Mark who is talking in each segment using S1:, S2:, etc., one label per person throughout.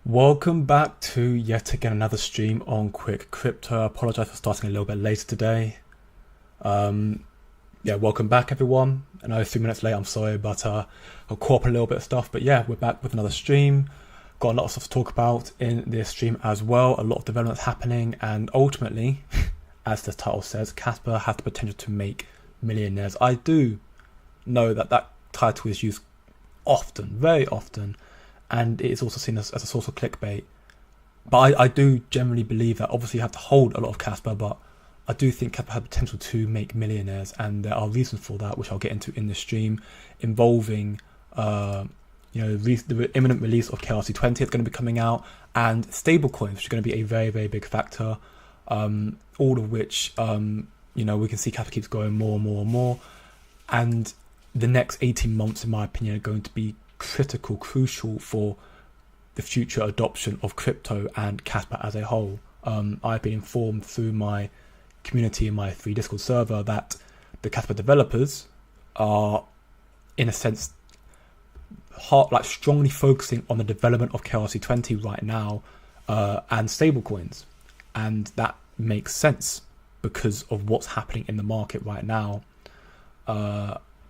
S1: Welcome back to yet again another stream on Quick Crypto. I apologize for starting a little bit later today. Welcome back everyone. I know 3 minutes late, I'm sorry, but I'll caught up a little bit of stuff. But yeah, we're back with another stream. Got a lot of stuff to talk about in this stream as well. A lot of developments happening, and ultimately, as the title says, Casper has the potential to make millionaires. I do know that title is used often, very often, and it is also seen as a source of clickbait. But I do generally believe that obviously you have to hold a lot of Casper, but I do think Casper has potential to make millionaires, and there are reasons for that, which I'll get into in the stream, involving the imminent release of KRC20 is going to be coming out, and stablecoins, which are going to be a very, very big factor, all of which we can see Casper keeps going more and more and more, and the next 18 months, in my opinion, are going to be crucial for the future adoption of crypto and Casper as a whole. I've been informed through my community in my free Discord server that the Casper developers are, in a sense, strongly focusing on the development of KRC20 right now and stablecoins, and that makes sense because of what's happening in the market right now.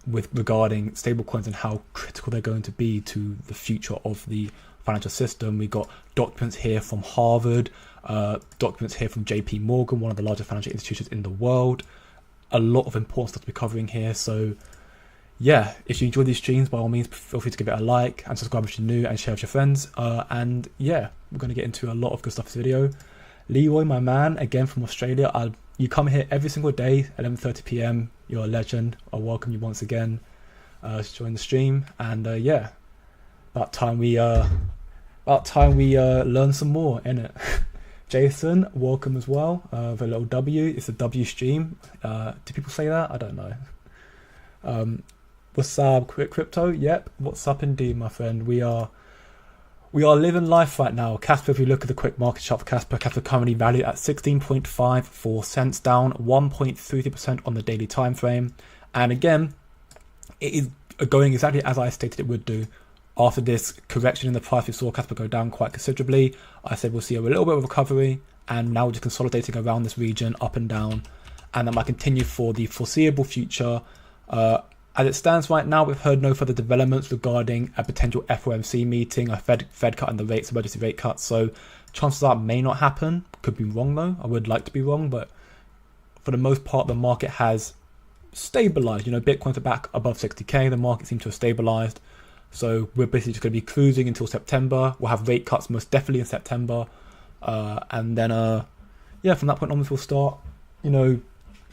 S1: With regarding stablecoins and how critical they're going to be to the future of the financial system. We got documents here from Harvard, documents here from JP Morgan, one of the largest financial institutions in the world. A lot of important stuff to be covering here. So yeah, if you enjoy these streams, by all means, feel free to give it a like and subscribe if you're new and share with your friends. And yeah, we're going to get into a lot of good stuff in this video. Leroy, my man, again from Australia. You come here every single day at 11:30 p.m. You're a legend. I welcome you once again to join the stream. And about time we learn some more, innit? Jason, welcome as well. With a little W. It's a W stream. Do people say that? I don't know. What's up, Quick Crypto? Yep. What's up, indeed, my friend? We are living life right now. Casper, if you look at the quick market chart for Casper currently valued at 16.54 cents, down 1.33% on the daily time frame. And again, it is going exactly as I stated it would do. After this correction in the price, we saw Casper go down quite considerably. I said we'll see a little bit of recovery, and now we're just consolidating around this region, up and down, and that might continue for the foreseeable future. As it stands right now, we've heard no further developments regarding a potential FOMC meeting, a Fed cutting the rates, emergency rate cuts. So chances are it may not happen. Could be wrong though. I would like to be wrong, but for the most part, the market has stabilized. Bitcoin's back above 60k. The market seems to have stabilized. So we're basically just going to be cruising until September. We'll have rate cuts most definitely in September, and then from that point onwards, we'll start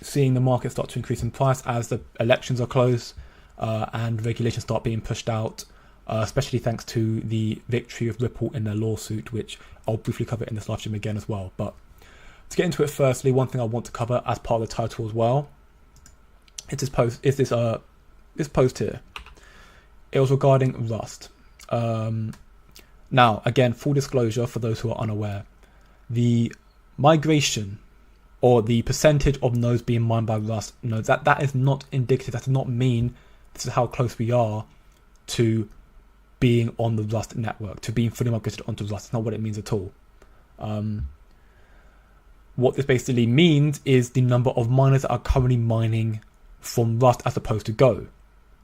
S1: seeing the market start to increase in price as the elections are close and regulations start being pushed out, especially thanks to the victory of Ripple in their lawsuit, which I'll briefly cover in this live stream again as well. But to get into it, firstly, one thing I want to cover as part of the title as well is this post here. It was regarding Rust. Now, again, full disclosure for those who are unaware, the migration or the percentage of nodes being mined by Rust nodes, that is not indicative. That does not mean this is how close we are to being on the Rust network, to being fully migrated onto Rust. It's not what it means at all. What this basically means is the number of miners that are currently mining from Rust as opposed to Go.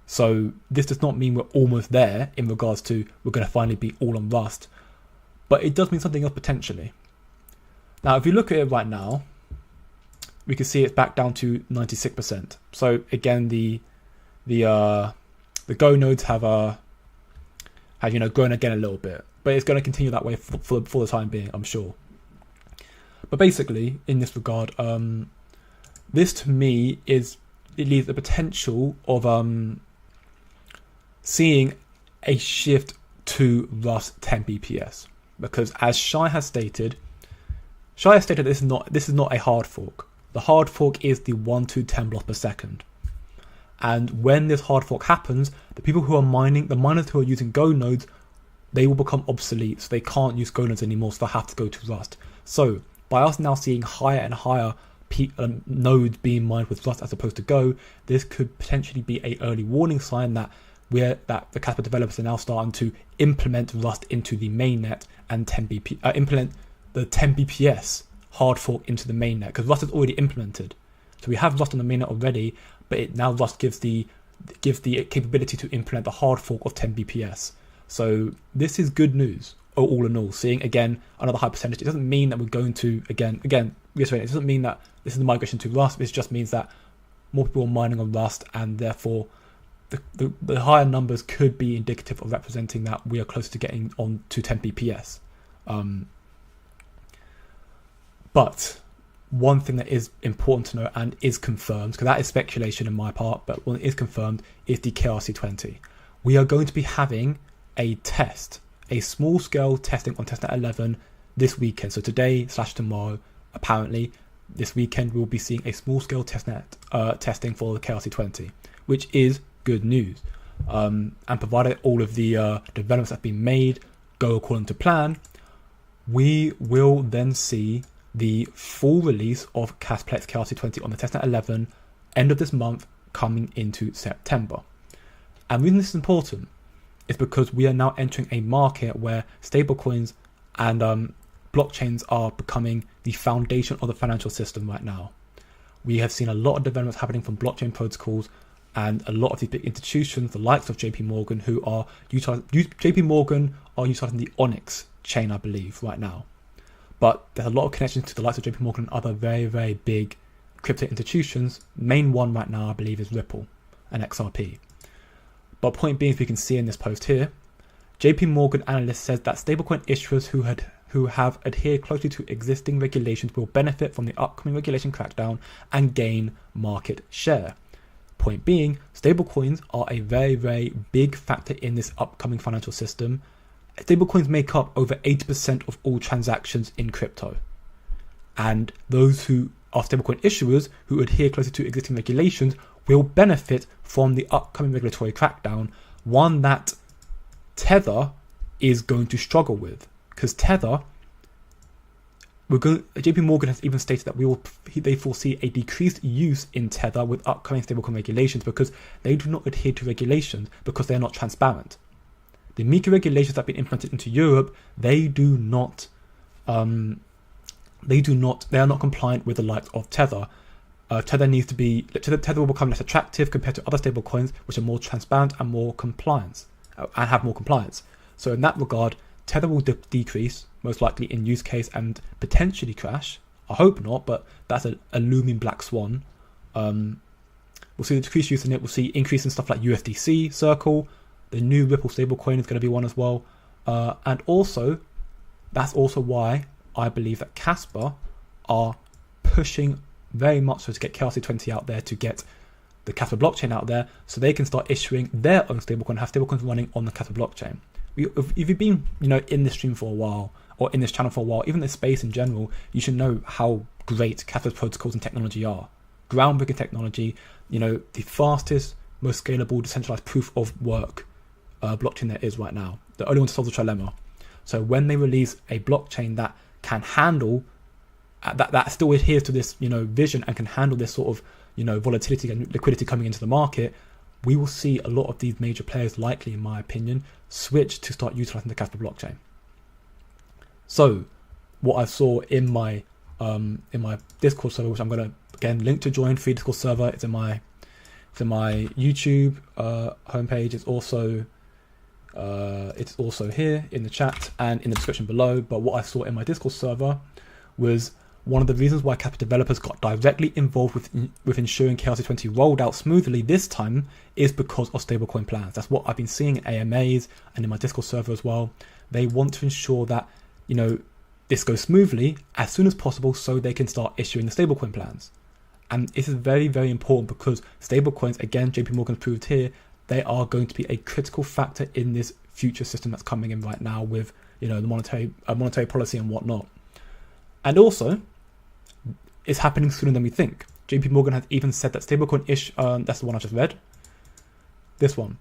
S1: So this does not mean we're almost there in regards to we're going to finally be all on Rust, but it does mean something else potentially. Now, if you look at it right now, we can see it's back down to 96%. So again, the Go nodes have grown again a little bit, but it's going to continue that way for the time being, I'm sure. But basically, in this regard, this to me it leaves the potential of seeing a shift to Rust 10Bps, because as Shai has stated this is not a hard fork. The hard fork is the 1 to 10 blocks per second. And when this hard fork happens, the people who are mining, the miners who are using Go nodes, they will become obsolete. So they can't use Go nodes anymore, so they'll have to go to Rust. So by us now seeing higher and higher nodes being mined with Rust as opposed to Go, this could potentially be an early warning sign that that the Casper developers are now starting to implement Rust into the mainnet and implement the 10Bps hard fork into the mainnet, because Rust is already implemented. So we have Rust on the mainnet already, but now Rust gives the capability to implement the hard fork of 10Bps. So this is good news, all in all. Seeing again another high percentage, it doesn't mean that we're going to again reiterate, it doesn't mean that this is the migration to Rust. It just means that more people are mining on Rust, and therefore the higher numbers could be indicative of representing that we are closer to getting on to 10Bps. But one thing that is important to know and is confirmed, because that is speculation on my part, but one that is confirmed is the KRC20. We are going to be having a test, a small scale testing on testnet 11 this weekend. So today/tomorrow, apparently this weekend, we'll be seeing a small scale testnet testing for the KRC20, which is good news. And provided all of the developments that have been made go according to plan, we will then see the full release of Casper KRC20 on the testnet 11 end of this month, coming into September. And the reason this is important is because we are now entering a market where stablecoins and blockchains are becoming the foundation of the financial system right now. We have seen a lot of developments happening from blockchain protocols, and a lot of these big institutions, the likes of JP Morgan, who are utilizing the Onyx chain, I believe, right now. But there's a lot of connections to the likes of JP Morgan and other very, very big crypto institutions. Main one right now, I believe, is Ripple and XRP. But point being, as we can see in this post here, JP Morgan analyst says that stablecoin issuers who have adhered closely to existing regulations will benefit from the upcoming regulation crackdown and gain market share. Point being, stablecoins are a very, very big factor in this upcoming financial system. Stablecoins make up over 80% of all transactions in crypto. And those who are stablecoin issuers who adhere closely to existing regulations will benefit from the upcoming regulatory crackdown, one that Tether is going to struggle with. Because Tether, JP Morgan has even stated that they foresee a decreased use in Tether with upcoming stablecoin regulations, because they do not adhere to regulations because they are not transparent. The MiCA regulations that have been implemented into Europe, they are not compliant with the likes of Tether. Tether will become less attractive compared to other stablecoins, which are more transparent and more compliance and have more compliance. So in that regard, Tether will decrease, most likely in use case, and potentially crash. I hope not, but that's a looming black swan. We'll see the decreased use in it. We'll see increase in stuff like USDC, Circle. The new Ripple stablecoin is going to be one as well. And also, that's also why I believe that Casper are pushing very much so to get KRC20 out there, to get the Casper blockchain out there, so they can start issuing their own stablecoin, have stablecoins running on the Casper blockchain. If you've been, in this stream for a while, or in this channel for a while, even this space in general, you should know how great Casper's protocols and technology are. Groundbreaking technology, the fastest, most scalable, decentralized proof of work blockchain there is right now. The only one to solve the trilemma. So when they release a blockchain that can handle, that still adheres to this, vision, and can handle this sort of, volatility and liquidity coming into the market, we will see a lot of these major players, likely, in my opinion, switch to start utilizing the Casper blockchain. So what I saw in my Discord server, which I'm going to again link to join, free Discord server, it's in my YouTube homepage. It's also here in the chat and in the description below. But what I saw in my Discord server was one of the reasons why Casper developers got directly involved with ensuring KRC20 rolled out smoothly this time is because of stablecoin plans. That's what I've been seeing in AMAs and in my Discord server as well. They want to ensure that, this goes smoothly as soon as possible so they can start issuing the stablecoin plans. And this is very, very important because stablecoins, again, JP Morgan's proved here, they are going to be a critical factor in this future system that's coming in right now with, the monetary policy and whatnot. And also, it's happening sooner than we think. JP Morgan has even said that stablecoin that's the one I just read. This one.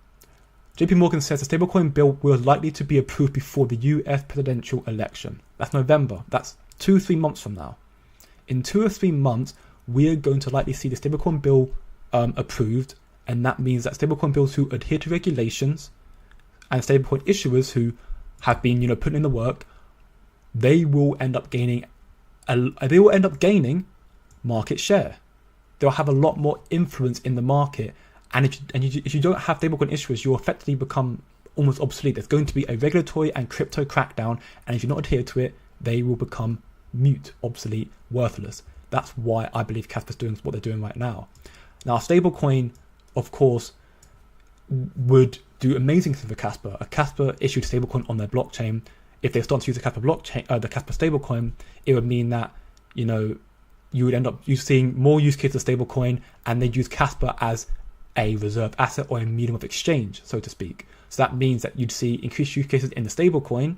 S1: JP Morgan says the stablecoin bill will likely to be approved before the US presidential election. That's November. That's 2-3 months from now. In 2 or 3 months, we are going to likely see the stablecoin bill approved And that means that stablecoin builders who adhere to regulations and stablecoin issuers who have been, putting in the work, they will end up gaining market share. They'll have a lot more influence in the market. And if you don't have stablecoin issuers, you'll effectively become almost obsolete. There's going to be a regulatory and crypto crackdown, and if you're not adhered to it, they will become mute, obsolete, worthless. That's why I believe Casper's doing what they're doing right now. Now, stablecoin, of course, would do amazing things for Casper. A Casper issued stablecoin on their blockchain. If they start to use the Casper blockchain, the Casper stablecoin, it would mean that you would end up seeing more use cases of stablecoin, and they'd use Casper as a reserve asset or a medium of exchange, so to speak. So that means that you'd see increased use cases in the stablecoin,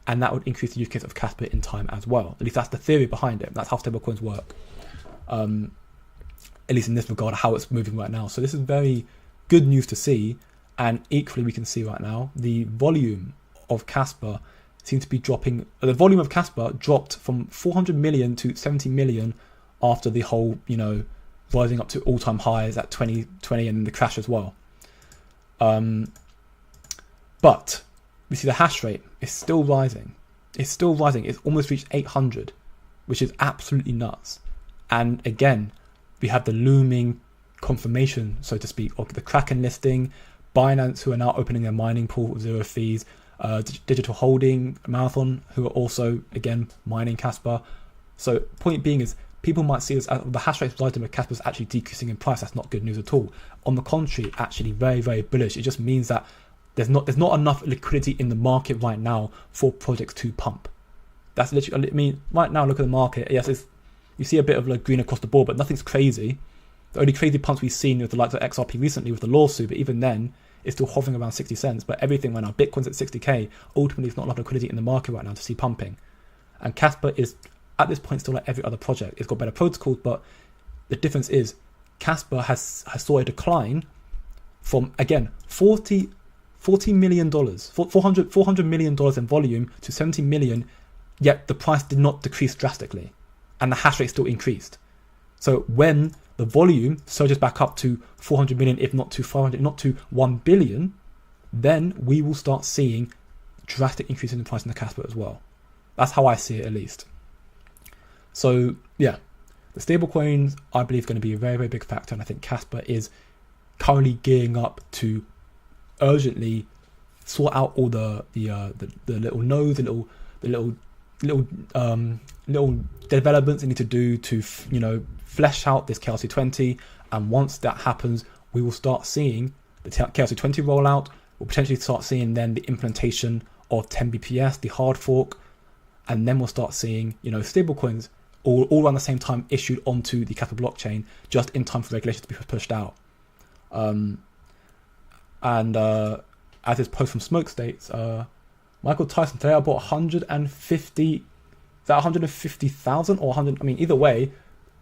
S1: and that would increase the use case of Casper in time as well. At least that's the theory behind it. That's how stablecoins work. At least in this regard, how it's moving right now. So this is very good news to see. And equally, we can see right now, the volume of Casper seems to be dropping. The volume of Casper dropped from 400 million to 70 million after the whole, rising up to all-time highs at 2020 and the crash as well. But we see the hash rate is still rising. It's still rising. It's almost reached 800, which is absolutely nuts. And again, we have the looming confirmation, so to speak, of the Kraken listing, Binance, who are now opening their mining pool with 0 fees, Digital Holding, Marathon, who are also, again, mining Casper. So point being is, people might see this as the hash rate rising, but Casper is actually decreasing in price. That's not good news at all. On the contrary, actually very, very bullish. It just means that there's not enough liquidity in the market right now for projects to pump. That's literally, right now, look at the market. Yes, you see a bit of like green across the board, but nothing's crazy. The only crazy pumps we've seen with the likes of XRP recently with the lawsuit, but even then, it's still hovering around 60 cents. But everything right now, Bitcoin's at 60k. Ultimately, it's not enough liquidity in the market right now to see pumping. And Casper is, at this point, still like every other project. It's got better protocols, but the difference is Casper has saw a decline from, again, $40 million, $400 million in volume to 70 million, yet the price did not decrease drastically, and the hash rate still increased. So when the volume surges back up to 400 million, if not to 500, not to 1 billion, then we will start seeing drastic increases in the price in the Casper as well. That's how I see it, at least. So yeah, the stablecoins, I believe, are going to be a very, very big factor, and I think Casper is currently gearing up to urgently sort out all the little nodes, the little developments they need to do to flesh out this KRC20. And once that happens, we will start seeing the KRC20 rollout. We'll potentially start seeing then the implementation of 10Bps, the hard fork, and then we'll start seeing stablecoins all around the same time issued onto the Casper blockchain, just in time for regulations to be pushed out. As this post from Smoke states, Michael Tyson, today I bought 150, is that 150,000 or 100? I mean, either way,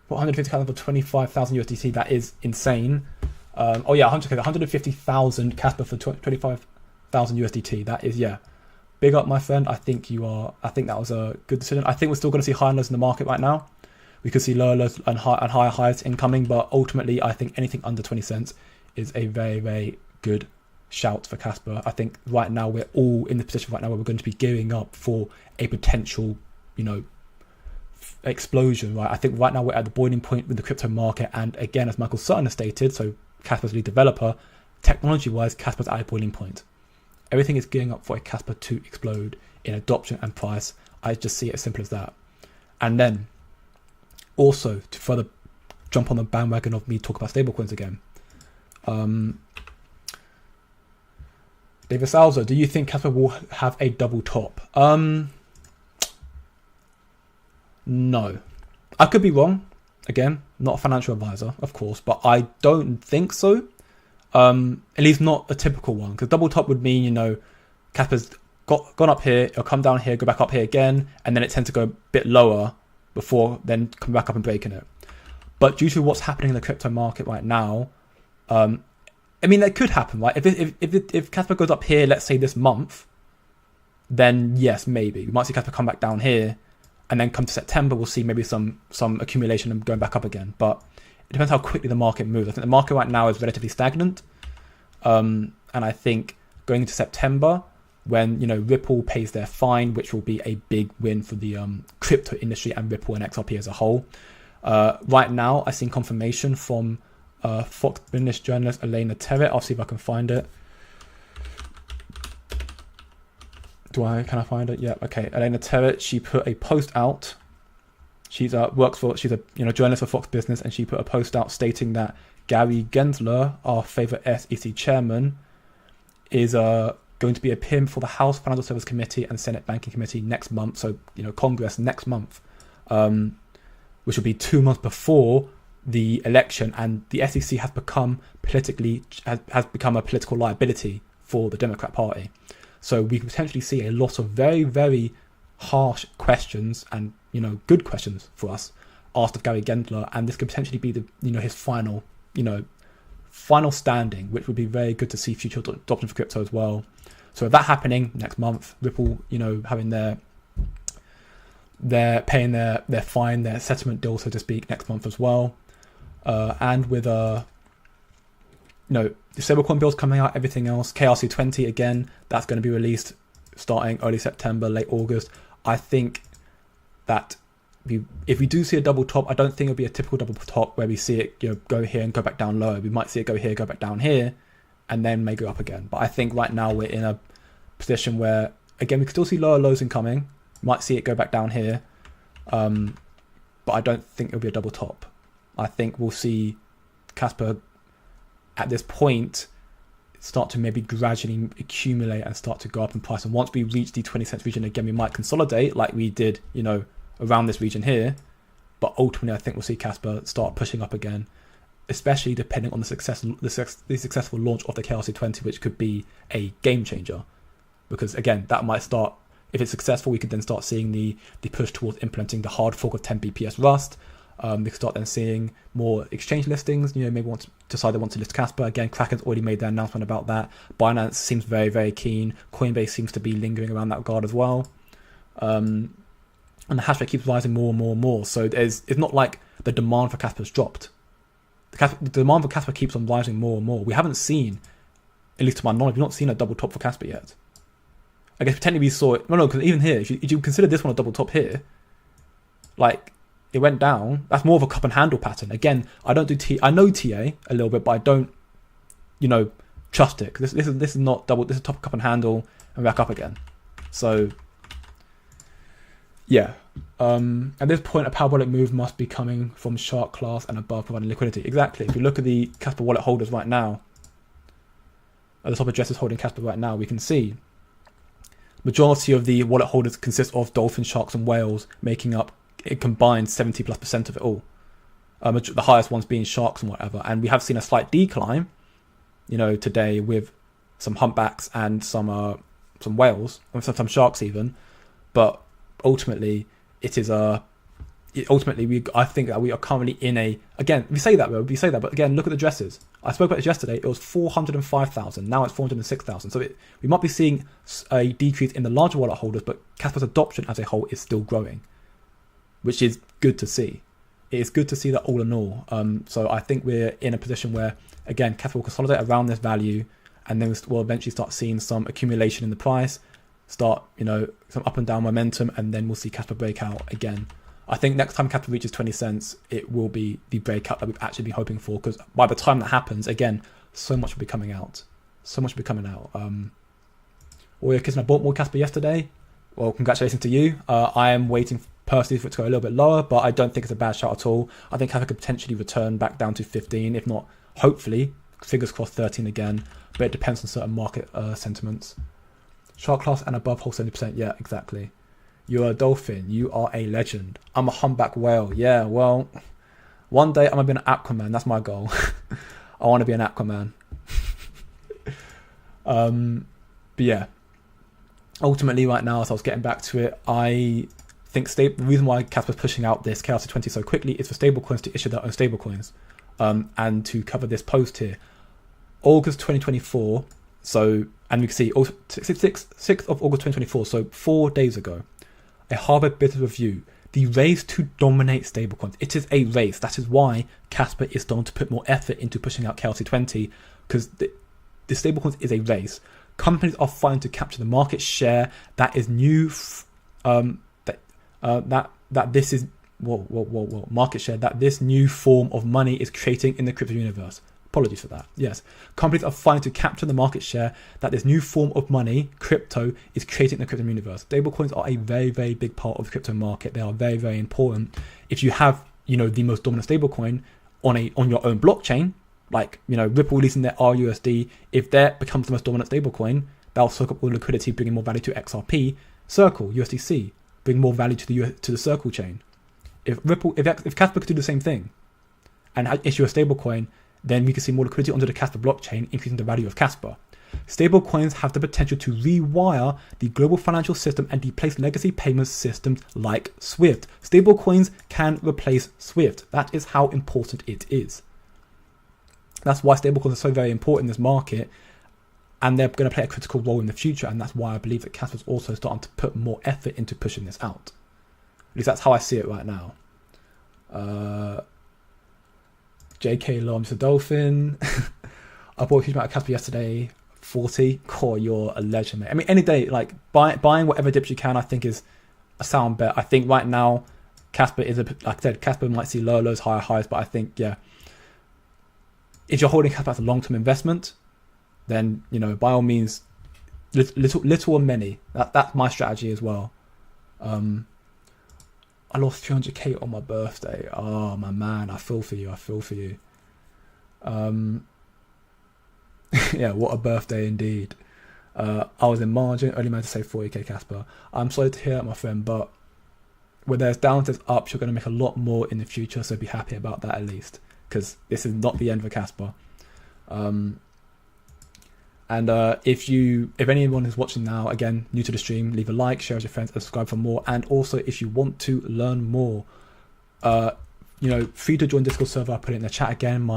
S1: 150,000 for 25,000 USDT. That is insane. 150,000 Casper for 25,000 USDT. That is, big up, my friend. I think that was a good decision. I think we're still going to see high and lows in the market right now. We could see lower lows and higher highs incoming, but ultimately, I think anything under 20 cents is a very, very good shout for Casper. I think right now we're all in the position right now where we're going to be gearing up for a potential, explosion, right? I think right now we're at the boiling point with the crypto market, and again, as Michael Sutton has stated, so Casper's lead developer, technology-wise, Casper's at a boiling point. Everything is gearing up for a Casper to explode in adoption and price. I just see it as simple as that. And then, also, to further jump on the bandwagon of me talk about stablecoins again, David Salzo, do you think Casper will have a double top? No. I could be wrong. Again, not a financial advisor, of course, but I don't think so. At least not a typical one, because double top would mean, Casper's gone up here, it'll come down here, go back up here again, and then it tends to go a bit lower before then coming back up and breaking it. But due to what's happening in the crypto market right now, that could happen, right? If Casper goes up here, let's say this month, then yes, maybe we might see Casper come back down here, and then come to September, we'll see maybe some accumulation and going back up again. But it depends how quickly the market moves. I think the market right now is relatively stagnant. And I think going into September, when, you know, Ripple pays their fine, which will be a big win for the crypto industry and Ripple and XRP as a whole. Right now, I've seen confirmation from Fox Business journalist Elena Terrett. I'll see if I can find it. Can I find it? Yeah, okay. Elena Terrett, she put a post out. She's a journalist for Fox Business, and she put a post out stating that Gary Gensler, our favorite SEC chairman, is going to be appearing before the House Financial Services Committee and Senate Banking Committee next month. So, you know, Congress next month, which will be 2 months before the election, and the SEC has become has become a political liability for the Democrat Party. So we could potentially see a lot of very, very harsh questions and, you know, good questions for us asked of Gary Gensler, and this could potentially be his final standing, which would be very good to see future adoption for crypto as well. So with that happening next month, Ripple, you know, having their paying their fine, their settlement deal, so to speak, next month as well, and with the stablecoin bills coming out, everything else, KRC20 again, that's going to be released starting early September, late August. I think that if we do see a double top, I don't think it'll be a typical double top where we see it, you know, go here and go back down low. We might see it go here, go back down here, and then may go up again. But I think right now we're in a position where, again, we could still see lower lows incoming. Might see it go back down here, but I don't think it'll be a double top. I think we'll see Casper at this point start to maybe gradually accumulate and start to go up in price. And once we reach the 20 cents region again, we might consolidate like we did, you know, around this region here. But ultimately, I think we'll see Casper start pushing up again, especially depending on the successful launch of the KRC20, which could be a game changer. Because again, that might start, if it's successful, we could then start seeing the push towards implementing the hard fork of 10Bps Rust. We could start then seeing more exchange listings. You know, maybe decide they want to list Casper again. Kraken's already made their announcement about that. Binance seems very, very keen. Coinbase seems to be lingering around that regard as well. And the Hashrate keeps rising more and more and more. So it's not like the demand for Casper's dropped. The demand for Casper keeps on rising more and more. We haven't seen, at least to my knowledge, we've not seen a double top for Casper yet. I guess technically we saw it. No, because even here, if you consider this one a double top here, like, it went down. That's more of a cup and handle pattern. Again, I don't do I know TA a little bit, but I don't, you know, trust it. This is not double. This is top cup and handle and back up again. So yeah, at this point, a parabolic move must be coming from shark class and above, providing liquidity. Exactly. If you look at the Casper wallet holders right now, at the top addresses holding Casper right now, we can see majority of the wallet holders consist of dolphins, sharks, and whales, making up it combined 70+% of it all. The highest ones being sharks and whatever. And we have seen a slight decline, you know, today with some humpbacks and some whales, and some sharks even. But ultimately, I think that we are currently in a, again, we say that, but again, look at the addresses. I spoke about this yesterday. It was 405,000. Now it's 406,000. So we might be seeing a decrease in the larger wallet holders, but Casper's adoption as a whole is still growing, which is good to see. It is good to see that all in all. So I think we're in a position where, again, Casper will consolidate around this value, and then we'll eventually start seeing some accumulation in the price, start, you know, some up and down momentum, and then we'll see Casper break out again. I think next time Casper reaches 20 cents, it will be the breakout that we've actually been hoping for, because by the time that happens, again, so much will be coming out. Warrior Kiss, and I bought more Casper yesterday. Well, congratulations to you. I am waiting personally for it to go a little bit lower, but I don't think it's a bad shot at all. I think Casper could potentially return back down to 15, if not, hopefully, fingers crossed, 13 again. But it depends on certain market sentiments. Shark class and above hold 70%. Yeah, exactly. You're a dolphin. You are a legend. I'm a humpback whale. Yeah, well, one day I'm going to be an Aquaman. That's my goal. I want to be an Aquaman. But yeah, ultimately right now, as I was getting back to it, I think the reason why Casper's pushing out this KRC20 so quickly is for stablecoins to issue their own stablecoins. And to cover this post here, August 2024. So, and we can see 6th of August 2024. So 4 days ago, a Harvard Business Review the race to dominate stablecoins. It is a race. That is why Casper is starting to put more effort into pushing out KRC20, because the stablecoins is a race. Companies are fighting to capture the market share that is new. Market share that this new form of money is creating in the crypto universe. Apologies for that. Yes, companies are fighting to capture the market share that this new form of money, crypto, is creating in the crypto universe. Stablecoins are a very, very big part of the crypto market. They are very, very important. If you have, the most dominant stablecoin on your own blockchain, like Ripple releasing their RUSD, if that becomes the most dominant stablecoin, that'll soak up all liquidity, bringing more value to XRP. Circle USDC, bring more value to the Circle chain. If Casper could do the same thing and issue a stablecoin, then we can see more liquidity onto the Casper blockchain, increasing the value of Casper. Stablecoins have the potential to rewire the global financial system and replace legacy payment systems like SWIFT. Stablecoins can replace SWIFT. That is how important it is. That's why stablecoins are so very important in this market, and they're going to play a critical role in the future, and that's why I believe that Casper's also starting to put more effort into pushing this out. At least that's how I see it right now. JK Lom, Mr. Dolphin. I bought a huge amount of Casper yesterday. 40. Core, you're a legend, mate. I mean, any day, like buying whatever dips you can, I think is a sound bet. I think right now, Casper is like I said, Casper might see lower lows, higher highs, but I think, yeah, if you're holding Casper as a long-term investment, then by all means, little or many. That's my strategy as well. I lost 300k on my birthday. Oh, my man, I feel for you. Yeah, what a birthday indeed. I was in margin, only managed to save 40k Casper. I'm sorry to hear that, my friend, but when there's downs, there's ups. You're going to make a lot more in the future, so be happy about that at least, because this is not the end for Casper. And if anyone who's watching now, again, new to the stream, leave a like, share with your friends, and subscribe for more. And also, if you want to learn more, free to join Discord server. I put it in the chat again.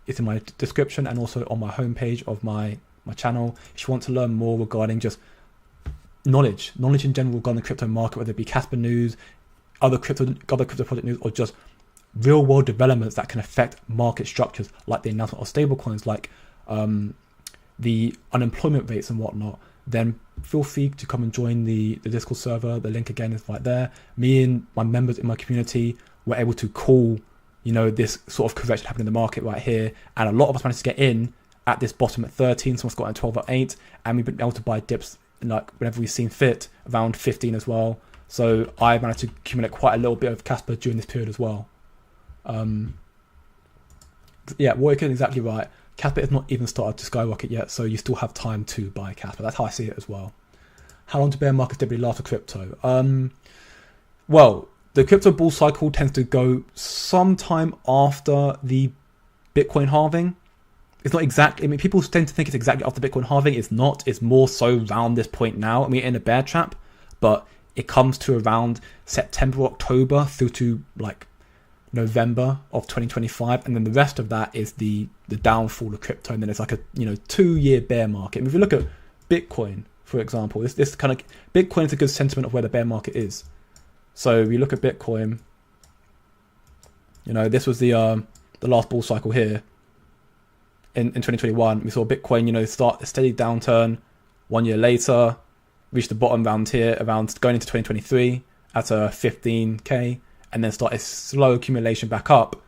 S1: It's in my description and also on my homepage of my channel. If you want to learn more regarding just knowledge in general regarding the crypto market, whether it be Casper news, other crypto project news, or just real world developments that can affect market structures, like the announcement of stablecoins, like the unemployment rates and whatnot, then feel free to come and join the Discord server. The link again is right there. Me and my members in my community were able to call, this sort of correction happening in the market right here. And a lot of us managed to get in at this bottom at 13. Someone's got at 12 at 8. And we've been able to buy dips like whenever we've seen fit, around 15 as well. So I managed to accumulate quite a little bit of Casper during this period as well. Yeah, Warwick is exactly right. Casper has not even started to skyrocket yet, so you still have time to buy Casper. That's how I see it as well. How long do bear markets typically last for crypto? Well, the crypto bull cycle tends to go sometime after the Bitcoin halving. It's not exactly, people tend to think it's exactly after Bitcoin halving. It's not. It's more so around this point now. In a bear trap, but it comes to around September, October through to like November of 2025, and then the rest of that is the downfall of crypto, and then it's like a 2-year bear market. If you look at Bitcoin, for example, this kind of Bitcoin is a good sentiment of where the bear market is. So we look at Bitcoin, this was the last bull cycle here in 2021. We saw Bitcoin start a steady downturn. 1 year later, reached the bottom around here, around going into 2023 at a 15k. And then start a slow accumulation back up.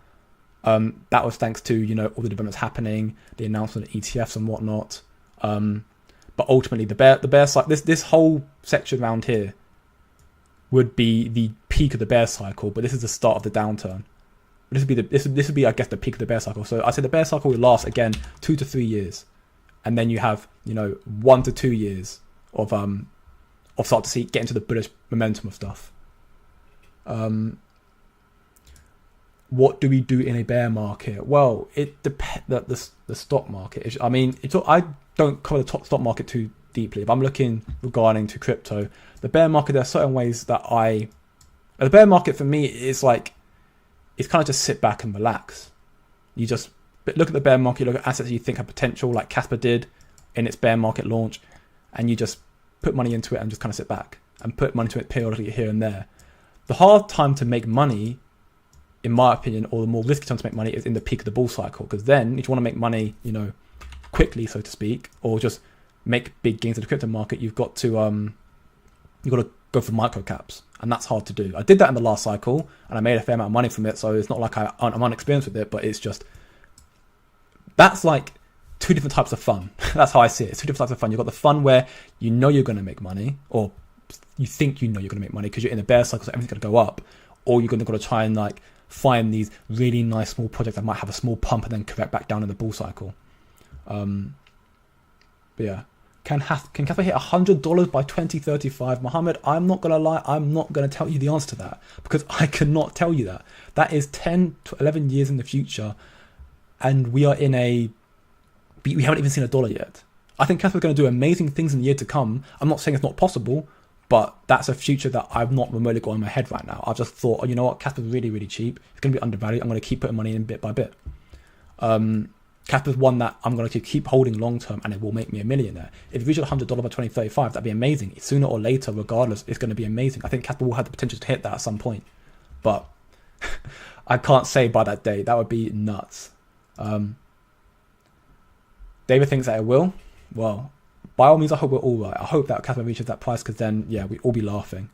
S1: That was thanks to all the developments happening, the announcement of ETFs and whatnot. But ultimately, the bear cycle, this whole section around here would be the peak of the bear cycle. But this is the start of the downturn. This would be I guess the peak of the bear cycle. So I say the bear cycle will last again 2 to 3 years, and then you have 1 to 2 years of start to get into the bullish momentum of stuff. What do we do in a bear market? Well, it depends. The stock market. I don't cover the stock market too deeply. If I'm looking regarding to crypto, the bear market, there are certain ways that the bear market for me is like, it's kind of just sit back and relax. You just look at the bear market, look at assets you think have potential, like Casper did in its bear market launch, and you just put money into it and just kind of sit back and put money into it periodically here and there. The hard time to make money, in my opinion, or the more risky time to make money is in the peak of the bull cycle. Because then if you want to make money, you know, quickly, so to speak, or just make big gains in the crypto market, you've got to go for micro caps, and that's hard to do. I did that in the last cycle, and I made a fair amount of money from it. So it's not like I'm unexperienced with it, but it's just that's like two different types of fun. That's how I see it. It's two different types of fun. You've got the fun where you know you're going to make money, or you think you know you're going to make money because you're in a bear cycle, so everything's going to go up, or you're going to try and like find these really nice small projects that might have a small pump and then correct back down in the bull cycle. But yeah, can Casper hit $100 by 2035? Mohammed, I'm not gonna lie, I'm not gonna tell you the answer to that because I cannot tell you that. That is 10 to 11 years in the future, and we haven't even seen $1 yet. I think Casper's going to do amazing things in the year to come. I'm not saying it's not possible, but that's a future that I've not remotely got in my head right now. I've just thought, oh, you know what, Casper's really, really cheap. It's going to be undervalued. I'm going to keep putting money in bit by bit. Casper's one that I'm going to keep holding long term, and it will make me a millionaire. If it reaches $100 by 2035, that'd be amazing. Sooner or later, regardless, it's going to be amazing. I think Casper will have the potential to hit that at some point, but I can't say by that day. That would be nuts. David thinks that it will. Well, by all means, I hope we're all right. I hope that Casper reaches that price, because then, yeah, we all be laughing.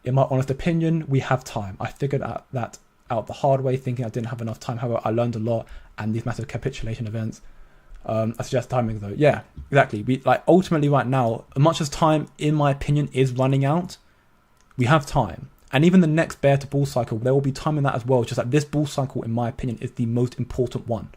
S1: In my honest opinion, we have time. I figured that out the hard way, thinking I didn't have enough time. However, I learned a lot, and these massive capitulation events. I suggest timing though. Yeah, exactly. We ultimately right now, as much as time, in my opinion, is running out, we have time. And even the next bear to bull cycle, there will be time in that as well. Just that this bull cycle, in my opinion, is the most important one.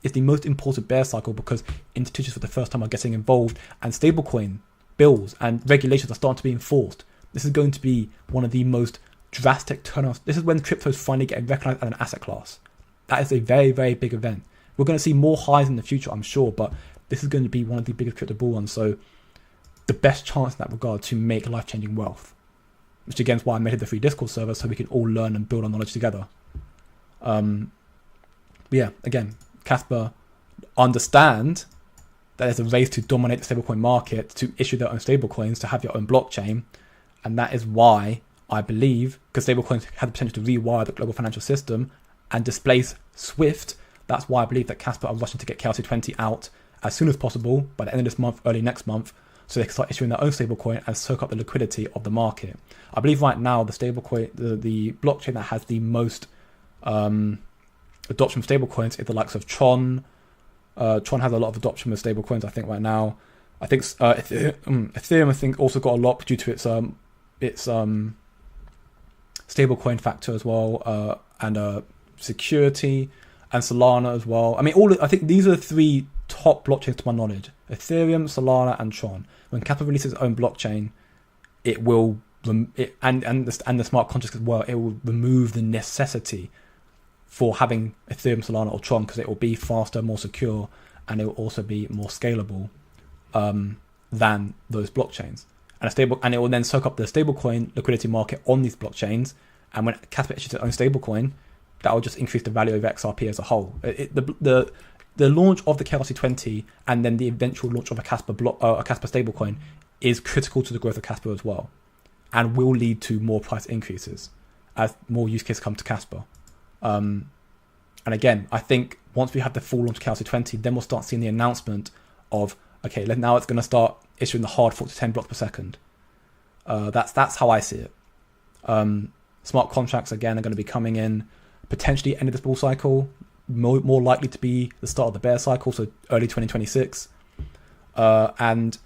S1: It's the most important bear cycle because institutions for the first time are getting involved, and stablecoin bills and regulations are starting to be enforced. This is going to be one of the most drastic turnarounds. This is when crypto is finally getting recognized as an asset class. That is a very, very big event. We're going to see more highs in the future, I'm sure, but this is going to be one of the biggest crypto bull runs. So the best chance in that regard to make life-changing wealth, which again is why I made it the free Discord server, so we can all learn and build our knowledge together. But yeah, again, Casper, understand that there's a race to dominate the stablecoin market, to issue their own stablecoins, to have your own blockchain. And that is why I believe, because stablecoins have the potential to rewire the global financial system and displace SWIFT, that's why I believe that Casper are rushing to get KRC20 out as soon as possible, by the end of this month, early next month, so they can start issuing their own stablecoin and soak up the liquidity of the market. I believe right now the stablecoin, the blockchain that has the most adoption of stablecoins is the likes of Tron. Tron has a lot of adoption with stablecoins, I think, right now. I think Ethereum, I think, also got a lot due to its stablecoin factor as well, and security, and Solana as well. I mean, I think these are the three top blockchains to my knowledge: Ethereum, Solana, and Tron. When Casper releases its own blockchain, it will and the smart contracts as well, it will remove the necessity for having Ethereum, Solana, or Tron, because it will be faster, more secure, and it will also be more scalable than those blockchains. And it will then soak up the stablecoin liquidity market on these blockchains. And when Casper issues its own stablecoin, that will just increase the value of XRP as a whole. The launch of the KRC20 and then the eventual launch of a Casper stablecoin is critical to the growth of Casper as well, and will lead to more price increases as more use cases come to Casper. And again, I think once we have the full launch of KRC20, then we'll start seeing the announcement of, okay, now it's going to start issuing the hard fork to 10 blocks per second. That's how I see it. Smart contracts, again, are going to be coming in potentially end of this bull cycle, more likely to be the start of the bear cycle, so early 2026. And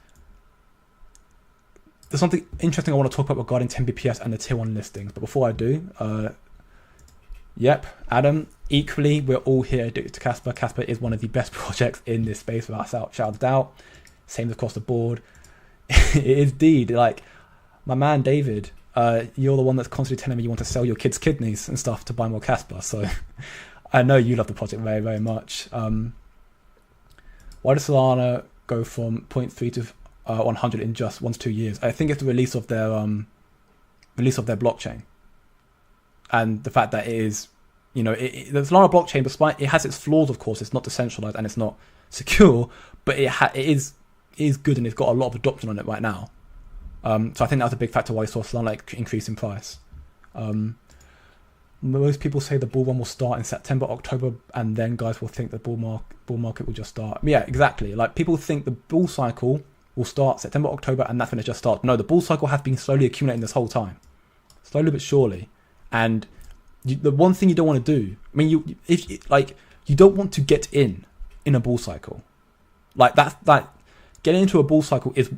S1: there's something interesting I want to talk about regarding 10BPS and the tier 1 listings. But before I do, yep, Adam, equally, we're all here addicted to Casper. Casper is one of the best projects in this space without a doubt. Same across the board. It is indeed. Like, my man David, you're the one that's constantly telling me you want to sell your kids' kidneys and stuff to buy more Casper. So I know you love the project very, very much. Why does Solana go from 0.3 to 100 in just 1 to 2 years? I think it's the release of their blockchain. And the fact that it is, the Solana blockchain, despite it has its flaws, of course, it's not decentralized and it's not secure, but it is good, and it's got a lot of adoption on it right now. So I think that was a big factor why we saw Solana increase in price. Most people say the bull run will start in September, October, and then guys will think the bull market will just start. Yeah, exactly. Like, people think the bull cycle will start September, October, and that's when it just starts. No, the bull cycle has been slowly accumulating this whole time, slowly but surely. And the one thing you don't want to do, I mean, you don't want to get in a bull cycle. Like, getting into a bull cycle is,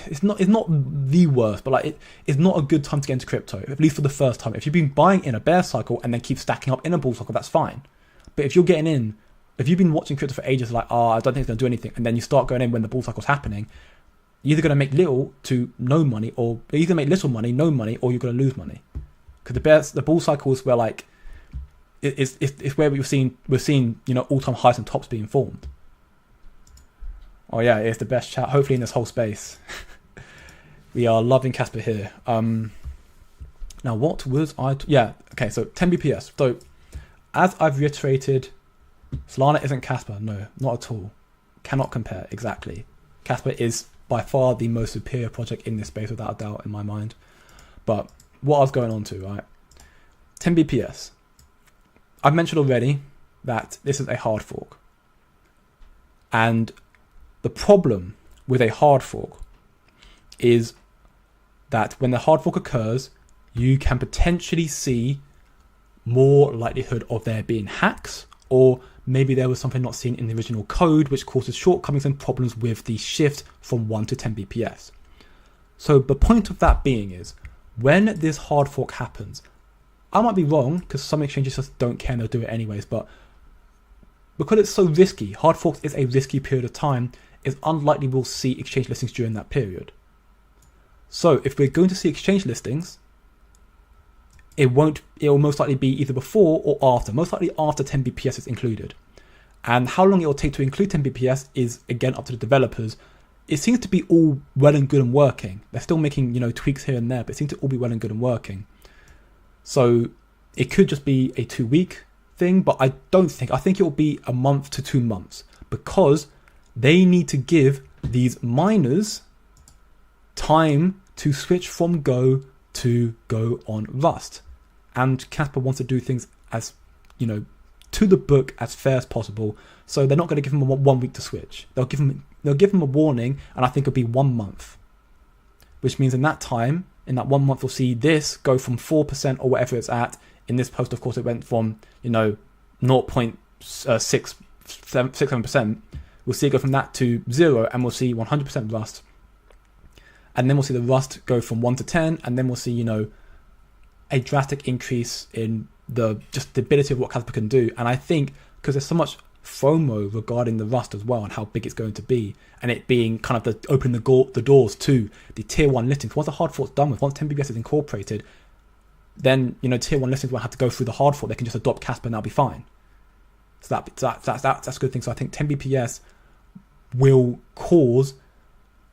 S1: it's not the worst, but like it's not a good time to get into crypto, at least for the first time. If you've been buying in a bear cycle and then keep stacking up in a bull cycle, that's fine. But if you're getting in, if you've been watching crypto for ages, like, I don't think it's going to do anything, and then you start going in when the bull cycle's happening, you're either going to make little to no money, or you're either make little money, no money, or you're going to lose money. Because the bull cycle is where, like, it's where we're seeing all-time highs and tops being formed. Oh yeah, it's the best chat, hopefully, in this whole space. We are loving Casper here. Now, what was okay, so 10Bps. So, as I've reiterated, Solana isn't Casper. No, not at all. Cannot compare, exactly. Casper is by far the most superior project in this space, without a doubt, in my mind. But what I was going on to, right? 10Bps. I've mentioned already that this is a hard fork. And the problem with a hard fork is that when the hard fork occurs, you can potentially see more likelihood of there being hacks, or maybe there was something not seen in the original code which causes shortcomings and problems with the shift from 1 to 10Bps. So the point of that being is, when this hard fork happens, I might be wrong, because some exchanges just don't care and they'll do it anyways, but because it's so risky, hard forks is a risky period of time, it's unlikely we'll see exchange listings during that period. So if we're going to see exchange listings, it will most likely be either before or after, most likely after 10Bps is included. And how long it will take to include 10Bps is, again, up to the developers. It seems to be all well and good and working. They're still making, tweaks here and there, but it seems to all be well and good and working. So it could just be a 2-week thing, but I think it will be a month to 2 months, because they need to give these miners time to switch from Go to Go on Rust. And Casper wants to do things as, to the book, as fair as possible. So they're not going to give them 1 week to switch. They'll give them a warning, and I think it'll be 1 month. Which means in that time, in that 1 month, we'll see this go from 4% or whatever it's at. In this post, of course, it went from, 0.67%. We'll see it go from that to 0, and we'll see 100% Rust. And then we'll see the Rust go from 1 to 10, and then we'll see, a drastic increase in the ability of what Casper can do. And I think because there's so much FOMO regarding the Rust as well, and how big it's going to be, and it being kind of opening the doors to the tier 1 listings. Once the hard fork's done with, once 10Bps is incorporated, then tier 1 listings won't have to go through the hard fork. They can just adopt Casper and that'll be fine. So that's a good thing. So I think 10Bps will cause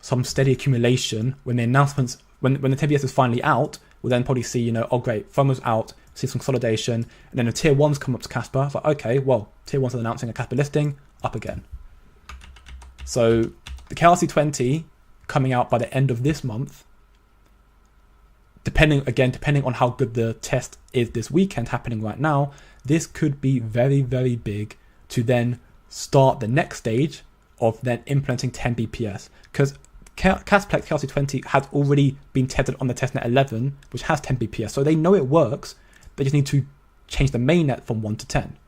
S1: some steady accumulation when the announcements, when the 10Bps is finally out. We'll then probably see, oh great, FOMO's out, see some consolidation, and then the tier 1s come up to Casper. It's like, okay, well, tier 1s are announcing a Casper listing, up again. So the KRC20 coming out by the end of this month, depending on how good the test is this weekend happening right now, this could be very, very big to then start the next stage of then implementing 10Bps. Because Casplex KRC20 has already been tested on the testnet 11, which has 10Bps. So they know it works. They just need to change the mainnet from 1 to 10.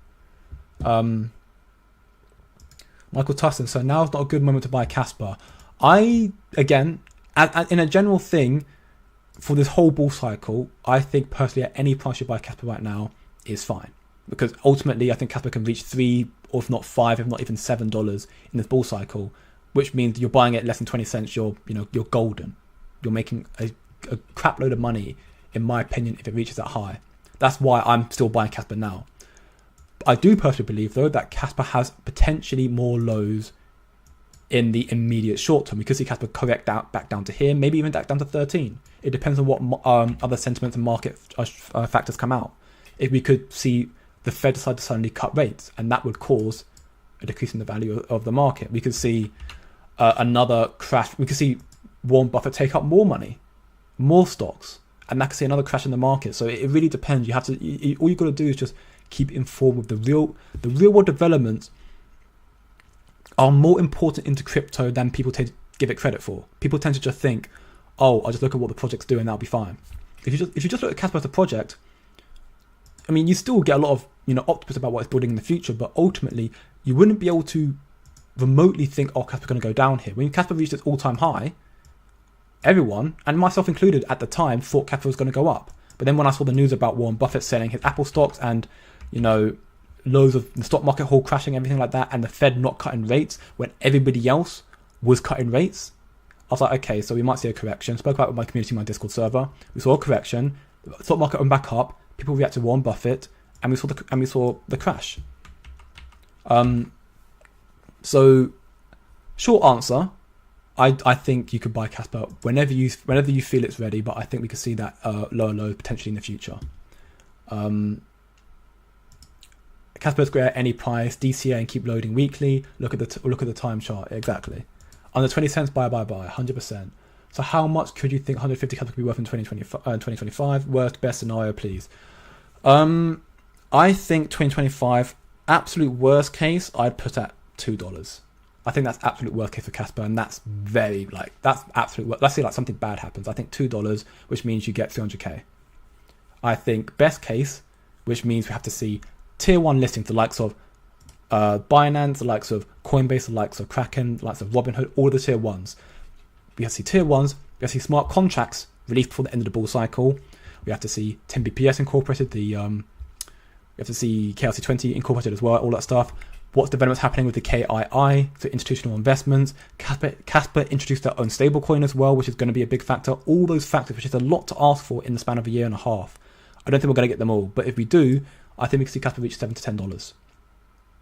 S1: Michael Tustin, so now is not a good moment to buy Casper. Again, in a general thing, for this whole bull cycle, I think personally at any price you buy Casper right now is fine. Because ultimately, I think Casper can reach $3, or if not $5, if not even $7 in this bull cycle, which means you're buying it less than 20 cents, you're golden. You're making a crap load of money, in my opinion, if it reaches that high. That's why I'm still buying Casper now. I do personally believe, though, that Casper has potentially more lows in the immediate short term. We could see Casper correct out back down to here, maybe even back down to 13. It depends on what other sentiments and market factors come out. If we could see the Fed decide to suddenly cut rates, and that would cause a decrease in the value of the market. We could see another crash. We could see Warren Buffett take up more money, more stocks, and that could see another crash in the market. So it really depends. You have to, all you got to do is just keep informed with the real world developments are more important into crypto than people tend to give it credit for. People tend to just think, oh, I'll just look at what the project's doing, that'll be fine. If you just look at Casper as a project, I mean, you still get a lot of, optimism about what it's building in the future, but ultimately you wouldn't be able to remotely think, oh, Casper's going to go down here. When Casper reached its all-time high, everyone, and myself included at the time, thought Casper was going to go up. But then when I saw the news about Warren Buffett selling his Apple stocks and, loads of the stock market whole crashing, everything like that, and the Fed not cutting rates when everybody else was cutting rates, I was like, okay, so we might see a correction. Spoke about it with my community, my Discord server. We saw a correction. The stock market went back up. People reacted to Warren Buffett, and we saw the crash. So, short answer, I think you could buy Casper whenever you feel it's ready, but I think we could see that lower low potentially in the future. Casper's great at any price, DCA, and keep loading weekly. Look at the time chart. Exactly. Under 20 cents, buy, 100%. So how much could you think 150 Casper could be worth in 2025? Worst, best scenario, please. I think 2025, absolute worst case, I'd put at $2. I think that's absolute worst case for Casper, and that's that's absolute. Let's say something bad happens. I think $2, which means you get 300k. I think best case, which means we have to see tier 1 listings, the likes of Binance, the likes of Coinbase, the likes of Kraken, the likes of Robinhood, all the tier 1s. We have to see tier 1s. We have to see smart contracts released before the end of the bull cycle. We have to see 10Bps incorporated. We have to see KRC20 incorporated as well. All that stuff. What's developments happening with the KII, so institutional investments. Casper introduced their own stablecoin as well, which is going to be a big factor. All those factors, which is a lot to ask for in the span of a year and a half. I don't think we're going to get them all, but if we do, I think we can see Casper reach $7 to $10,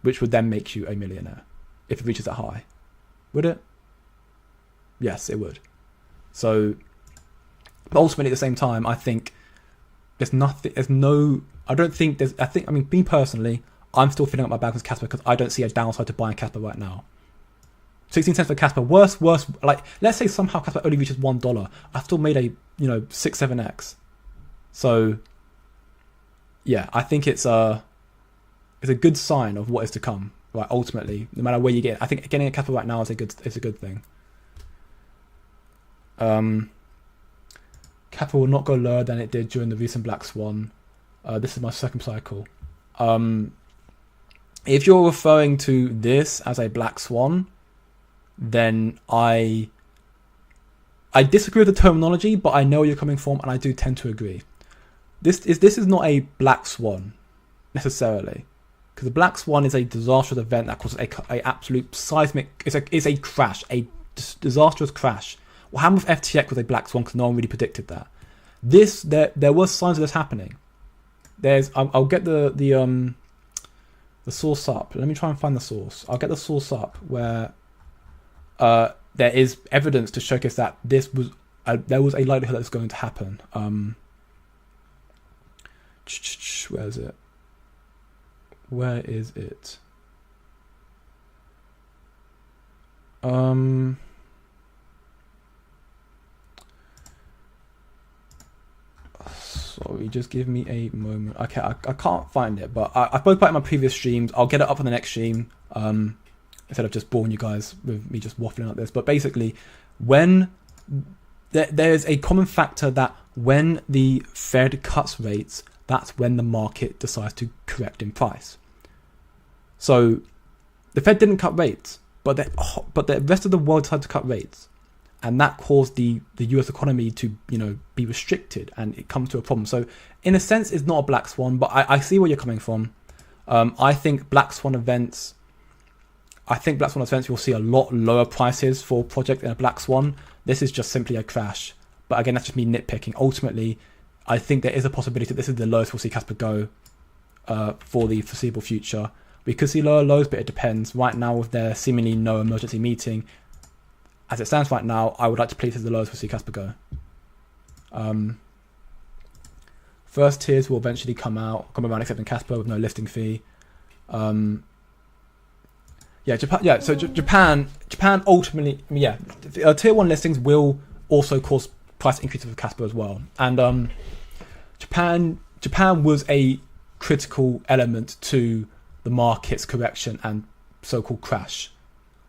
S1: which would then make you a millionaire if it reaches that high. Would it? Yes, it would. So, but ultimately at the same time, I think me personally, I'm still filling up my bag with Casper because I don't see a downside to buying Casper right now. 16 cents for Casper, worse, like, let's say somehow Casper only reaches $1, I've still made a, 6-7x. So, yeah, I think it's a good sign of what is to come, right, ultimately, no matter where you get. I think getting a Casper right now is a good thing. Casper will not go lower than it did during the recent Black Swan. This is my second cycle. If you're referring to this as a Black Swan, then I disagree with the terminology, but I know where you're coming from, and I do tend to agree. This is not a Black Swan necessarily, because the Black Swan is a disastrous event that causes a absolute seismic. It's a crash, a disastrous crash. What happened with FTX was a Black Swan because no one really predicted that. There was signs of this happening. I'll get the source up. Let me try and find the source. I'll get the source up where there is evidence to showcase that there was a likelihood that it's going to happen. Where is it? Where is it? Sorry, just give me a moment. Okay, I can't find it, but I spoke about it in my previous streams. I'll get it up on the next stream, instead of just boring you guys with me just waffling like this. But basically, when there's a common factor that when the Fed cuts rates, that's when the market decides to correct in price. So the Fed didn't cut rates, but the rest of the world decided to cut rates. And that caused the US economy to, be restricted, and it comes to a problem. So in a sense, it's not a Black Swan, but I see where you're coming from. I think Black Swan events you'll see a lot lower prices for project than a Black Swan. This is just simply a crash. But again, that's just me nitpicking. Ultimately, I think there is a possibility that this is the lowest we'll see Casper go for the foreseeable future. We could see lower lows, but it depends. Right now, with their seemingly no emergency meeting, as it stands right now, I would like to place as the lowest we'll see Casper go. First tiers will eventually come around accepting Casper with no listing fee. Japan. So Japan ultimately, tier 1 listings will also cause price increases of Casper as well. And Japan was a critical element to the market's correction and so-called crash,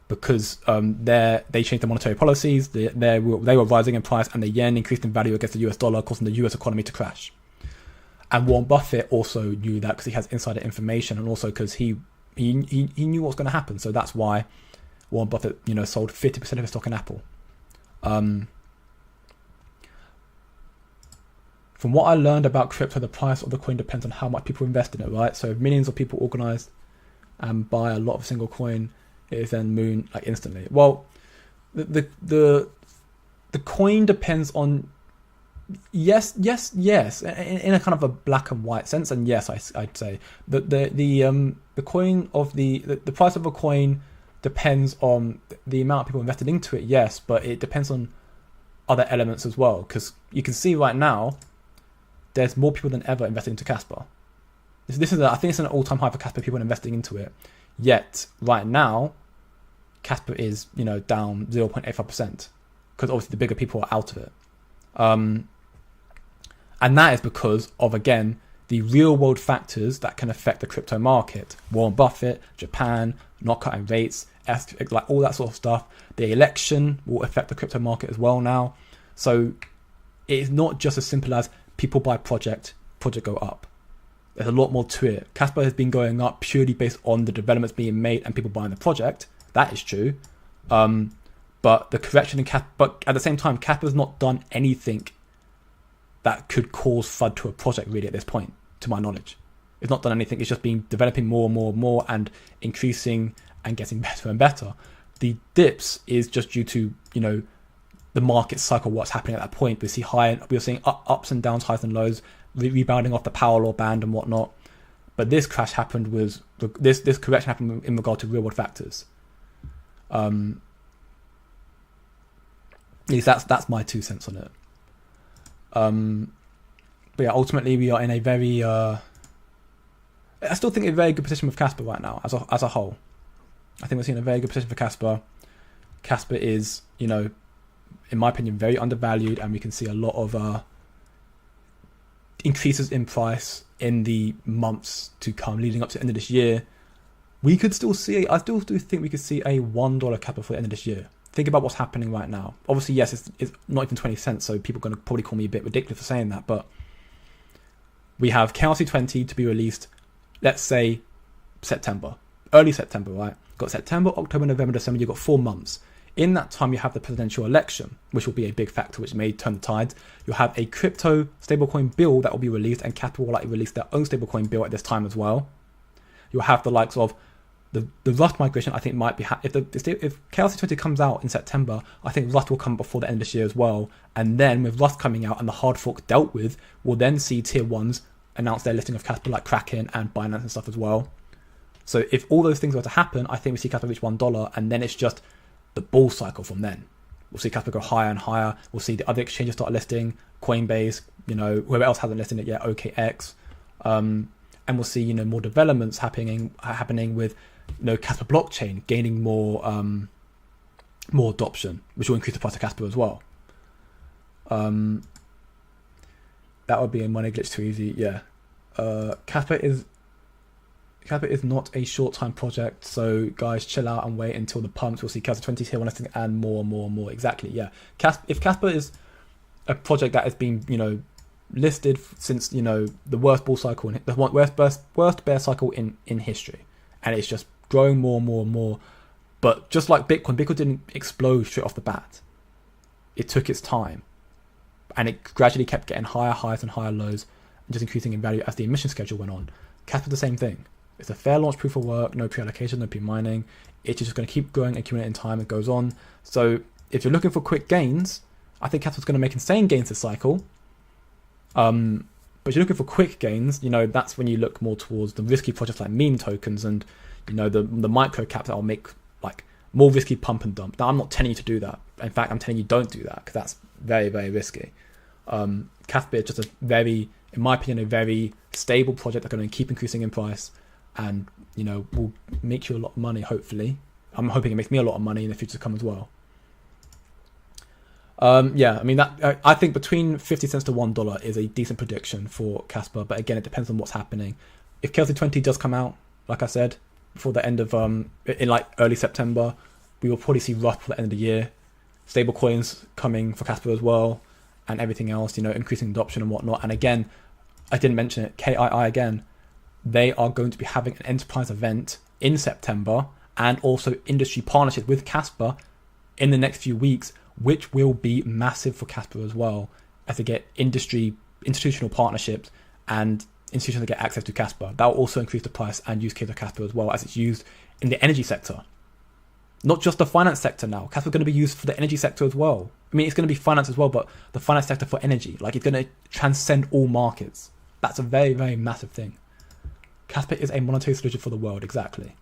S1: because they changed their monetary policies. They were rising in price, and the yen increased in value against the US dollar, causing the US economy to crash. And Warren Buffett also knew that because he has insider information, and also because he knew what was going to happen. So that's why Warren Buffett, sold 50% of his stock in Apple. From what I learned about crypto, the price of the coin depends on how much people invest in it, right? So if millions of people organize and buy a lot of a single coin, it is then moon like instantly. Well, the coin depends on yes in a kind of a black and white sense, and yes, I'd say the coin of the price of a coin depends on the amount of people invested into it, yes, but it depends on other elements as well, because you can see right now there's more people than ever investing into Casper. I think it's an all-time high for Casper, people investing into it. Yet right now, Casper is down 0.85%, because obviously the bigger people are out of it, and that is because of, again, the real-world factors that can affect the crypto market. Warren Buffett, Japan, not cutting rates, like all that sort of stuff. The election will affect the crypto market as well now. So it's not just as simple as people buy project go up. There's a lot more to it. Casper has been going up purely based on the developments being made and people buying the project. That is true. But the correction in Casper, but at the same time, Casper's not done anything that could cause FUD to a project really at this point, to my knowledge. It's not done anything. It's just been developing more and more and more and increasing and getting better and better. The dips is just due to, the market cycle, what's happening at that point. We're seeing ups and downs, highs and lows, rebounding off the power law band and whatnot. But this correction happened in regard to real world factors. At least that's my 2 cents on it. But yeah, ultimately we are in a very I still think a very good position with Casper right now as a whole. I think we're seeing a very good position for Casper. Casper is, in my opinion, very undervalued, and we can see a lot of increases in price in the months to come leading up to the end of this year. We could still see, I still do think we could see a $1 Casper for the end of this year. Think about what's happening right now. Obviously, yes, it's not even 20 cents, so people are going to probably call me a bit ridiculous for saying that, but we have KRC20 to be released, let's say September, early September, right? Got September, October, November, December, you've got 4 months. In that time, you have the presidential election, which will be a big factor, which may turn the tides. You'll have a crypto stablecoin bill that will be released, and Casper will likely release their own stablecoin bill at this time as well. You'll have the likes of the Rust migration. I think might be if KRC20 comes out in September, I think Rust will come before the end of this year as well. And then with Rust coming out and the hard fork dealt with, we'll then see tier ones announce their listing of Casper, like Kraken and Binance and stuff as well. So if all those things were to happen, I think we see Casper reach $1, and then it's just the bull cycle from then. We'll see Casper go higher and higher. We'll see the other exchanges start listing, Coinbase, whoever else hasn't listed it yet, OKX, and we'll see more developments happening with Casper blockchain gaining more adoption, which will increase the price of Casper as well. That would be a money glitch too easy. Yeah, Casper is not a short-time project, so guys, chill out and wait until the pumps. We'll see Casper 20 tier 1 listing and more and more and more. Exactly, yeah. If Casper is a project that has been, listed since, the worst bull cycle, the worst bear cycle in history, and it's just growing more and more and more. But just like Bitcoin didn't explode straight off the bat. It took its time, and it gradually kept getting higher highs and higher lows, and just increasing in value as the emission schedule went on. Casper's the same thing. It's a fair launch proof of work, no pre-allocation, no pre-mining. It's just going to keep growing, accumulating in time, it goes on. So if you're looking for quick gains, I think Casper's going to make insane gains this cycle. But if you're looking for quick gains, that's when you look more towards the risky projects like meme tokens and, the micro caps that will make like more risky pump and dump. Now, I'm not telling you to do that. In fact, I'm telling you don't do that, because that's very, very risky. Casper is just a very, in my opinion, a very stable project that's going to keep increasing in price, and will make you a lot of money. Hopefully, I'm hoping it makes me a lot of money in the future to come as well. Yeah, I mean that. I think between 50 cents to $1 is a decent prediction for Casper, but again, it depends on what's happening. If KLC20 does come out, like I said, before the end of in like early September, we will probably see Rust for the end of the year. Stablecoins coming for Casper as well, and everything else, increasing adoption and whatnot. And again, I didn't mention it. KII again, they are going to be having an enterprise event in September and also industry partnerships with Casper in the next few weeks, which will be massive for Casper as well, as they get institutional partnerships and institutions get access to Casper. That will also increase the price and use case of Casper as well, as it's used in the energy sector. Not just the finance sector now. Casper is going to be used for the energy sector as well. I mean, it's going to be finance as well, but the finance sector for energy. Like, it's going to transcend all markets. That's a very, very massive thing. Casper is a monetary solution for the world, exactly.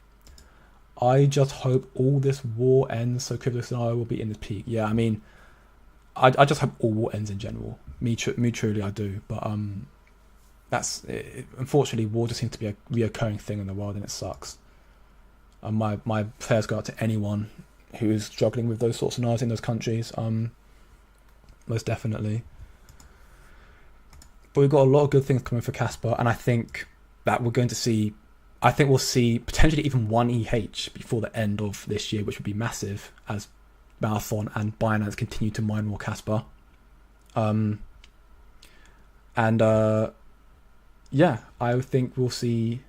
S1: I just hope all this war ends so crypto scenario will be in this peak. Yeah, I mean, I just hope all war ends in general. Me truly, I do. But that's it. Unfortunately, war just seems to be a reoccurring thing in the world, and it sucks. My prayers go out to anyone who's struggling with those sorts of scenarios in those countries. Most definitely. But we've got a lot of good things coming for Casper, and I think that we're going to see. I think we'll see potentially even 1 EH before the end of this year, which would be massive as Marathon and Binance continue to mine more Casper. Yeah, I think we'll see.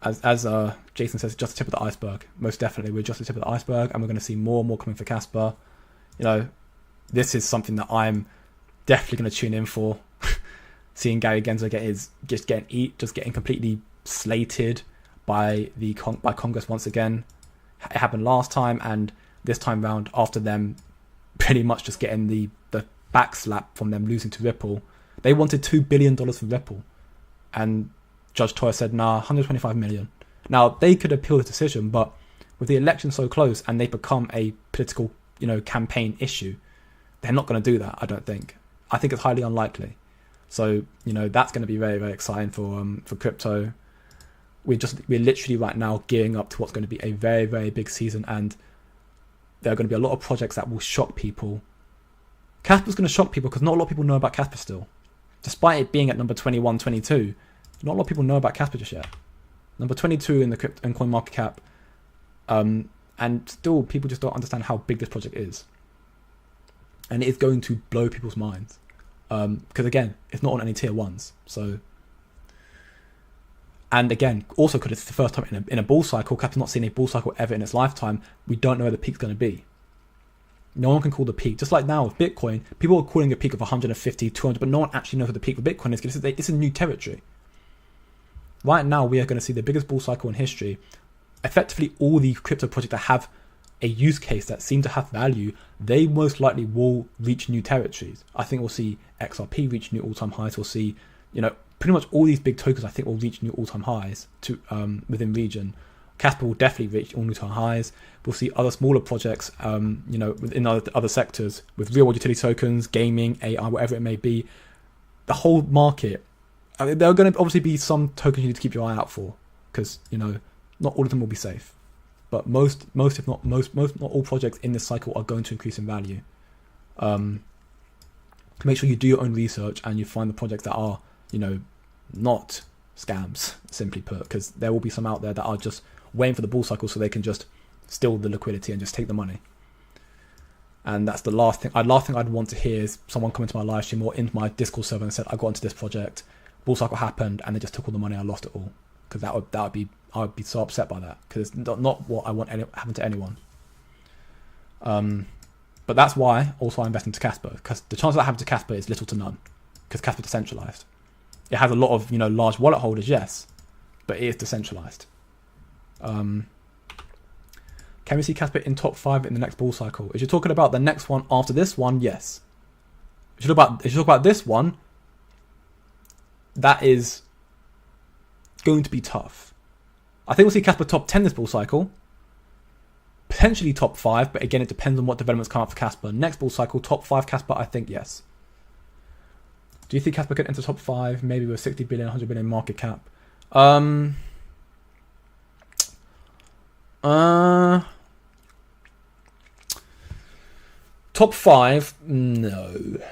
S1: As Jason says, just the tip of the iceberg. Most definitely, we're just the tip of the iceberg, and we're going to see more and more coming for Casper. This is something that I'm definitely going to tune in for. Seeing Gary Gensler getting completely slated by Congress once again. It happened last time, and this time round, after them pretty much just getting the backslap from them losing to Ripple. They wanted $2 billion for Ripple, and Judge Toya said, nah, $125 million. Now, they could appeal the decision, but with the election so close and they become a political, campaign issue, they're not going to do that, I don't think. I think it's highly unlikely. So, that's going to be very, very exciting for crypto. We're literally right now gearing up to what's going to be a very, very big season, and there are going to be a lot of projects that will shock people. Casper's going to shock people because not a lot of people know about Casper still. Despite it being at number 21, 22, not a lot of people know about Casper just yet. Number 22 in the crypto and coin market cap, and still people just don't understand how big this project is. And it is going to blow people's minds. Because again, it's not on any tier ones. So, and again, also because it's the first time in a bull cycle, Casper's not seen a bull cycle ever in its lifetime. We don't know where the peak's going to be. No one can call the peak. Just like now with Bitcoin, people are calling a peak of 150, 200, but no one actually knows what the peak for Bitcoin is. It's a new territory. Right now, we are going to see the biggest bull cycle in history. Effectively, all the crypto projects that have a use case that seem to have value, they most likely will reach new territories. I think we'll see XRP reach new all-time highs. We'll see, pretty much all these big tokens I think will reach new all-time highs within region. Casper will definitely reach all all-time highs. We'll see other smaller projects, within other sectors with real-world utility tokens, gaming, AI, whatever it may be. The whole market. There are going to obviously be some tokens you need to keep your eye out for, because not all of them will be safe. But most if not all projects in this cycle are going to increase in value. Make sure you do your own research and you find the projects that are, not scams, simply put, because there will be some out there that are just waiting for the bull cycle so they can just steal the liquidity and just take the money. And that's the last thing I'd want to hear is someone come into my live stream or into my Discord server and said, I got into this project, bull cycle happened, and they just took all the money, I lost it all. Because I would be so upset by that, because it's not what I want happen to anyone. But that's why also I invest into Casper, because the chance that happens to Casper is little to none, because Casper is decentralized. It has a lot of large wallet holders, yes, but it is decentralized. Can we see Casper in top 5 in the next bull cycle? If you're talking about the next one after this one, yes. If you talk about this one, that is going to be tough. I think we'll see Casper top 10 this bull cycle. Potentially top 5, but again, it depends on what developments come up for Casper. Next bull cycle, top 5 Casper, I think yes. Do you think Casper could enter top 5, maybe with 60 billion, 100 billion market cap? Top 5, no,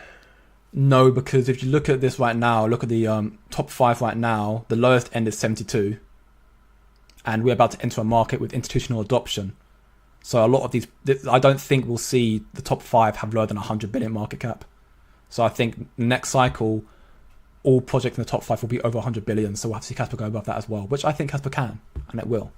S1: because if you look at this right now, look at the top 5 right now, the lowest end is 72, and we're about to enter a market with institutional adoption. So a lot of these, I don't think we'll see the top 5 have lower than 100 billion market cap. So I think next cycle, all projects in the top 5 will be over 100 billion. So we'll have to see Casper go above that as well, which I think Casper can, and it will.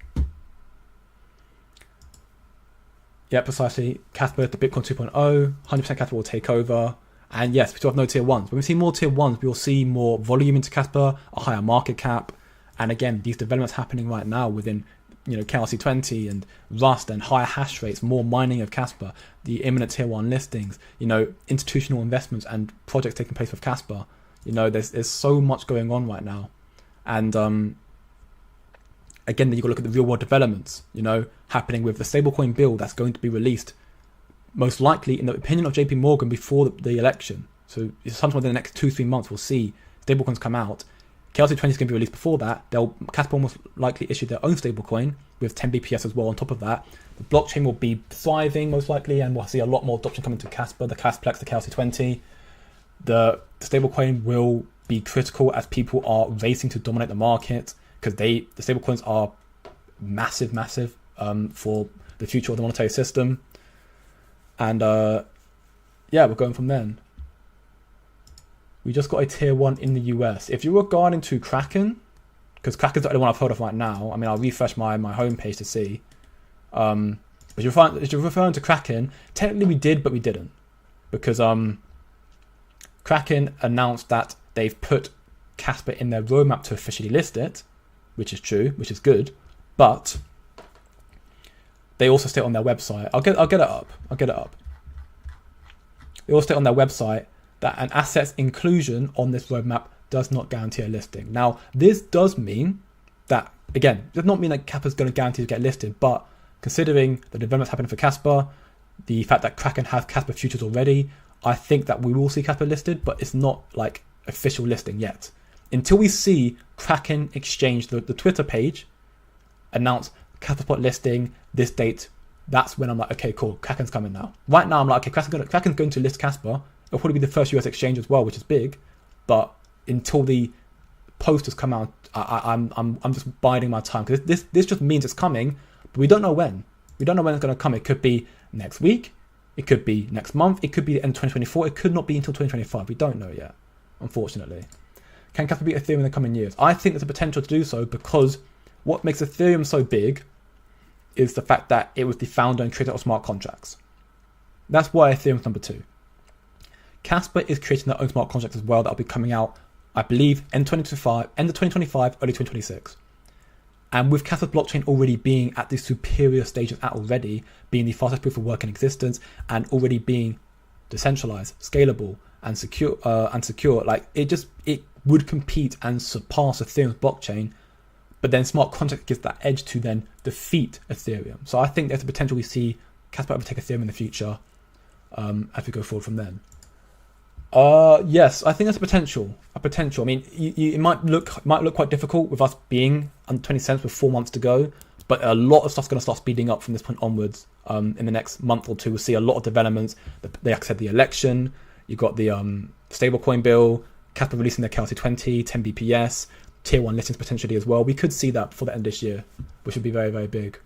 S1: Yeah, precisely. Casper, the Bitcoin 2.0, 100% Casper will take over. And yes, we still have no tier 1s. When we see more tier 1s, we will see more volume into Casper, a higher market cap. And again, these developments happening right now within, KRC20 and Rust and higher hash rates, more mining of Casper, the imminent tier 1 listings, institutional investments and projects taking place with Casper. There's so much going on right now. And again, then you've got to look at the real world developments, happening with the stablecoin bill that's going to be released most likely, in the opinion of JP Morgan, before the election. So sometime in the next 2-3 months, we'll see stablecoins come out. KRC20 is going to be released before that. Casper will most likely issue their own stablecoin with 10Bps as well on top of that. The blockchain will be thriving most likely, and we'll see a lot more adoption coming to Casper, the Casplex, the KRC20. The stablecoin will be critical as people are racing to dominate the market, because the stablecoins are massive for the future of the monetary system. And we're going from then. We just got a tier 1 in the US. If you're regarding to Kraken, because Kraken's the only one I've heard of right now. I mean, I'll refresh my homepage to see. But if you're referring to Kraken, technically we did, but we didn't. Because Kraken announced that they've put Casper in their roadmap to officially list it, which is true, which is good. But they also state on their website, I'll get it up. They also state on their website that an asset's inclusion on this roadmap does not guarantee a listing. Now, this does mean that, again, does not mean that Casper's going to guarantee to get listed, but considering the developments happening for Casper, the fact that Kraken have Casper futures already, I think that we will see Casper listed, but it's not like official listing yet. Until we see Kraken Exchange, the Twitter page, announce Casper spot listing this date, that's when I'm like, okay, cool, Kraken's coming now. Right now, I'm like, okay, Kraken's going to list Casper. It'll probably be the first US exchange as well, which is big. But until the posters come out, I'm just biding my time, because this just means it's coming, but we don't know when. We don't know when it's going to come. It could be next week, it could be next month, it could be the end of 2024, it could not be until 2025. We don't know yet, unfortunately. Can Casper beat Ethereum in the coming years? I think there's a potential to do so, because what makes Ethereum so big is the fact that it was the founder and creator of smart contracts. That's why Ethereum's number 2. Casper is creating their own smart contracts as well that will be coming out, I believe, end of 2025, early 2026. And with Casper's blockchain already being at the superior stage it's at already, being the fastest proof of work in existence, and already being decentralized, scalable, and secure, like it would compete and surpass Ethereum's blockchain. But then smart contract gives that edge to then defeat Ethereum. So I think there's a potential we see Casper overtake Ethereum in the future as we go forward from then. Yes, I think there's a potential. I mean, it might look quite difficult with us being under 20 cents with 4 months to go, but a lot of stuff's going to start speeding up from this point onwards. In the next month or two, we'll see a lot of developments. Like I said, the election, you've got the stablecoin bill, Casper releasing their KRC20, 10Bps, tier 1 listings potentially as well. We could see that before the end of this year, which would be very, very big.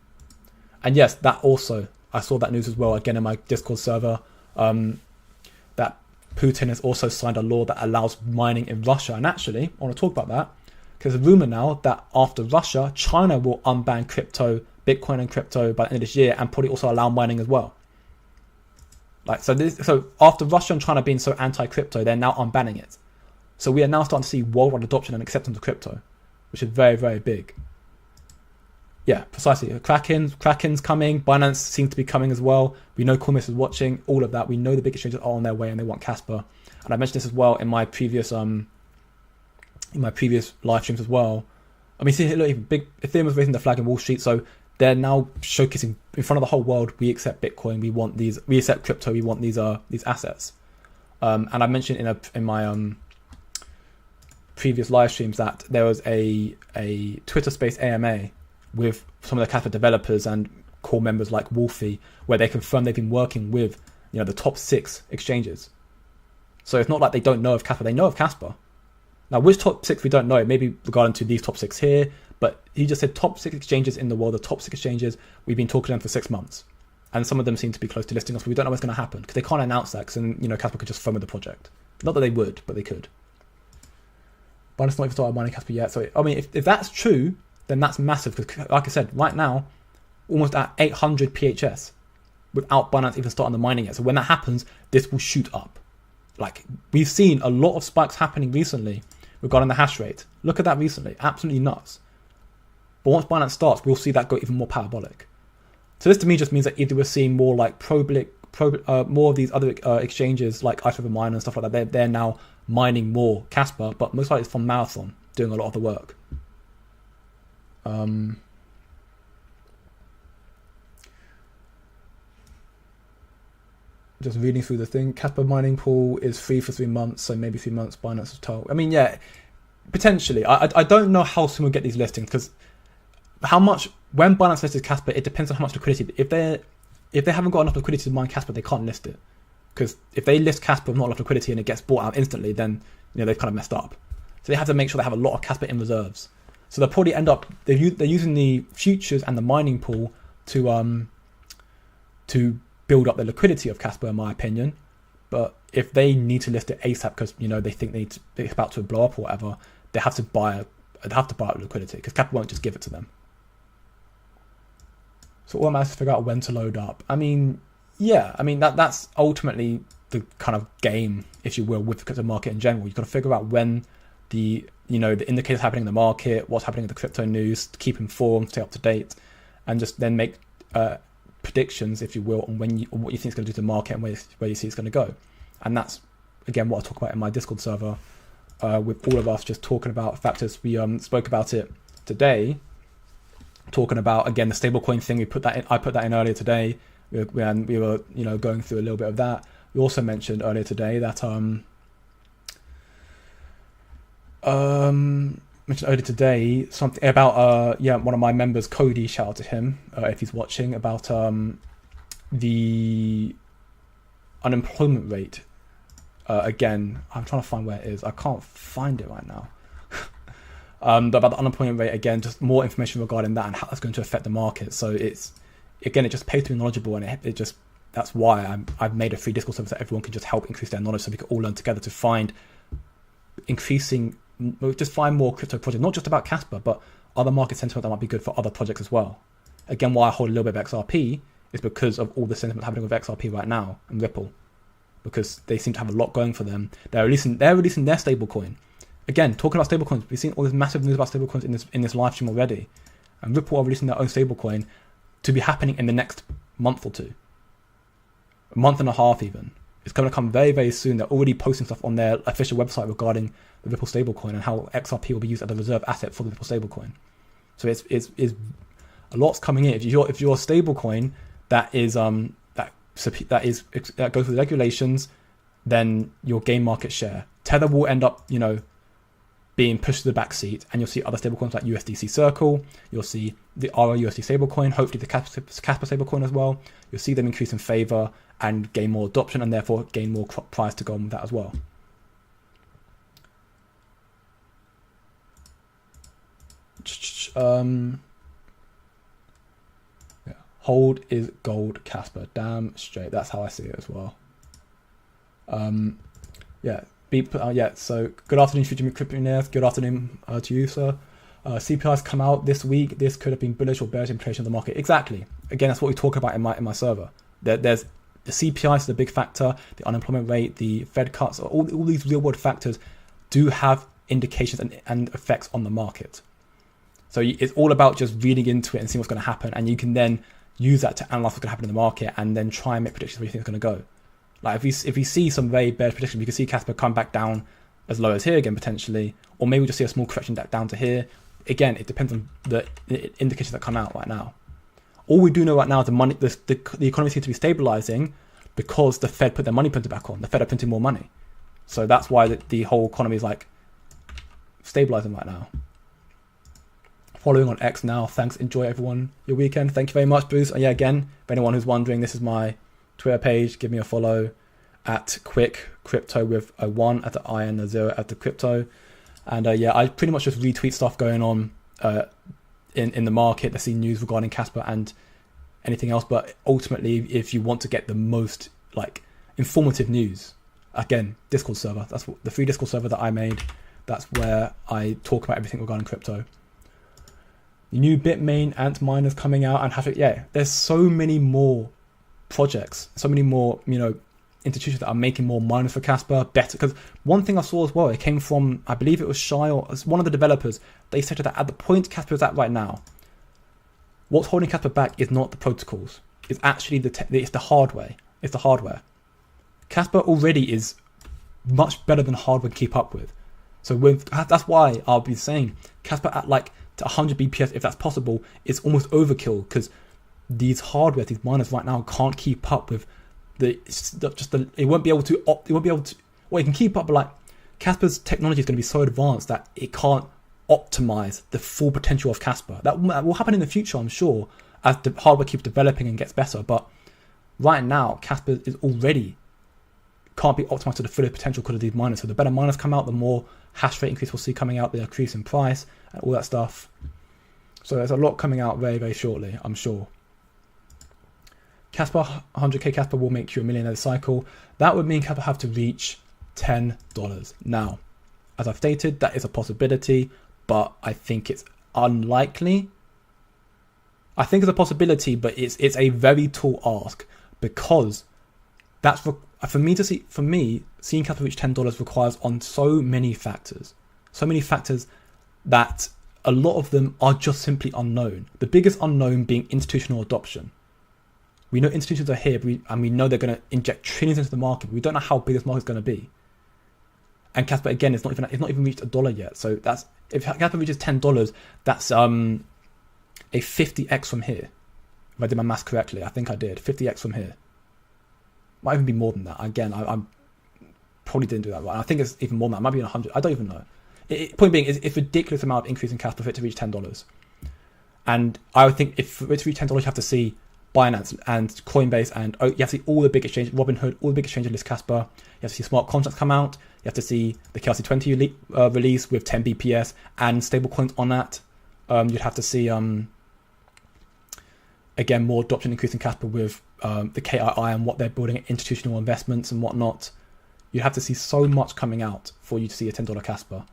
S1: And yes, that also, I saw that news as well, again in my Discord server, that Putin has also signed a law that allows mining in Russia. And actually, I want to talk about that, because there's a rumor now that after Russia, China will unban crypto, Bitcoin and crypto by the end of this year, and probably also allow mining as well. So after Russia and China being so anti-crypto, they're now unbanning it. So we are now starting to see worldwide adoption and acceptance of crypto, which is very, very big. Yeah, precisely. Kraken's coming. Binance seems to be coming as well. We know Coinbase is watching. All of that. We know the big exchanges are on their way and they want Casper. And I mentioned this as well in my previous live streams as well. I mean, see, look, big Ethereum was raising the flag in Wall Street, so they're now showcasing in front of the whole world. We accept Bitcoin. We want these. We accept crypto. We want these assets. And I mentioned in my previous live streams that there was a Twitter Space AMA with some of the Casper developers and core members like Wolfie, where they confirmed they've been working with the top 6 exchanges. So it's not like they don't know of Casper. They know of Casper. Now, which top 6 we don't know, maybe regarding to these top 6 here, but he just said top 6 exchanges in the world, the top 6 exchanges, we've been talking to them for 6 months. And some of them seem to be close to listing us, but we don't know what's going to happen because they can't announce that because then, Casper could just phone with the project. Not that they would, but they could. Binance not even started mining Casper yet. So, I mean, if that's true, then that's massive because, like I said, right now, almost at 800 PHS without Binance even starting the mining yet. So when that happens, this will shoot up. Like, we've seen a lot of spikes happening recently regarding the hash rate. Look at that recently. Absolutely nuts. But once Binance starts, we'll see that go even more parabolic. So this to me just means that either we're seeing more like more of these other exchanges like Ice River Mine and stuff like that. They're now mining more Casper, but most likely it's from Marathon doing a lot of the work. Just reading through the thing. Casper mining pool is free for 3 months, so maybe 3 months Binance has told. I mean, yeah, potentially. I don't know how soon we'll get these listings because when Binance listed Casper, it depends on how much liquidity. If they haven't got enough liquidity to mine Casper, they can't list it. Because if they list Casper with not enough liquidity and it gets bought out instantly, then they've kind of messed up. So they have to make sure they have a lot of Casper in reserves. So they'll probably end up they're using the futures and the mining pool to build up the liquidity of Casper, in my opinion. But if they need to list it ASAP because they think it's about to blow up or whatever, they have to buy up liquidity because Casper won't just give it to them. So all I managed to figure out when to load up. I mean, yeah, that's ultimately the kind of game, if you will, with the crypto market in general. You've got to figure out when the indicators happening in the market, what's happening in the crypto news, to keep informed, stay up to date, and just then make predictions, if you will, on what you think is going to do to the market and where you see it's going to go. And that's, again, what I talk about in my Discord server with all of us just talking about factors. We spoke about it today, talking about, again, the stablecoin thing. I put that in earlier today. We were going through a little bit of that. We also mentioned earlier today that something about one of my members, Cody, shout out to him if he's watching, about the unemployment rate. Again, I'm trying to find where it is. I can't find it right now. About the unemployment rate, again, just more information regarding that and how that's going to affect the market. So it just pays to be knowledgeable, and that's why I've made a free Discord server so everyone can just help increase their knowledge, so we can all learn together to find more crypto projects, not just about Casper, but other market sentiment that might be good for other projects as well. Again, why I hold a little bit of XRP is because of all the sentiment happening with XRP right now and Ripple, because they seem to have a lot going for them. They're releasing their stablecoin. Again, talking about stablecoins, we've seen all this massive news about stablecoins in this live stream already, and Ripple are releasing their own stablecoin to be happening in the next month or two, a month and a half even. It's going to come very, very soon. They're already posting stuff on their official website regarding the Ripple stablecoin and how XRP will be used as a reserve asset for the Ripple stablecoin. So it's a lot's coming in. If you're a stablecoin that goes with regulations, then you'll gain market share. Tether will end up, being pushed to the back seat, and you'll see other stablecoins like USDC Circle. You'll see the ROUSD stablecoin, hopefully the Casper stablecoin as well. You'll see them increase in favor and gain more adoption, and therefore gain more price to go on with that as well. Hold is gold, Casper. Damn straight. That's how I see it as well. So good afternoon, future Millionaires. Good afternoon to you, sir. CPI's come out this week. This could have been bullish or bearish implication of the market. Exactly. Again, that's what we talk about in my server. There's the CPI is the big factor. The unemployment rate, the Fed cuts, all these real world factors do have indications and effects on the market. So it's all about just reading into it and seeing what's going to happen, and you can then use that to analyze what's going to happen in the market and then try and make predictions where you think it's going to go. Like if we see some very bearish predictions, we can see Casper come back down as low as here again potentially, or maybe we'll just see a small correction down to here. Again, it depends on the indications that come out right now. All we do know right now is the economy seems to be stabilizing because the Fed put their money printer back on. The Fed are printing more money, so that's why the whole economy is like stabilizing right now. Following on X now. Thanks. Enjoy everyone your weekend. Thank you very much, Bruce. And yeah, again, for anyone who's wondering, this is my Twitter page, give me a follow at Quick Crypto with a 1 at the I and a 0 at the crypto. And yeah, I pretty much just retweet stuff going on in the market. I see news regarding Casper and anything else. But ultimately, if you want to get the most like informative news, again, Discord server. That's the free Discord server that I made. That's where I talk about everything regarding crypto. The new Bitmain Ant miners coming out and Hashrate. Yeah, there's so many more projects, so many more, institutions that are making more miners for Casper better. Because one thing I saw as well, it came from, I believe it was Shy or one of the developers. They said that at the point Casper is at right now, what's holding Casper back is not the protocols. It's actually it's the hardware. It's the hardware. Casper already is much better than hardware can keep up with. So that's why I'll be saying Casper at like to 100 BPS, if that's possible, is almost overkill, because these miners right now can't keep up with it won't be able to, well, it can keep up, but like Casper's technology is going to be so advanced that it can't optimize the full potential of Casper. That will happen in the future, I'm sure, as the hardware keeps developing and gets better. But right now, Casper is already can't be optimized to the full potential because of these miners. So the better miners come out, the more hash rate increase we'll see coming out, the increase in price and all that stuff. So there's a lot coming out very, very shortly, I'm sure. Casper, 100k Casper will make you a millionaire cycle. That would mean Casper have to reach $10. Now, as I've stated, that is a possibility, but I think it's unlikely. I think it's a possibility, but it's a very tall ask, because that's for me, seeing Casper reach $10 requires on so many factors that a lot of them are just simply unknown. The biggest unknown being institutional adoption. We know institutions are here, and we know they're going to inject trillions into the market, but we don't know how big this market is going to be. And Casper, again, it's not even reached $1 yet. So that's, if Casper reaches $10, that's a 50x from here. If I did my maths correctly, I think I did 50x from here. Might even be more than that. Again, I probably didn't do that right. I think it's even more than that. It might be 100. I don't even know. Point being, it's ridiculous amount of increase in Casper for it to reach $10. And I would think if for it to reach $10, you have to see Binance and Coinbase, and you have to see all the big exchanges, Robinhood, all the big exchanges list Casper. You have to see smart contracts come out. You have to see the KRC20 release with 10 BPS and stablecoins on that. You'd have to see again more adoption increase in Casper with the KII and what they're building, institutional investments and whatnot. You'd have to see so much coming out for you to see a $10 Casper.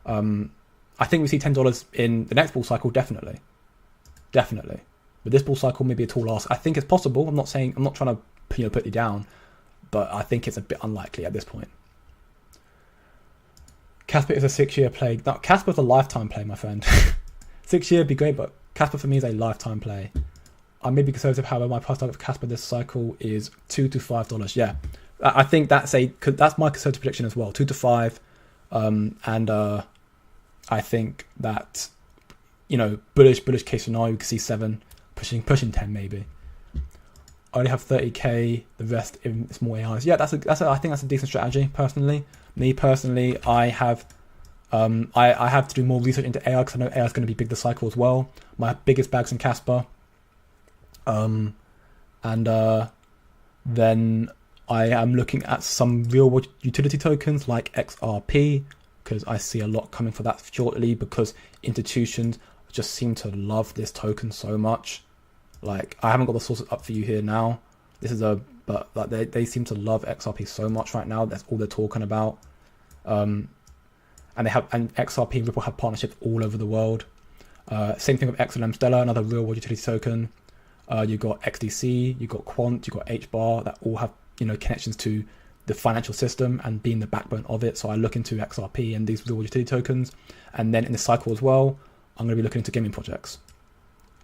S1: I think we see $10 in the next bull cycle, definitely. But this bull cycle may be a tall ask. I think it's possible. I'm not trying to put you down, but I think it's a bit unlikely at this point. Casper is a 6-year play. Now, Casper is a lifetime play, my friend. 6 year would be great, but Casper for me is a lifetime play. I may be conservative, however, my price target for Casper this cycle is $2 to $5. Yeah, I think that's my conservative prediction as well. 2 to 5, and I think that bullish case scenario, you can see 7 pushing 10 maybe. I only have 30k, the rest in small AIs. Yeah, I think that's a decent strategy. Personally, I have to do more research into AI, because I know AI is going to be big this cycle as well. My biggest bag's in Casper. And then I am looking at some real world utility tokens like XRP, because I see a lot coming for that shortly, because institutions just seem to love this token so much. Like, I haven't got the sources up for you here now. But they seem to love XRP so much right now. That's all they're talking about. And XRP and Ripple have partnerships all over the world. Same thing with XLM Stellar, another real world utility token. You've got XDC, you've got Quant, you've got HBAR that all have connections to the financial system and being the backbone of it. So I look into XRP and these real world utility tokens, and then in the cycle as well, I'm going to be looking into gaming projects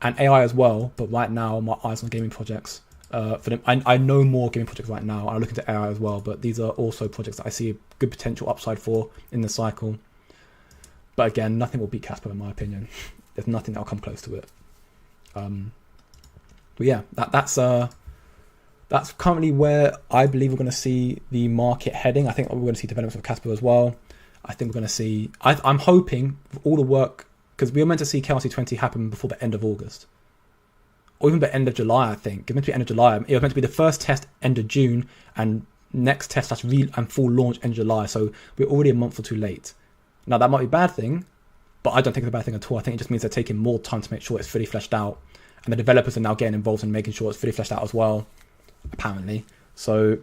S1: and AI as well. But right now, my eyes on gaming projects. For them, I know more gaming projects right now. I look into AI as well, but these are also projects that I see a good potential upside for in the cycle. But again, nothing will beat Casper in my opinion. There's nothing that'll come close to it. But yeah, that's currently where I believe we're going to see the market heading. I think we're going to see developments of Casper as well. I think we're going to see. I'm hoping all the work, because we were meant to see KRC20 happen before the end of August. or even the end of July, I think. It was meant to be end of July. It was meant to be the first test end of June, and next test that's real and full launch end of July. So we're already a month or two late. Now that might be a bad thing, but I don't think it's a bad thing at all. I think it just means they're taking more time to make sure it's fully fleshed out, and the developers are now getting involved in making sure it's fully fleshed out as well, apparently. So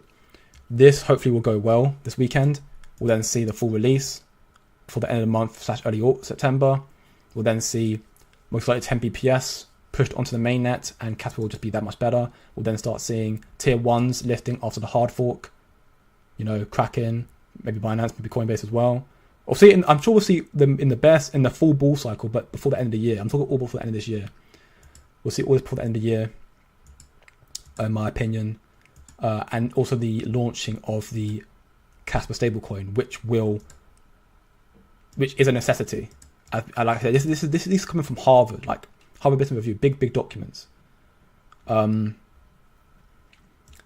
S1: this hopefully will go well this weekend. We'll then see the full release for the end of the month / early September. We'll then see most likely 10 BPS pushed onto the mainnet, and Casper will just be that much better. We'll then start seeing tier 1s lifting after the hard fork. You know, Kraken, maybe Binance, maybe Coinbase as well. We'll see. I'm sure we'll see them in the full bull cycle, but before the end of the year. I'm talking all before the end of this year. We'll see all this before the end of the year, in my opinion, and also the launching of the Casper stablecoin, which is a necessity. I like I said, this is coming from Harvard, like Harvard Business Review, big documents.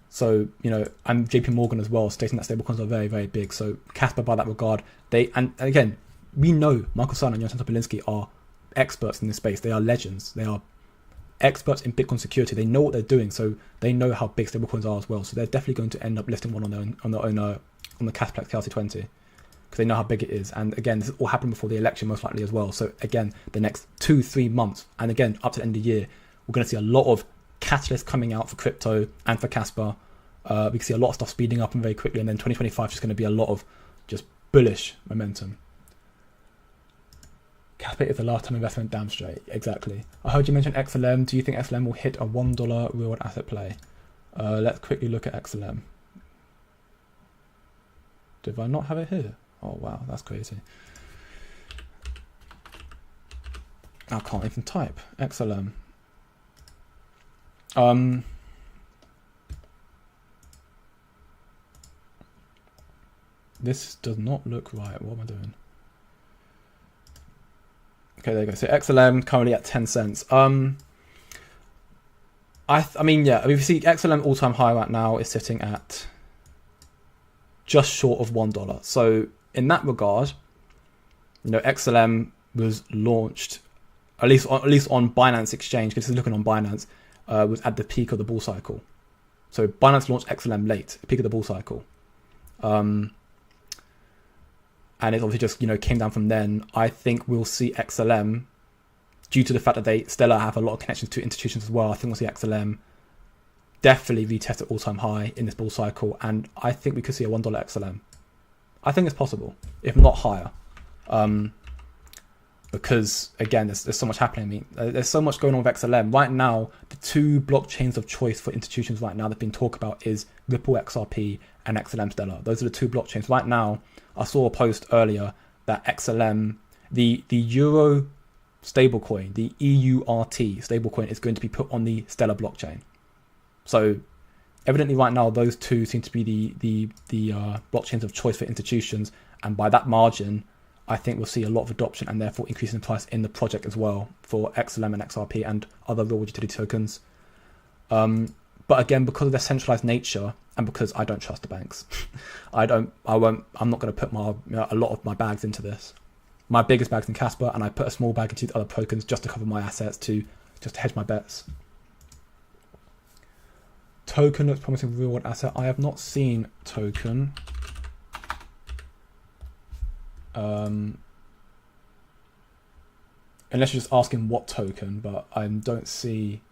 S1: So, you know, and JP Morgan as well, stating that stablecoins are very, very big. So Casper, by that regard, and again, we know Michael Saylor and Jonathan Topolinsky are experts in this space. They are legends. They are experts in Bitcoin security. They know what they're doing, so they know how big stablecoins are as well. So they're definitely going to end up listing one on the Casplex KRC20, because they know how big it is. And again, this all happened before the election, most likely as well. So again, the next 2-3 months, and again up to the end of the year, we're going to see a lot of catalysts coming out for crypto and for Casper. We can see a lot of stuff speeding up and very quickly, and then 2025 is just going to be a lot of just bullish momentum. Casper is the last time investment, damn straight. Exactly. I heard you mention XLM. Do you think XLM will hit a $1 real world asset play? Let's quickly look at XLM. Did I not have it here? Oh wow, that's crazy. I can't even type XLM. This does not look right. What am I doing? Okay, there you go. So XLM currently at 10 cents. I mean, yeah. We see XLM all-time high right now is sitting at just short of $1. So in that regard, you know, XLM was launched at least on Binance Exchange, because this is looking on Binance, was at the peak of the bull cycle. So Binance launched XLM late, peak of the bull cycle. And it obviously just, you know, came down from then. I think we'll see XLM, due to the fact that they Stellar have a lot of connections to institutions as well. I think we'll see XLM definitely retest at all-time high in this bull cycle, and I think we could see a $1 XLM. I think it's possible, if not higher, because again, there's so much happening. I mean, there's so much going on with XLM right now. The two blockchains of choice for institutions right now that have been talked about is Ripple XRP and XLM Stellar. Those are the two blockchains right now. I saw a post earlier that XLM, the Euro stablecoin, the EURT stablecoin, is going to be put on the Stellar blockchain. So evidently right now those two seem to be the blockchains of choice for institutions, and by that margin I think we'll see a lot of adoption and therefore increasing the price in the project as well for XLM and XRP and other real utility tokens. But again, because of their centralized nature and because I don't trust the banks, I'm not going to put a lot of my bags into this. My biggest bag's in Casper, and I put a small bag into the other tokens just to cover my assets, just to hedge my bets. Token looks promising real world asset. I have not seen Token. Unless you're just asking what token, but I don't see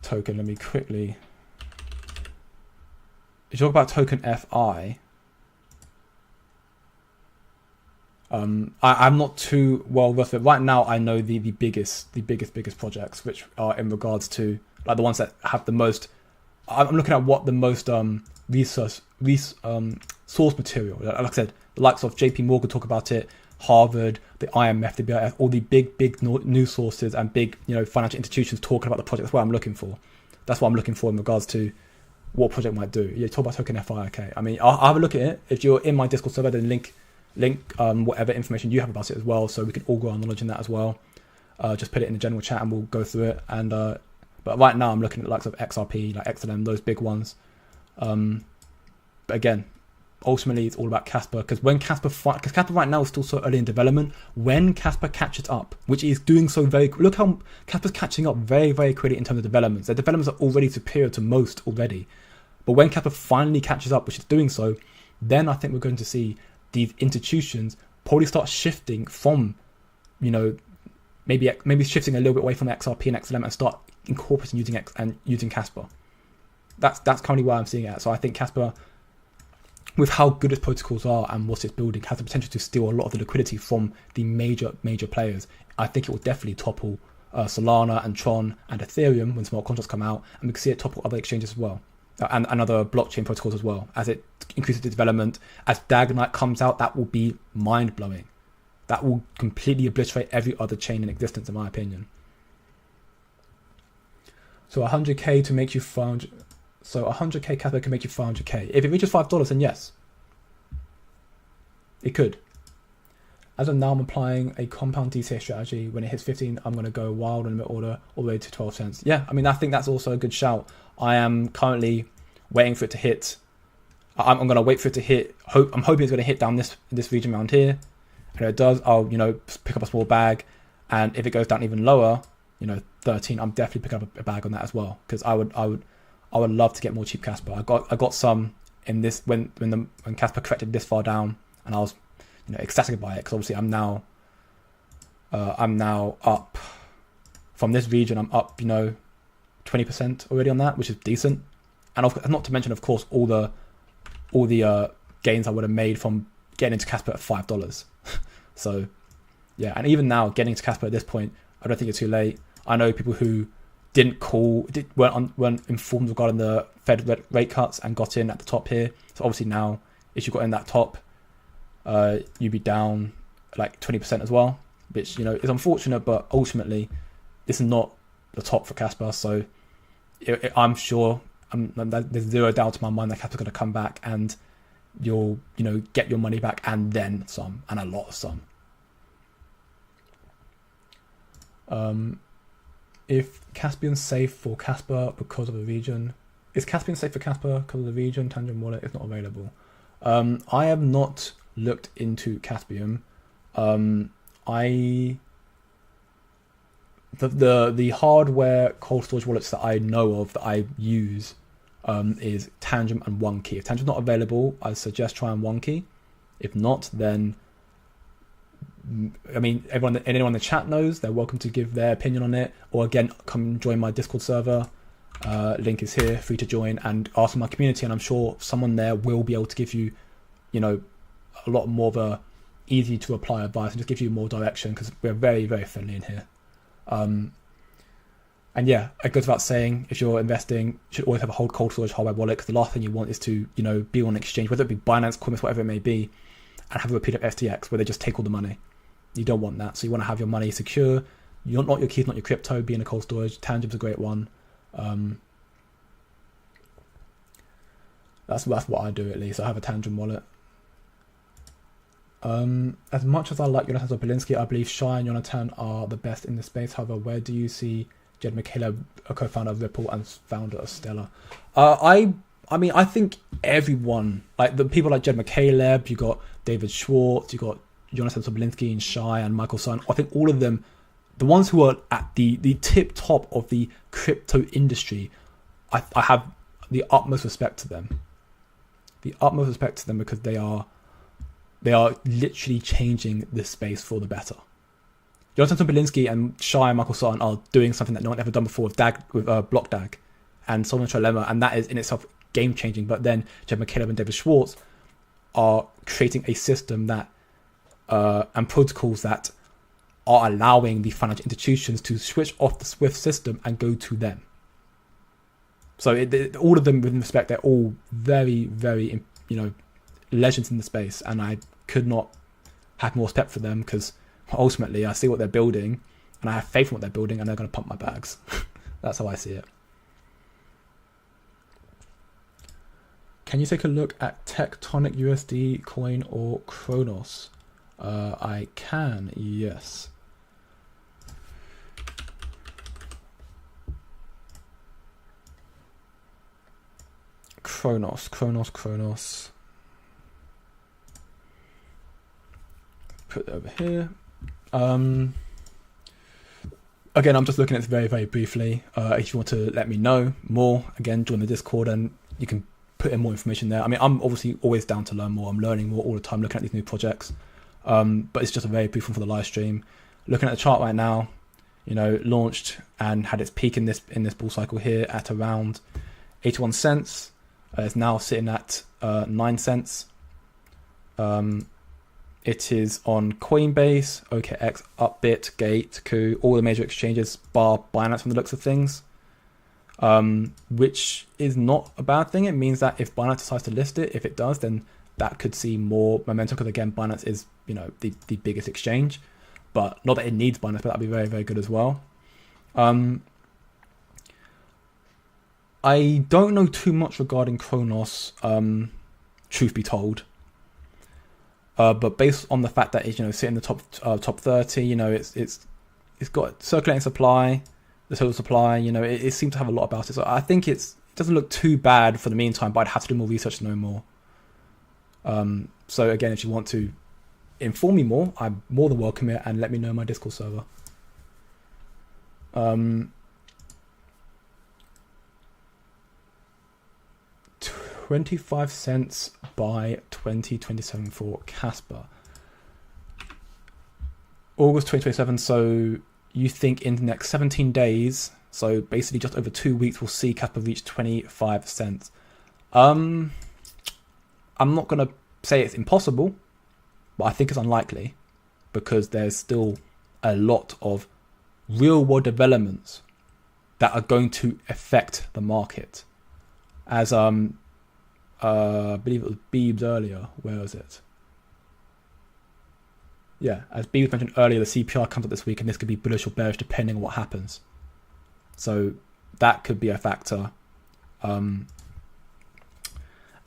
S1: Token. Let me quickly. You talk about Token FI. I'm not too well versed with it. Right now I know the biggest projects, which are in regards to like the ones that have the most. I'm looking at what the most source material. Like I said, the likes of JP Morgan talk about it, Harvard, the IMF, the BIF, all the big news sources and big, you know, financial institutions talking about the project. That's what I'm looking for. That's what I'm looking for in regards to what project might do. Yeah, talk about Token FI. Okay, I mean, I'll have a look at it. If you're in my Discord server, then link whatever information you have about it as well, so we can all grow our knowledge in that as well. Just put it in the general chat and we'll go through it. And but right now I'm looking at the likes of XRP, like XLM, those big ones. But again, ultimately it's all about Casper, because when Casper right now is still so early in development, when Casper catches up, which is doing so look how Casper's catching up very, very quickly in terms of developments. Their developments are already superior to most already. But when Casper finally catches up, which is doing so, then I think we're going to see these institutions probably start shifting from, maybe shifting a little bit away from XRP and XLM and start incorporating using Casper. That's currently where I'm seeing it. So I think Casper, with how good its protocols are and what it's building, has the potential to steal a lot of the liquidity from the major players. I think it will definitely topple Solana and Tron and Ethereum when smart contracts come out, and we can see it topple other exchanges as well, and other blockchain protocols as well, as it increases the development. As Dagonite comes out, that will be mind-blowing. That will completely obliterate every other chain in existence, in my opinion. So 100k to make you 400. So 100k Casper can make you 400k. If it reaches $5, then yes, it could. As of now, I'm applying a compound DCA strategy. When it hits 15, I'm going to go wild in the order all the way to 12 cents. Yeah, I mean, I think that's also a good shout. I am currently waiting for it to hit. I'm going to wait for it to hit. I'm hoping it's going to hit down this region around here. And if it does, I'll pick up a small bag. And if it goes down even lower, 13, I'm definitely picking up a bag on that as well, because I would love to get more cheap Casper. I got some in this when Casper corrected this far down, and I was ecstatic by it, because obviously I'm now up from this region. I'm up 20% already on that, which is decent. And not to mention, of course, all the gains I would have made from getting into Casper at $5. So yeah, and even now getting into Casper at this point, I don't think it's too late. I know people who weren't informed regarding the Fed rate cuts and got in at the top here. So obviously now, if you got in that top, you'd be down like 20% as well, which is unfortunate. But ultimately, this is not the top for Casper. So I'm sure, there's zero doubt in my mind that Casper's going to come back, and you'll get your money back and then some, and a lot of some. If Caspian's safe for Casper because of the region, is Caspian safe for Casper because of the region? Tangent wallet is not available. I have not looked into Caspian. The hardware cold storage wallets that I know of that I use is Tangent and OneKey. If Tangent's not available, I suggest trying OneKey. If not, then anyone in the chat knows, they're welcome to give their opinion on it, or again, come join my Discord server. Link is here, free to join, and ask my community, and I'm sure someone there will be able to give you, a lot more of a easy to apply advice and just give you more direction, because we're very, very friendly in here. And yeah, it goes without saying, if you're investing, you should always have a cold storage hardware wallet, because the last thing you want is to, be on an exchange, whether it be Binance, Coinbase, whatever it may be, and have a repeat of FTX where they just take all the money. You don't want that. So you want to have your money secure. You don't want your keys, not your crypto, be in a cold storage. Tangent's a great one. That's what I do, at least. I have a Tangent wallet. As much as I like Jonathan Zobilinsky, I believe Shai and Jonathan are the best in the space. However, where do you see Jed McCaleb, a co-founder of Ripple and founder of Stellar? I think everyone, like the people like Jed McCaleb, you got David Schwartz, you got Jonathan Sobolinski and Shai and Michael Sun, I think all of them, the ones who are at the tip top of the crypto industry, I have the utmost respect to them. The utmost respect to them, because they are literally changing this space for the better. Jonathan Sobolinski and Shai and Michael Sun are doing something that no one ever done before with Block DAG and Solomon Trilemma, and that is in itself game changing. But then Jed McCaleb and David Schwartz are creating a system that and protocols that are allowing the financial institutions to switch off the SWIFT system and go to them. So all of them, with respect, they're all very, very, legends in the space, and I could not have more respect for them, because ultimately I see what they're building, and I have faith in what they're building, and they're going to pump my bags. That's how I see it. Can you take a look at Tectonic USD coin or Kronos? I can, yes. Kronos. put it over here. Again, I'm just looking at this very, very briefly. If you want to let me know more, again, join the Discord and you can put in more information there. I mean, I'm obviously always down to learn more. I'm learning more all the time, looking at these new projects. But it's just a very brief one for the live stream. Looking at the chart right now, you know, launched and had its peak in this bull cycle here at around 81 cents. It's now sitting at 9 cents. It is on Coinbase, OKX, Upbit, Gate, Coup, all the major exchanges, bar Binance from the looks of things, which is not a bad thing. It means that if Binance decides to list it, if it does, then that could see more momentum because, again, Binance is, you know, the biggest exchange. But not that it needs Binance, but that'd be very, very good as well. I don't know too much regarding Kronos, truth be told. But based on the fact that it's, you know, sitting in the top 30, you know, it's got circulating supply, the total supply, you know, it seems to have a lot about it. So I think it doesn't look too bad for the meantime, but I'd have to do more research to know more. So again, if you want to inform me more, I'm more than welcome it, and let me know in my Discord server. 25 cents by 2027 for Casper. August 2027, so you think in the next 17 days, so basically just over 2 weeks, we'll see Casper reach 25 cents. I'm not going to say it's impossible, but I think it's unlikely because there's still a lot of real world developments that are going to affect the market. As I believe it was Beebs earlier. Where was it? Yeah, as Beebs mentioned earlier, the CPI comes up this week, and this could be bullish or bearish depending on what happens. So that could be a factor. And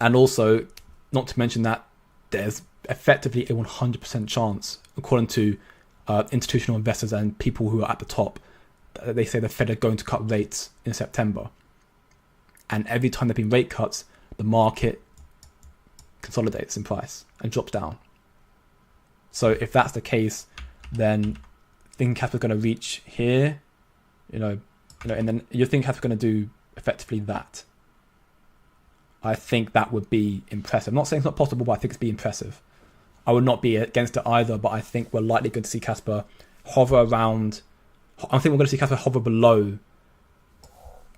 S1: also, not to mention that there's effectively a 100% chance, according to institutional investors and people who are at the top, that they say the Fed are going to cut rates in September. And every time there have been rate cuts, the market consolidates in price and drops down. So if that's the case, then thinking Casper's going to reach here, and then you think Casper's going to do effectively that. I think that would be impressive. I'm not saying it's not possible, but I think it's be impressive. I would not be against it either, but I think we're likely going to see Casper hover around. I think we're going to see Casper hover below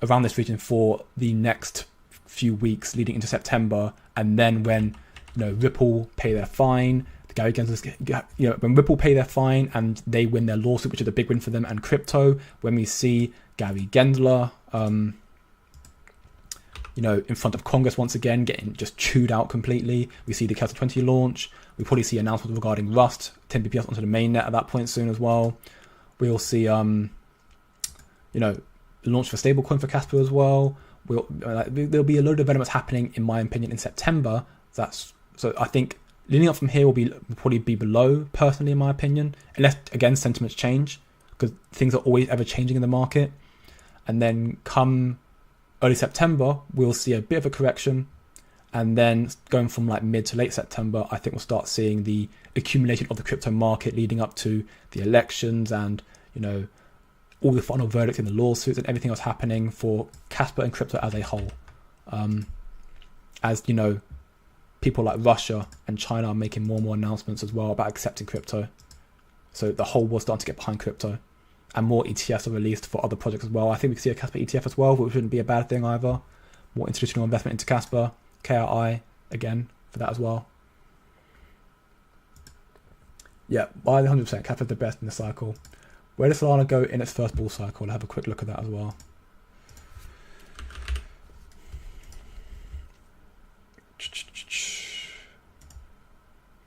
S1: around this region for the next few weeks leading into September, and then when Ripple pay their fine, when Ripple pay their fine and they win their lawsuit, which is a big win for them, and crypto, when we see Gary Gensler, in front of Congress once again, getting just chewed out completely. We see the Casper 20 launch. We probably see announcements regarding Rust, 10Bps onto the mainnet at that point soon as well. We'll see, launch for Stablecoin for Casper as well. There'll be a load of developments happening, in my opinion, in September. So I think leading up from here will probably be below, personally, in my opinion, unless, again, sentiments change, because things are always ever changing in the market. And then come early September, we'll see a bit of a correction. And then going from like mid to late September, I think we'll start seeing the accumulation of the crypto market leading up to the elections and, all the final verdicts in the lawsuits and everything else happening for Casper and crypto as a whole. As people like Russia and China are making more and more announcements as well about accepting crypto. So the whole world's starting to get behind crypto. And more ETFs are released for other projects as well. I think we can see a Casper ETF as well, which wouldn't be a bad thing either. More institutional investment into Casper. KRI, again, for that as well. Yeah, by the 100%, Casper's the best in the cycle. Where does Solana go in its first bull cycle? I'll have a quick look at that as well.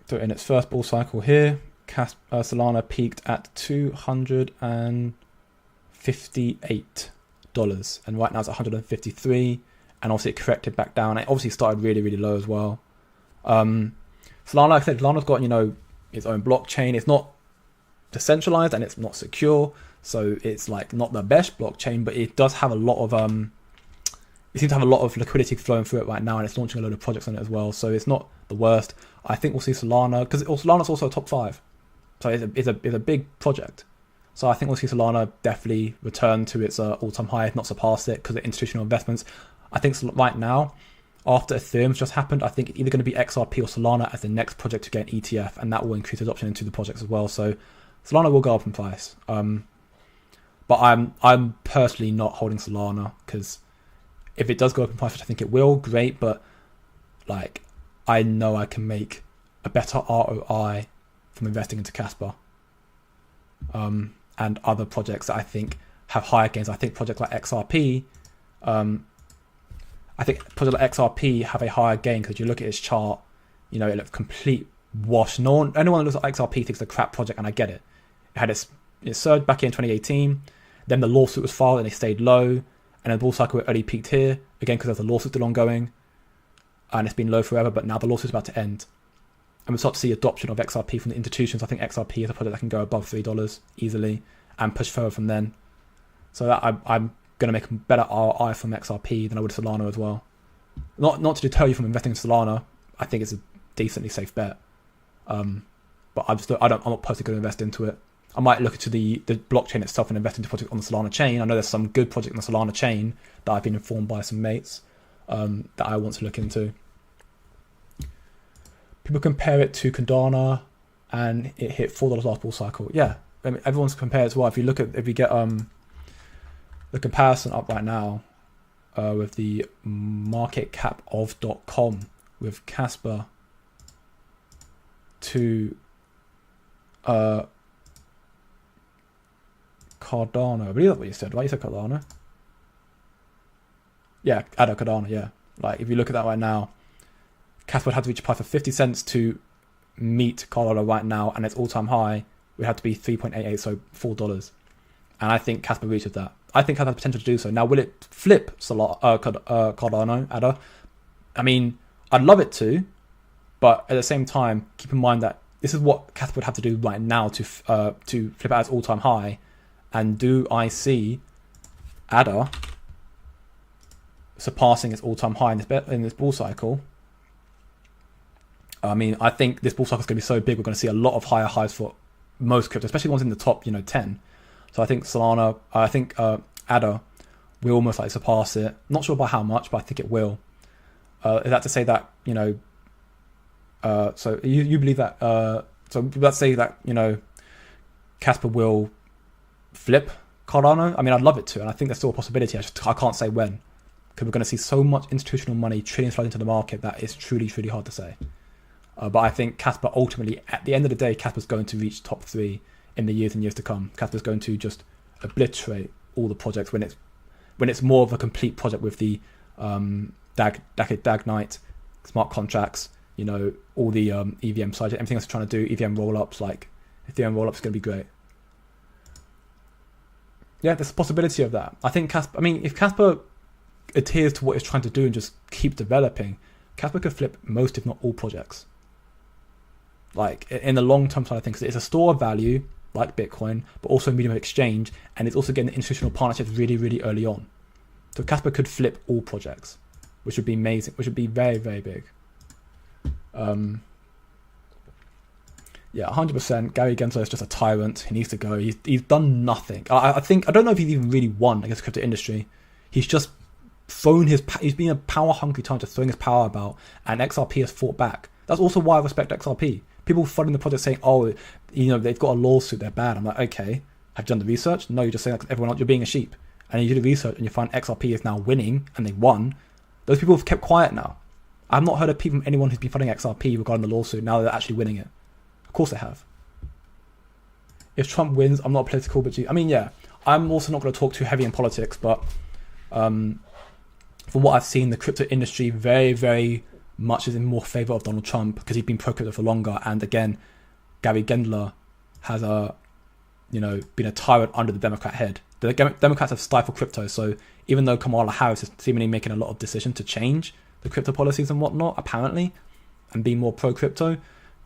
S1: So in its first bull cycle here, Solana peaked at $258, and right now it's $153, and obviously it corrected back down. It obviously started really, really low as well. Solana, like I said, Solana's got its own blockchain. It's not decentralized and it's not secure, so it's like not the best blockchain, but it does have a lot of it seems to have a lot of liquidity flowing through it right now, and it's launching a load of projects on it as well, so it's not the worst. I think we'll see Solana, because Solana's also a top 5. So it's a big project. So I think we'll see Solana definitely return to its all-time high, if not surpass it, because of institutional investments. I think right now, after Ethereum's just happened, I think it's either going to be XRP or Solana as the next project to get an ETF, and that will increase adoption into the projects as well. So Solana will go up in price. But I'm personally not holding Solana, because if it does go up in price, which I think it will, great. But like, I know I can make a better ROI from investing into Casper. And other projects that I think have higher gains. I think projects like XRP, have a higher gain, because you look at its chart, you know, it looks complete wash. Anyone that looks at XRP thinks it's a crap project, and I get it. It had its surge back in 2018, then the lawsuit was filed and it stayed low, and then the bull cycle only peaked here, again because there's a lawsuit still ongoing, and it's been low forever, but now the lawsuit's about to end. And we start to see adoption of XRP from the institutions. I think XRP is a project that can go above $3 easily and push further from then. So that I'm going to make a better ROI from XRP than I would Solana as well. Not to deter you from investing in Solana. I think it's a decently safe bet. But I'm not personally going to invest into it. I might look into the blockchain itself and invest into projects on the Solana chain. I know there's some good projects on the Solana chain that I've been informed by some mates that I want to look into. People compare it to Cardano, and it hit $4 last bull cycle. Yeah, I mean, everyone's compared as well. If we get the comparison up right now with the market cap of .com with Casper to Cardano. I believe that's what you said, right? You said Cardano. Yeah, Cardano. Yeah, like if you look at that right now, Casper would have to reach a price of 50 cents to meet Cardano right now, and its all-time high would have to be 3.88, so $4. And I think Casper reaches that. I think Casper has potential to do so. Now, will it flip Cardano, ADA? I mean, I'd love it to, but at the same time, keep in mind that this is what Casper would have to do right now to flip out its all-time high. And do I see ADA surpassing its all-time high in this bull cycle? I mean, I think this bull cycle is going to be so big, we're going to see a lot of higher highs for most crypto, especially ones in the top, 10. So I think ADA will almost like surpass it. Not sure by how much, but I think it will. Is that to say that, so you believe that, so let's say that, Casper will flip Cardano? I mean, I'd love it to, and I think there's still a possibility. I can't say when, because we're going to see so much institutional money trillions into the market that it's truly, truly hard to say. But I think Casper ultimately, at the end of the day, Casper's going to reach top 3 in the years and years to come. Casper's going to just obliterate all the projects when it's more of a complete project with the DAG Knight, smart contracts, all the EVM side, everything else it's trying to do, EVM rollups, like Ethereum rollups is going to be great. Yeah, there's a possibility of that. I think if Casper adheres to what it's trying to do and just keep developing, Casper could flip most, if not all, projects. Like in the long term side of things, it's a store of value like Bitcoin, but also a medium of exchange, and it's also getting the institutional partnerships really, really early on. So Casper could flip all projects, which would be amazing, which would be very, very big. Yeah, 100%. Gary Gensler is just a tyrant. He needs to go. He's done nothing. I don't know if he's even really won against the crypto industry. He's just he's been a power hungry tyrant, just throwing his power about, and XRP has fought back. That's also why I respect XRP. People funding the project saying, oh, they've got a lawsuit, they're bad. I'm like, okay, have you done the research? No, you're just saying that everyone else, you're being a sheep. And you do the research and you find XRP is now winning and they won. Those people have kept quiet now. I've not heard of people, anyone who's been funding XRP regarding the lawsuit, now they're actually winning it. Of course they have. If Trump wins, I'm not political, but I'm also not going to talk too heavy in politics, but from what I've seen, the crypto industry very, very much is in more favor of Donald Trump because he's been pro-crypto for longer. And again, Gary Gendler has been a tyrant under the Democrat head. The Democrats have stifled crypto. So even though Kamala Harris is seemingly making a lot of decisions to change the crypto policies and whatnot, apparently, and be more pro-crypto,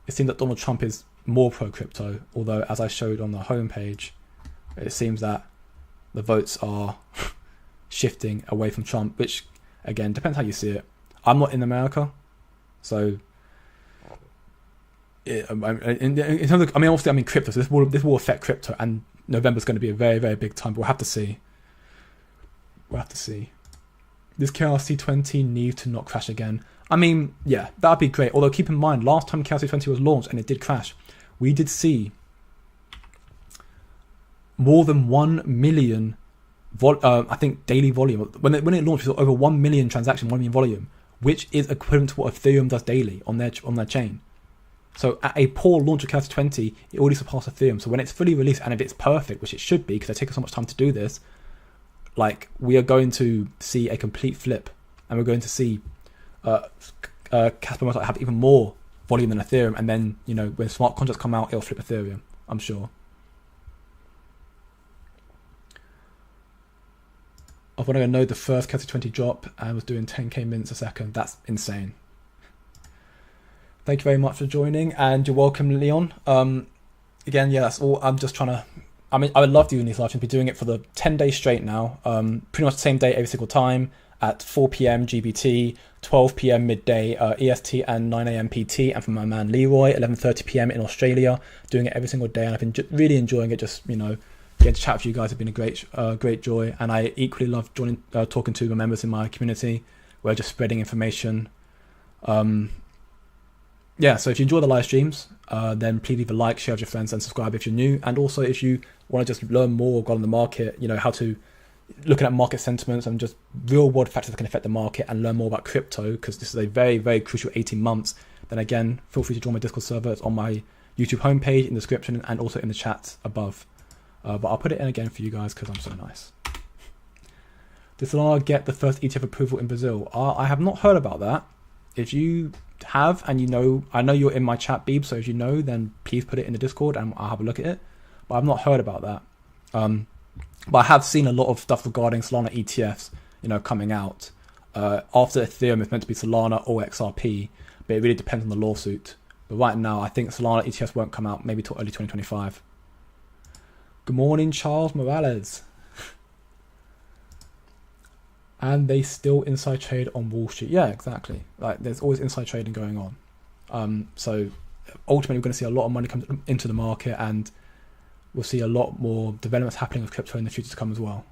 S1: it seems that Donald Trump is more pro-crypto. Although, as I showed on the homepage, it seems that the votes are shifting away from Trump, which, again, depends how you see it. I'm not in America, so in terms of, I mean, obviously, I mean crypto. So this will affect crypto, and November's going to be a very, very big time. But we'll have to see. We'll have to see. This KRC20 needs to not crash again. I mean, yeah, that'd be great. Although keep in mind, last time KRC20 was launched and it did crash, we did see more than 1 million, I think, daily volume. When it launched, it was over 1 million transactions, 1 million volume, which is equivalent to what Ethereum does daily on their chain. So at a poor launch of KRC20, it already surpassed Ethereum. So when it's fully released and if it's perfect, which it should be because they're taking so much time to do this, like, we are going to see a complete flip, and we're going to see Casper might have even more volume than Ethereum, and then, you know, when smart contracts come out, it'll flip Ethereum, I'm sure. I want to know the first KRC20 drop and was doing 10k minutes a second. That's insane. Thank you very much for joining, and you're welcome, Leon. Again, yeah, that's all. I'm just trying to. I mean, I would love to do these live streams. Be doing it for the 10 days straight now. Pretty much the same day every single time at 4 p.m. GBT, 12 p.m. midday EST, and 9 a.m. PT. And from my man Leroy, 11:30 p.m. in Australia. Doing it every single day, and I've been really enjoying it. Just, you know, getting to chat with you guys have been a great joy, and I equally love joining, talking to the members in my community. We're just spreading information. Yeah, so if you enjoy the live streams, then please leave a like, share with your friends, and subscribe if you're new. And also, if you want to just learn more on the market, you know, how to looking at market sentiments and just real world factors that can affect the market, and learn more about crypto, because this is a very, very crucial 18 months, then again, feel free to join my Discord server. It's on my YouTube homepage, in the description, and also in the chat above. But I'll put it in again for you guys because I'm so nice. Did Solana get the first ETF approval in Brazil? I have not heard about that. If you have, and you know, I know you're in my chat, Beeb, so if you know, then please put it in the Discord and I'll have a look at it. But I've not heard about that. But I have seen a lot of stuff regarding Solana ETFs, you know, coming out. After Ethereum, it's meant to be Solana or XRP, but it really depends on the lawsuit. But right now, I think Solana ETFs won't come out maybe till early 2025. Good morning, Charles Morales. And they still inside trade on Wall Street. Yeah, exactly. Like, there's always inside trading going on. So ultimately, we're going to see a lot of money come into the market, and we'll see a lot more developments happening with crypto in the future to come as well.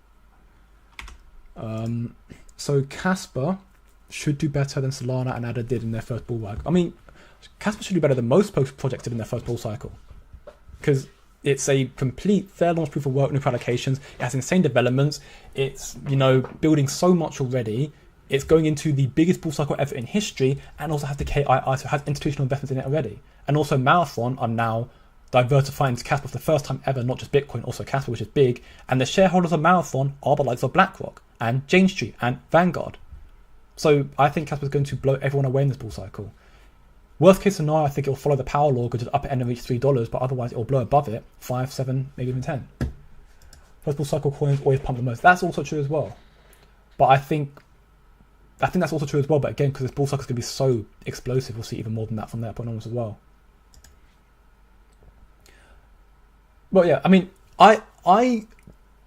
S1: So Casper should do better than Solana and ADA did in their first bull run. I mean, Casper should do better than most projects did in their first bull cycle, because it's a complete fair launch proof of work, no allocations. It has insane developments. It's, you know, building so much already. It's going into the biggest bull cycle ever in history, and also has the KII, so has institutional investments in it already. And also Marathon are now diversifying into Casper for the first time ever, not just Bitcoin, also Casper, which is big. And the shareholders of Marathon are the likes of BlackRock and Jane Street and Vanguard. So I think Casper is going to blow everyone away in this bull cycle. Worst case scenario, I think it will follow the power law, go to the upper end and reach $3, but otherwise it will blow above it, 5, 7, maybe even 10. First bull cycle coins always pump the most. That's also true as well. But I think that's also true as well. But again, because this bull cycle is going to be so explosive, we'll see even more than that from that point onwards as well. But yeah, I mean, I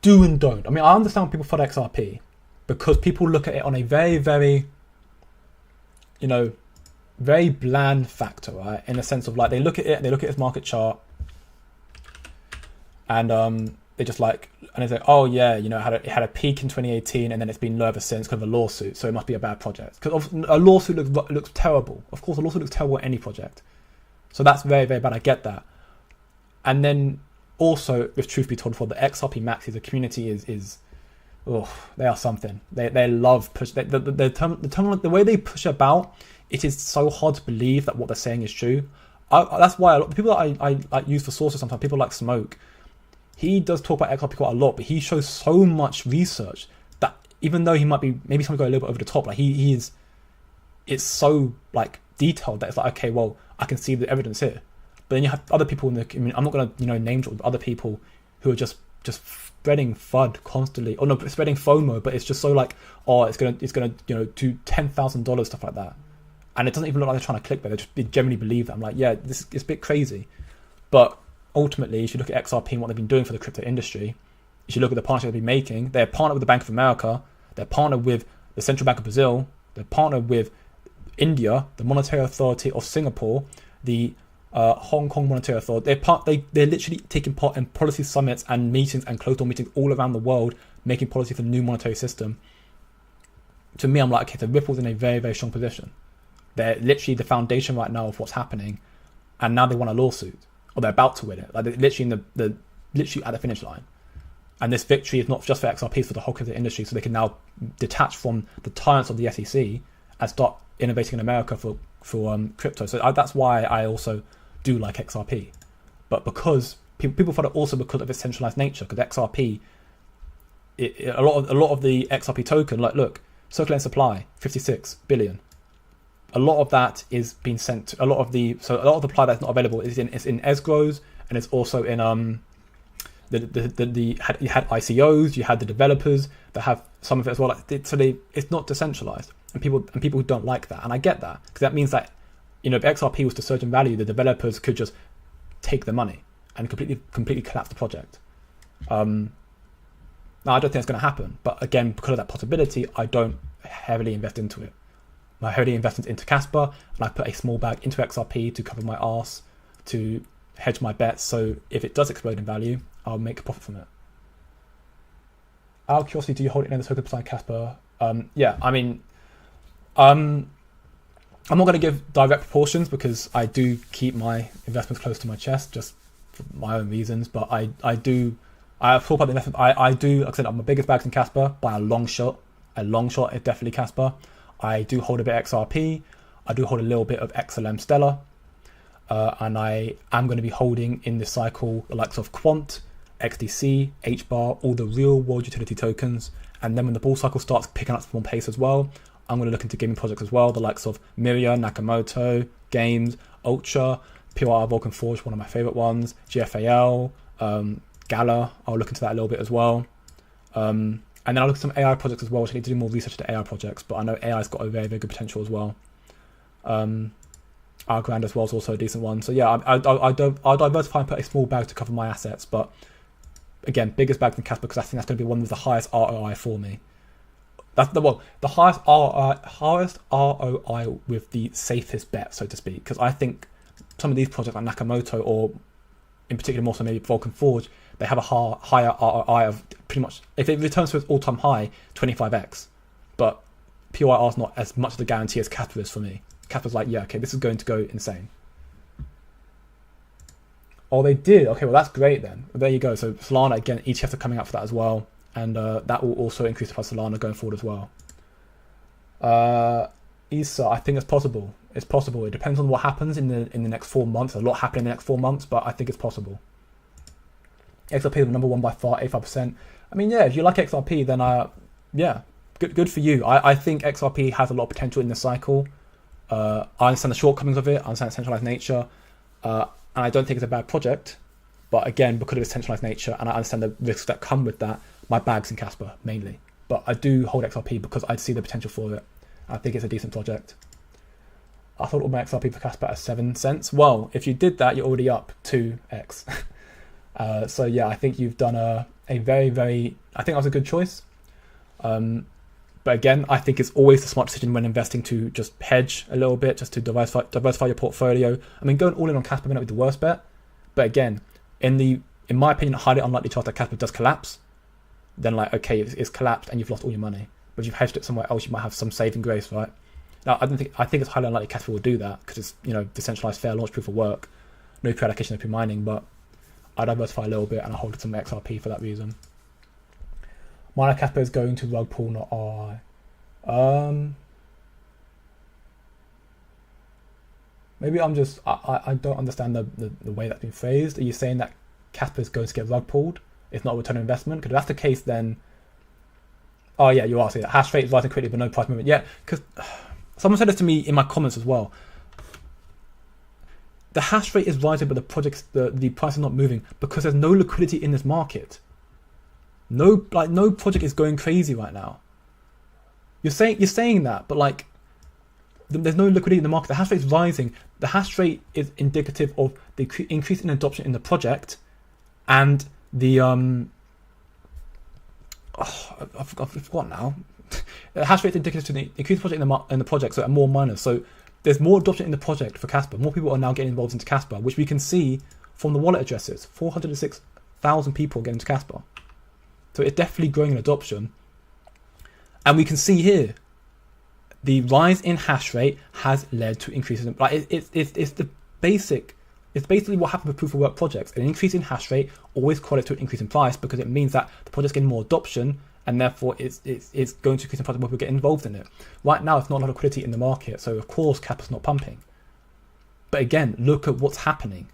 S1: do and don't. I mean, I understand people for XRP, because people look at it on a very, very, you know, very bland factor, right? In the sense of, like, they look at it, they look at its market chart, and they just like, and they say, oh yeah, you know, it had a peak in 2018, and then it's been low ever since because of a lawsuit, so it must be a bad project. Because a lawsuit looks terrible. Of course, a lawsuit looks terrible at any project. So that's very, very bad. I get that. And then also, if truth be told, for the XRP maxis, the community is they are something. They love push. The way they push about, it is so hard to believe that what they're saying is true. That's why a lot of the people that I like use for sources sometimes, people like Smoke, he does talk about XRP quite a lot, but he shows so much research that even though he might be maybe something going a little bit over the top, like it's so like detailed that it's like, okay, well, I can see the evidence here. But then you have other people in the community, I'm not going to name drop other people who are just spreading FUD constantly, or no, spreading FOMO, but it's just so like, oh, it's gonna do $10,000, stuff like that. And it doesn't even look like they're trying to clickbait. They generally believe that. I'm like, yeah, it's a bit crazy. But ultimately, if you look at XRP and what they've been doing for the crypto industry, if you look at the partnership they've been making, they're partnered with the Bank of America, they're partnered with the Central Bank of Brazil, they're partnered with India, the Monetary Authority of Singapore, the Hong Kong Monetary Authority. They're literally taking part in policy summits and meetings and closed door meetings all around the world, making policy for the new monetary system. To me, I'm like, okay, the Ripple's in a very, very strong position. They're literally the foundation right now of what's happening, and now they want a lawsuit, or they're about to win it. Like they're literally in the literally at the finish line. And this victory is not just for XRP, it's for the whole crypto industry, so they can now detach from the tyrants of the SEC and start innovating in America for crypto. So that's why I also do like XRP. But because people thought it also because of its centralized nature, because XRP, a lot of the XRP token, like look, circulating supply 56 billion. A lot of that is being sent. A lot of the supply that's not available is in escrows, and it's also in you had ICOs, you had the developers that have some of it as well. It's not decentralized, and people who don't like that, and I get that, because that means that, you know, if XRP was to surge in value, the developers could just take the money and completely collapse the project. Now I don't think it's going to happen, but again, because of that possibility, I don't heavily invest into it. I heavily invest into Casper, and I put a small bag into XRP to cover my arse, to hedge my bets, so if it does explode in value, I'll make a profit from it. Out of curiosity, do you hold it in the token beside Casper? Yeah, I mean, I'm not going to give direct proportions because I do keep my investments close to my chest just for my own reasons, but I have thought about the investment. I do, like I said, my biggest bag's in Casper by a long shot. A long shot is definitely Casper. I do hold a bit of XRP. I do hold a little bit of XLM Stellar. And I am going to be holding in this cycle the likes of Quant, XDC, HBAR, all the real world utility tokens. And then when the bull cycle starts picking up some more pace as well, I'm going to look into gaming projects as well, the likes of Miria, Nakamoto, Games, Ultra, PYR Vulcan Forge, one of my favorite ones, GFAL, Gala, I'll look into that a little bit as well. And then I'll look at some AI projects as well, which I need to do more research into AI projects, but I know AI's got a very, very good potential as well. Argrand as well is also a decent one. So yeah, I'll diversify and put a small bag to cover my assets, but again, biggest bag than Casper, because I think that's going to be one of the highest ROI for me. That's the highest ROI with the safest bet, so to speak, because I think some of these projects like Nakamoto, or in particular more so maybe Vulcan Forge, they have a higher ROI of pretty much, if it returns to its all-time high, 25x. But PYR is not as much of a guarantee as Casper is for me. Casper's like, yeah, okay, this is going to go insane. Oh, they did? Okay, well, that's great then. Well, there you go. So Solana, again, ETFs are coming out for that as well. And that will also increase the price of Solana going forward as well. ESA, I think it's possible. It's possible. It depends on what happens in the next 4 months. A lot happening in the next 4 months, but I think it's possible. XRP is number one by far, 85%. I mean, yeah, if you like XRP, then yeah, good for you. I think XRP has a lot of potential in this cycle. I understand the shortcomings of it. I understand its centralized nature. And I don't think it's a bad project. But again, because of its centralized nature, and I understand the risks that come with that, my bag's in Casper mainly. But I do hold XRP because I see the potential for it. I think it's a decent project. I thought all my XRP for Casper at 7 cents. Well, if you did that, you're already up 2x. So yeah, I think you've done a very, very, I think that was a good choice. But again, I think it's always a smart decision when investing to just hedge a little bit, just to diversify your portfolio. I mean, going all in on Casper may not be the worst bet, but again, in my opinion, highly unlikely chance that Casper does collapse. Then like, okay, it's collapsed and you've lost all your money. But if you've hedged it somewhere else, you might have some saving grace, right? Now, I think it's highly unlikely Casper will do that because it's, you know, decentralized, fair launch proof of work, no pre-allocation, no pre-mining, but I diversify a little bit and I hold some XRP for that reason. Miner Casper is going to rug pull, not RI. Maybe I'm just, I don't understand the way that's been phrased. Are you saying that Casper is going to get rug pulled? It's not a return on investment? Because if that's the case, then, oh yeah, you are saying that Hashrate is rising quickly but no price movement. Yeah, because someone said this to me in my comments as well. The hash rate is rising, but the price is not moving because there's no liquidity in this market. No project is going crazy right now. You're saying that, but like, there's no liquidity in the market. The hash rate is rising. The hash rate is indicative of the increase in adoption in the project, and the I've forgotten now. The hash rate is indicative to the increased project in the project, so more miners. So there's more adoption in the project for Casper. More people are now getting involved into Casper, which we can see from the wallet addresses. 406,000 people getting into Casper. So it's definitely growing in adoption. And we can see here, the rise in hash rate has led to increases in, like it's the basic. It's basically what happened with proof of work projects. An increase in hash rate always correlates to an increase in price, because it means that the project's getting more adoption, and therefore it's going to increase in price when people get involved in it. Right now, it's not a lot of liquidity in the market, so of course Casper's not pumping. But again, look at what's happening.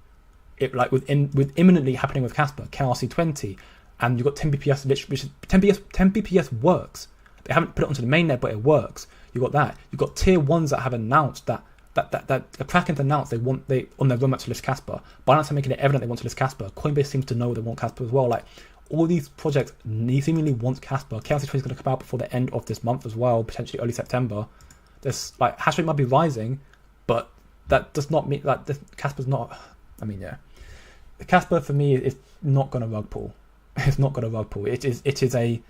S1: It like with imminently happening with Casper, KRC20, and you've got 10 BPS, which is 10 BPS works. They haven't put it onto the mainnet, but it works. You've got that. You've got tier ones that have announced that the Kraken's announced they on their roadmap to list Casper. Binance are making it evident they want to list Casper. Coinbase seems to know they want Casper as well. Like, all these projects seemingly want Casper. KRC20 is going to come out before the end of this month as well, potentially early September. There's like hash rate might be rising, but that does not mean that Casper's not. I mean, yeah, Casper for me is not going to rug pull. It's not going to rug pull. It is a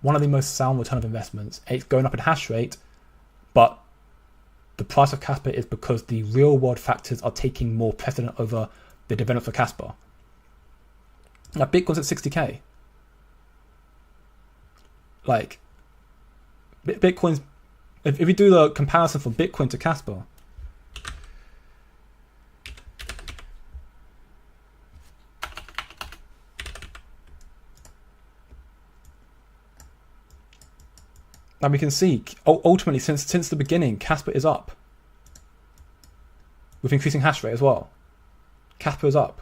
S1: one of the most sound return of investments. It's going up in hash rate, but the price of Casper is because the real world factors are taking more precedent over the development for Casper. Now Bitcoin's at 60k. Like, Bitcoin's, if we do the comparison from Bitcoin to Casper, and we can see ultimately since the beginning, Casper is up with increasing hash rate as well. Casper is up.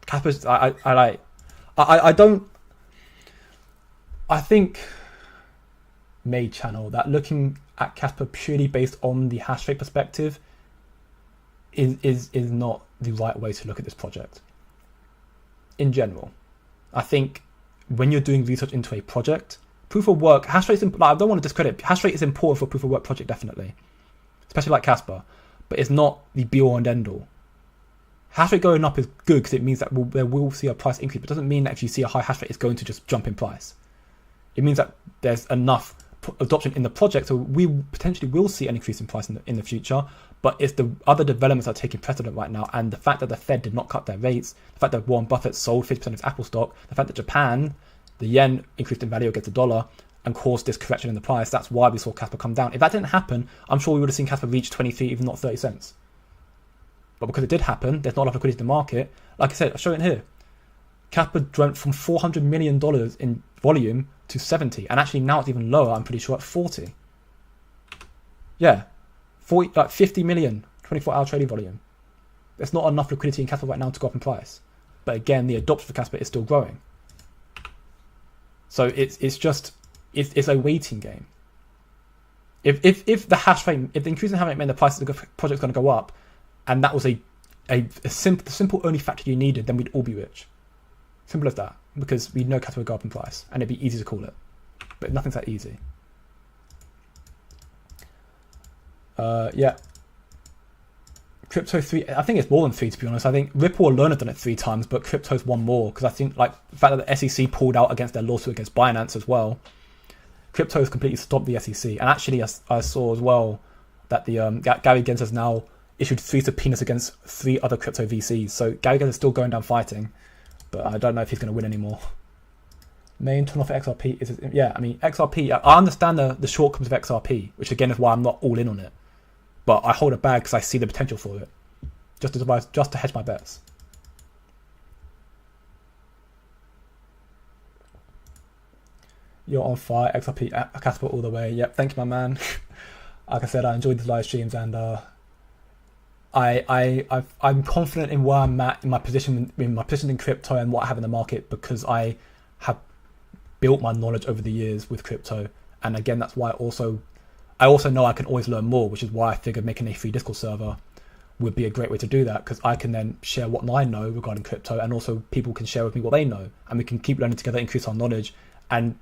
S1: Casper's I think Made Channel that looking at Casper purely based on the hash rate perspective is not the right way to look at this project. In general, I think when you're doing research into a project, proof of work, hash rate, I don't want to discredit, hash rate is important for a proof of work project, definitely. Especially like Casper. But it's not the be all and end all. Hash rate going up is good because it means that we'll see a price increase, but it doesn't mean that if you see a high hash rate, it's going to just jump in price. It means that there's enough adoption in the project, so we potentially will see an increase in price in the future, but it's the other developments that are taking precedent right now, and the fact that the Fed did not cut their rates, the fact that Warren Buffett sold 50% of his Apple stock, the fact that Japan, the yen increased in value against the dollar and caused this correction in the price. That's why we saw Casper come down. If that didn't happen, I'm sure we would have seen Casper reach 23, even not 30 cents. But because it did happen, there's not enough liquidity in the market. Like I said, I'll show it here. Casper went from $400 million in volume to 70, and actually now it's even lower, I'm pretty sure, at 40. Yeah, 50 million, 24-hour trading volume. There's not enough liquidity in Casper right now to go up in price. But again, the adoption for Casper is still growing. So it's a waiting game. If the hash rate, if the increase in hash rate meant the price of the project's going to go up, and that was a simple only factor you needed, then we'd all be rich. Simple as that, because we know Casper would go up in price, and it'd be easy to call it. But nothing's that easy. Yeah. Crypto 3, I think it's more than 3 to be honest. I think Ripple alone have done it 3 times, but Crypto's one more, because I think like the fact that the SEC pulled out against their lawsuit against Binance as well. Crypto has completely stopped the SEC, and actually I saw as well that the Gary Gensler has now issued 3 subpoenas against 3 other crypto VCs. So Gary Gensler is still going down fighting, but I don't know if he's going to win anymore. Main turn off XRP is, yeah, I mean XRP. I understand the shortcomings of XRP, which again is why I'm not all in on it. But I hold it back because I see the potential for it, just to hedge my bets. You're on fire, XRP, Casper all the way. Yep, thank you, my man. Like I said, I enjoyed the live streams, and I'm confident in where I'm at in my position in crypto and what I have in the market, because I have built my knowledge over the years with crypto, and again, that's why I also know I can always learn more, which is why I figured making a free Discord server would be a great way to do that, because I can then share what I know regarding crypto, and also people can share with me what they know, and we can keep learning together, increase our knowledge, and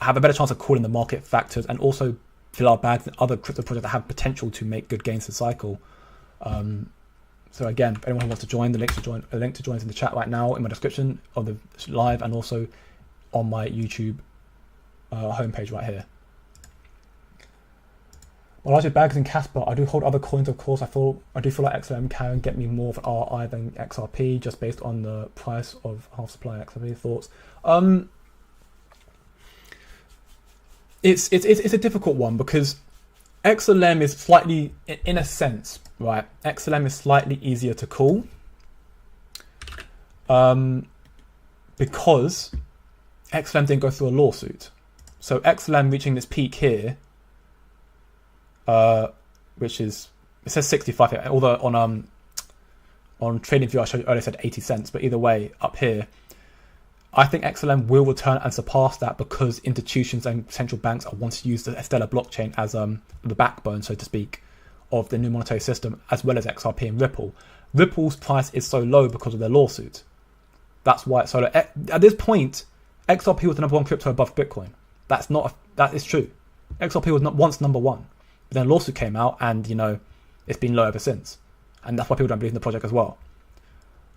S1: have a better chance of calling the market factors, and also fill our bags in other crypto projects that have potential to make good gains to cycle. So again, if anyone who wants to join, a link to join is in the chat right now in my description of the live, and also on my YouTube homepage right here. While I do bags in Casper, I do hold other coins, of course. I do feel like XLM can get me more of an RI than XRP, just based on the price of half supply XRP. Thoughts? It's a difficult one because XLM is slightly, in a sense, right? XLM is slightly easier to call, because XLM didn't go through a lawsuit. So XLM reaching this peak here, which is, it says 65 here, although on TradingView I showed you earlier said 80 cents, but either way, up here, I think XLM will return and surpass that because institutions and central banks are wanting to use the Stellar blockchain as the backbone, so to speak, of the new monetary system, as well as XRP and Ripple. Ripple's price is so low because of their lawsuit. That's why it's so low. At this point, XRP was the number one crypto above Bitcoin. That is true. XRP was not once number one. But then a lawsuit came out and, it's been low ever since. And that's why people don't believe in the project as well.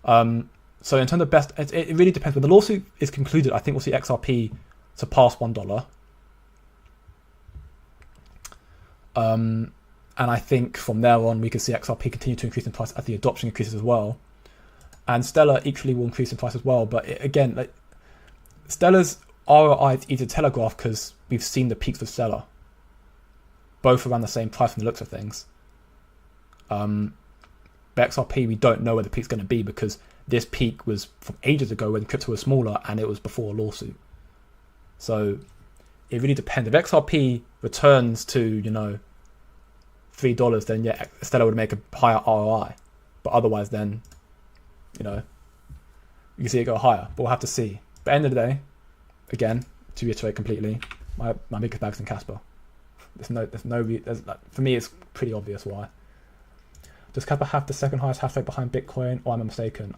S1: So in terms of best, it really depends. When the lawsuit is concluded, I think we'll see XRP surpass $1. And I think from there on, we can see XRP continue to increase in price as the adoption increases as well. And Stellar equally will increase in price as well. But again, Stellar's ROI is easy to telegraph because we've seen the peaks of Stellar, both around the same price from the looks of things. But XRP, we don't know where the peak's going to be because this peak was from ages ago when crypto was smaller and it was before a lawsuit. So it really depends. If XRP returns to, $3, then yeah, Stellar would make a higher ROI. But otherwise, then, you can see it go higher. But we'll have to see. But at the end of the day, again, to reiterate completely, my biggest bag's in Casper. For me, it's pretty obvious why. Does Casper have the second highest hash rate behind Bitcoin, or am I mistaken?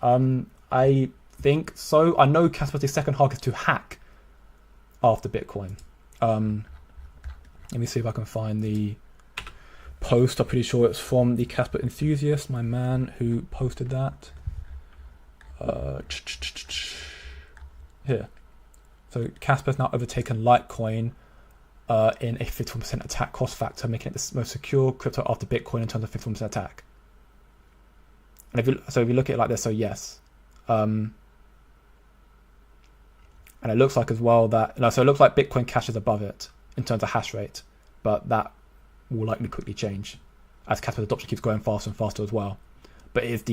S1: I think so. I know Casper's the second hardest to hack after Bitcoin. Let me see if I can find the post. I'm pretty sure it's from the Casper enthusiast, my man who posted that. Here. So Casper's now overtaken Litecoin in a 51% attack cost factor, making it the most secure crypto after Bitcoin in terms of 51% attack. And if you look at it like this, so yes. And it looks like as well that, so it looks like Bitcoin Cash is above it in terms of hash rate, but that will likely quickly change as Casper's adoption keeps going faster and faster as well. But it is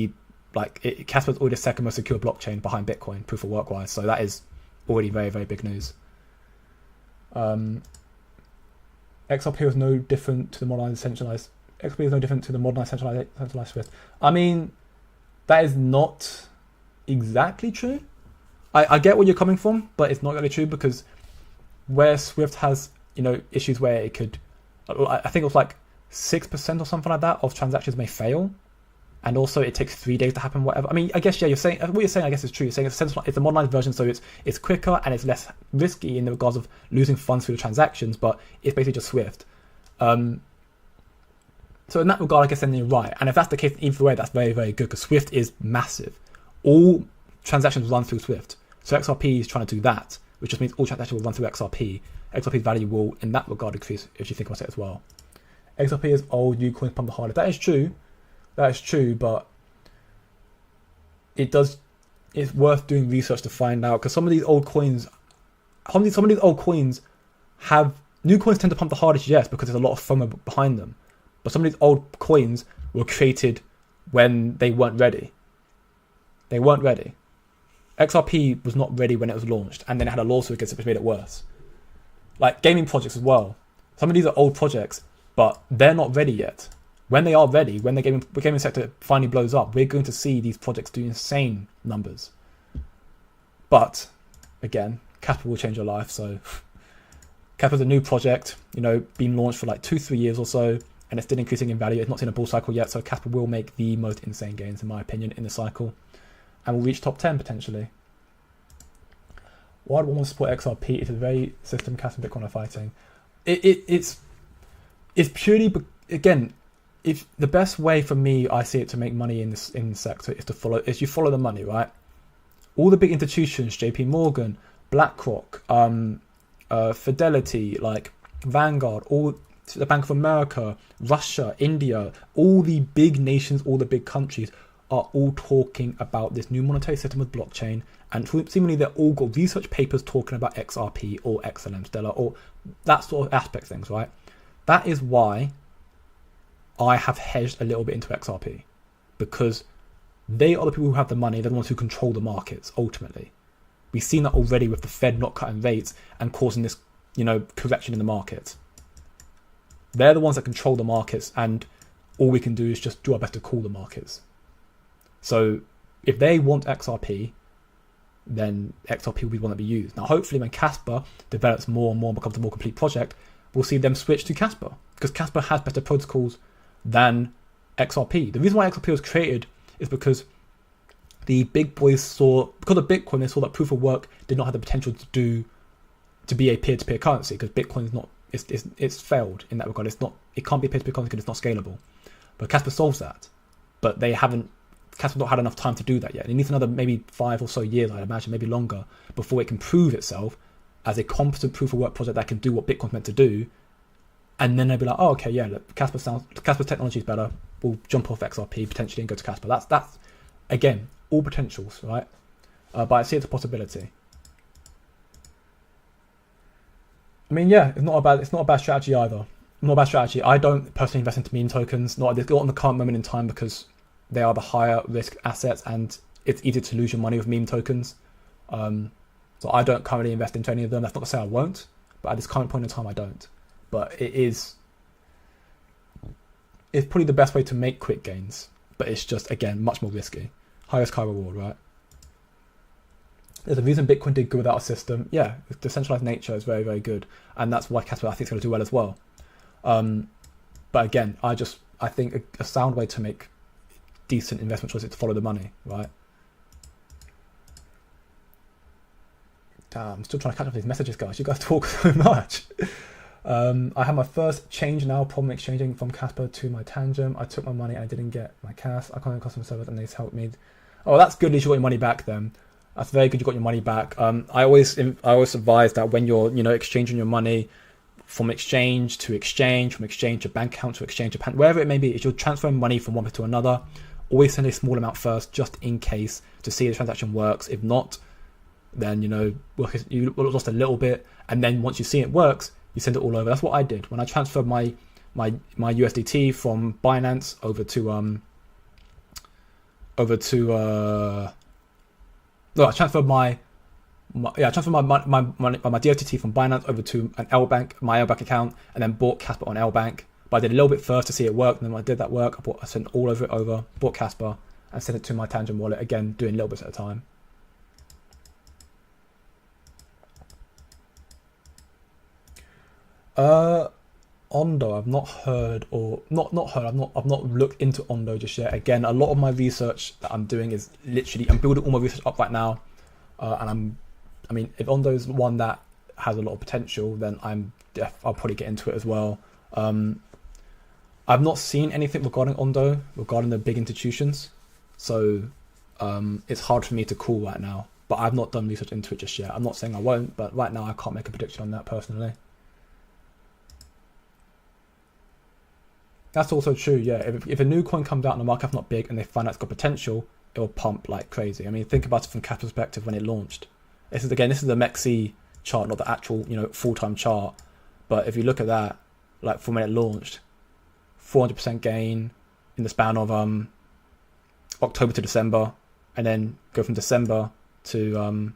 S1: Casper's already the second most secure blockchain behind Bitcoin, proof of work wise, so that is already very, very big news. XRP is no different to the modernized centralized. XRP is no different to the modernized centralized Swift. I mean, that is not exactly true. I get where you're coming from, but it's not really true because where Swift has, issues where it could, I think it was like 6% or something like that of transactions may fail. And also it takes 3 days to happen, whatever. I mean, I guess, yeah, you're saying, what you're saying, I guess is true. You're saying it's a modernized version, so it's quicker and it's less risky in the regards of losing funds through the transactions, but it's basically just Swift. So in that regard, I guess then you're right. And if that's the case, either way, that's very, very good because Swift is massive. All transactions run through Swift. So XRP is trying to do that, which just means all transactions will run through XRP. XRP's value will, in that regard, increase if you think about it as well. XRP is old, new coins pump the hardest. That is true. That is true, but it's worth doing research to find out because some of these old coins have, new coins tend to pump the hardest, yes, because there's a lot of FOMO behind them. But some of these old coins were created when they weren't ready. They weren't ready. XRP was not ready when it was launched, and then it had a lawsuit against it which made it worse. Like gaming projects as well. Some of these are old projects, but they're not ready yet. When they are ready, when the gaming sector finally blows up, we're going to see these projects do insane numbers. But, again, Casper will change your life, so Casper's a new project, being launched for like 2-3 years or so, and it's still increasing in value. It's not seen a bull cycle yet, so Casper will make the most insane gains, in my opinion, in the cycle, and will reach top 10 potentially. Why do I want to support XRP? It's a very system Casper and Bitcoin are fighting. It's purely, again, if the best way for me, I see it, to make money in the sector is you follow the money, right? All the big institutions, JP Morgan, BlackRock, Fidelity, like Vanguard, all the Bank of America, Russia, India, all the big nations, all the big countries are all talking about this new monetary system with blockchain, and seemingly they're all got research papers talking about XRP or XLM Stellar or that sort of aspect things, right? That is why I have hedged a little bit into XRP, because they are the people who have the money, they're the ones who control the markets ultimately. We've seen that already with the Fed not cutting rates and causing this, correction in the markets. They're the ones that control the markets, and all we can do is just do our best to call the markets. So if they want XRP, then XRP will be one that be used. Now, hopefully when Casper develops more and more and becomes a more complete project, we'll see them switch to Casper, because Casper has better protocols than XRP. The reason why XRP was created is because the big boys because of Bitcoin, they saw that proof of work did not have the potential to be a peer-to-peer currency, because Bitcoin is not, it's failed in that regard. It can't be a peer-to-peer currency because it's not scalable. But Casper solves that. But Casper's not had enough time to do that yet. It needs another maybe 5 or so years, I'd imagine, maybe longer, before it can prove itself as a competent proof of work project that can do what Bitcoin's meant to do. And then they'll be like, oh, okay, yeah, look, Casper's technology is better. We'll jump off XRP potentially and go to Casper. That's again, all potentials, right? But I see it's a possibility. I mean, yeah, it's not a bad strategy either. Not a bad strategy. I don't personally invest into meme tokens, not in the current moment in time, because they are the higher risk assets and it's easy to lose your money with meme tokens. So I don't currently invest into any of them. That's not to say I won't, but at this current point in time, I don't. But it's probably the best way to make quick gains, but it's just, again, much more risky. High risk, high reward, right? There's a reason Bitcoin did good without a system. Yeah, the decentralized nature is very, very good. And that's why Casper, I think, is going to do well as well. But again, I think a sound way to make decent investment choices is to follow the money, right? Damn, I'm still trying to catch up with these messages, guys. You guys talk so much. I have my first change now problem exchanging from Casper to my Tangent. I took my money and I didn't get my cash. I contacted customer service and they helped me. Oh, that's good. At least you got your money back then. That's very good. You got your money back. I always advise that when you're exchanging your money from exchange to exchange, from exchange to bank account to exchange to wherever it may be, if you're transferring money from one place to another, always send a small amount first, just in case, to see if the transaction works. If not, then you lost a little bit, and then once you see it works, you send it all over. That's what I did when I transferred my USDT from Binance over to I transferred my DOTT from Binance over to my L Bank account, and then bought Casper on L Bank. But I did a little bit first to see it work, and then when I did that work, I sent all of it over, bought Casper, and sent it to my Tangent wallet, again, doing little bits at a time. Ondo, I've not heard, or not heard. I've not looked into Ondo just yet. Again, a lot of my research that I'm doing is literally, I'm building all my research up right now, and if Ondo's one that has a lot of potential, then I'll probably get into it as well. I've not seen anything regarding Ondo, regarding the big institutions, so it's hard for me to call right now. But I've not done research into it just yet. I'm not saying I won't, but right now I can't make a prediction on that personally. That's also true, yeah. If a new coin comes out and the market's not big and they find out it's got potential, it will pump like crazy. I mean, think about it from Casper's perspective when it launched. This is the MEXC chart, not the actual, full-time chart. But if you look at that, like from when it launched, 400% gain in the span of October to December, and then go from December to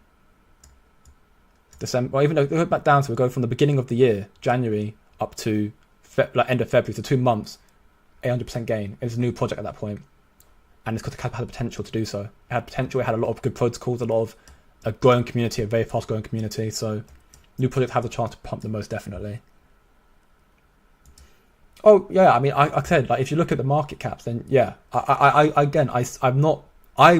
S1: December, or even though go back down, so we go from the beginning of the year, January, up to end of February, so 2 months, 800% gain. It's a new project at that point, and it's because Casper had the potential to do so. It had potential. It had a lot of good protocols, a growing community, a very fast growing community. So new projects have the chance to pump the most definitely. Oh yeah, I mean, I said, like, if you look at the market caps, then yeah, I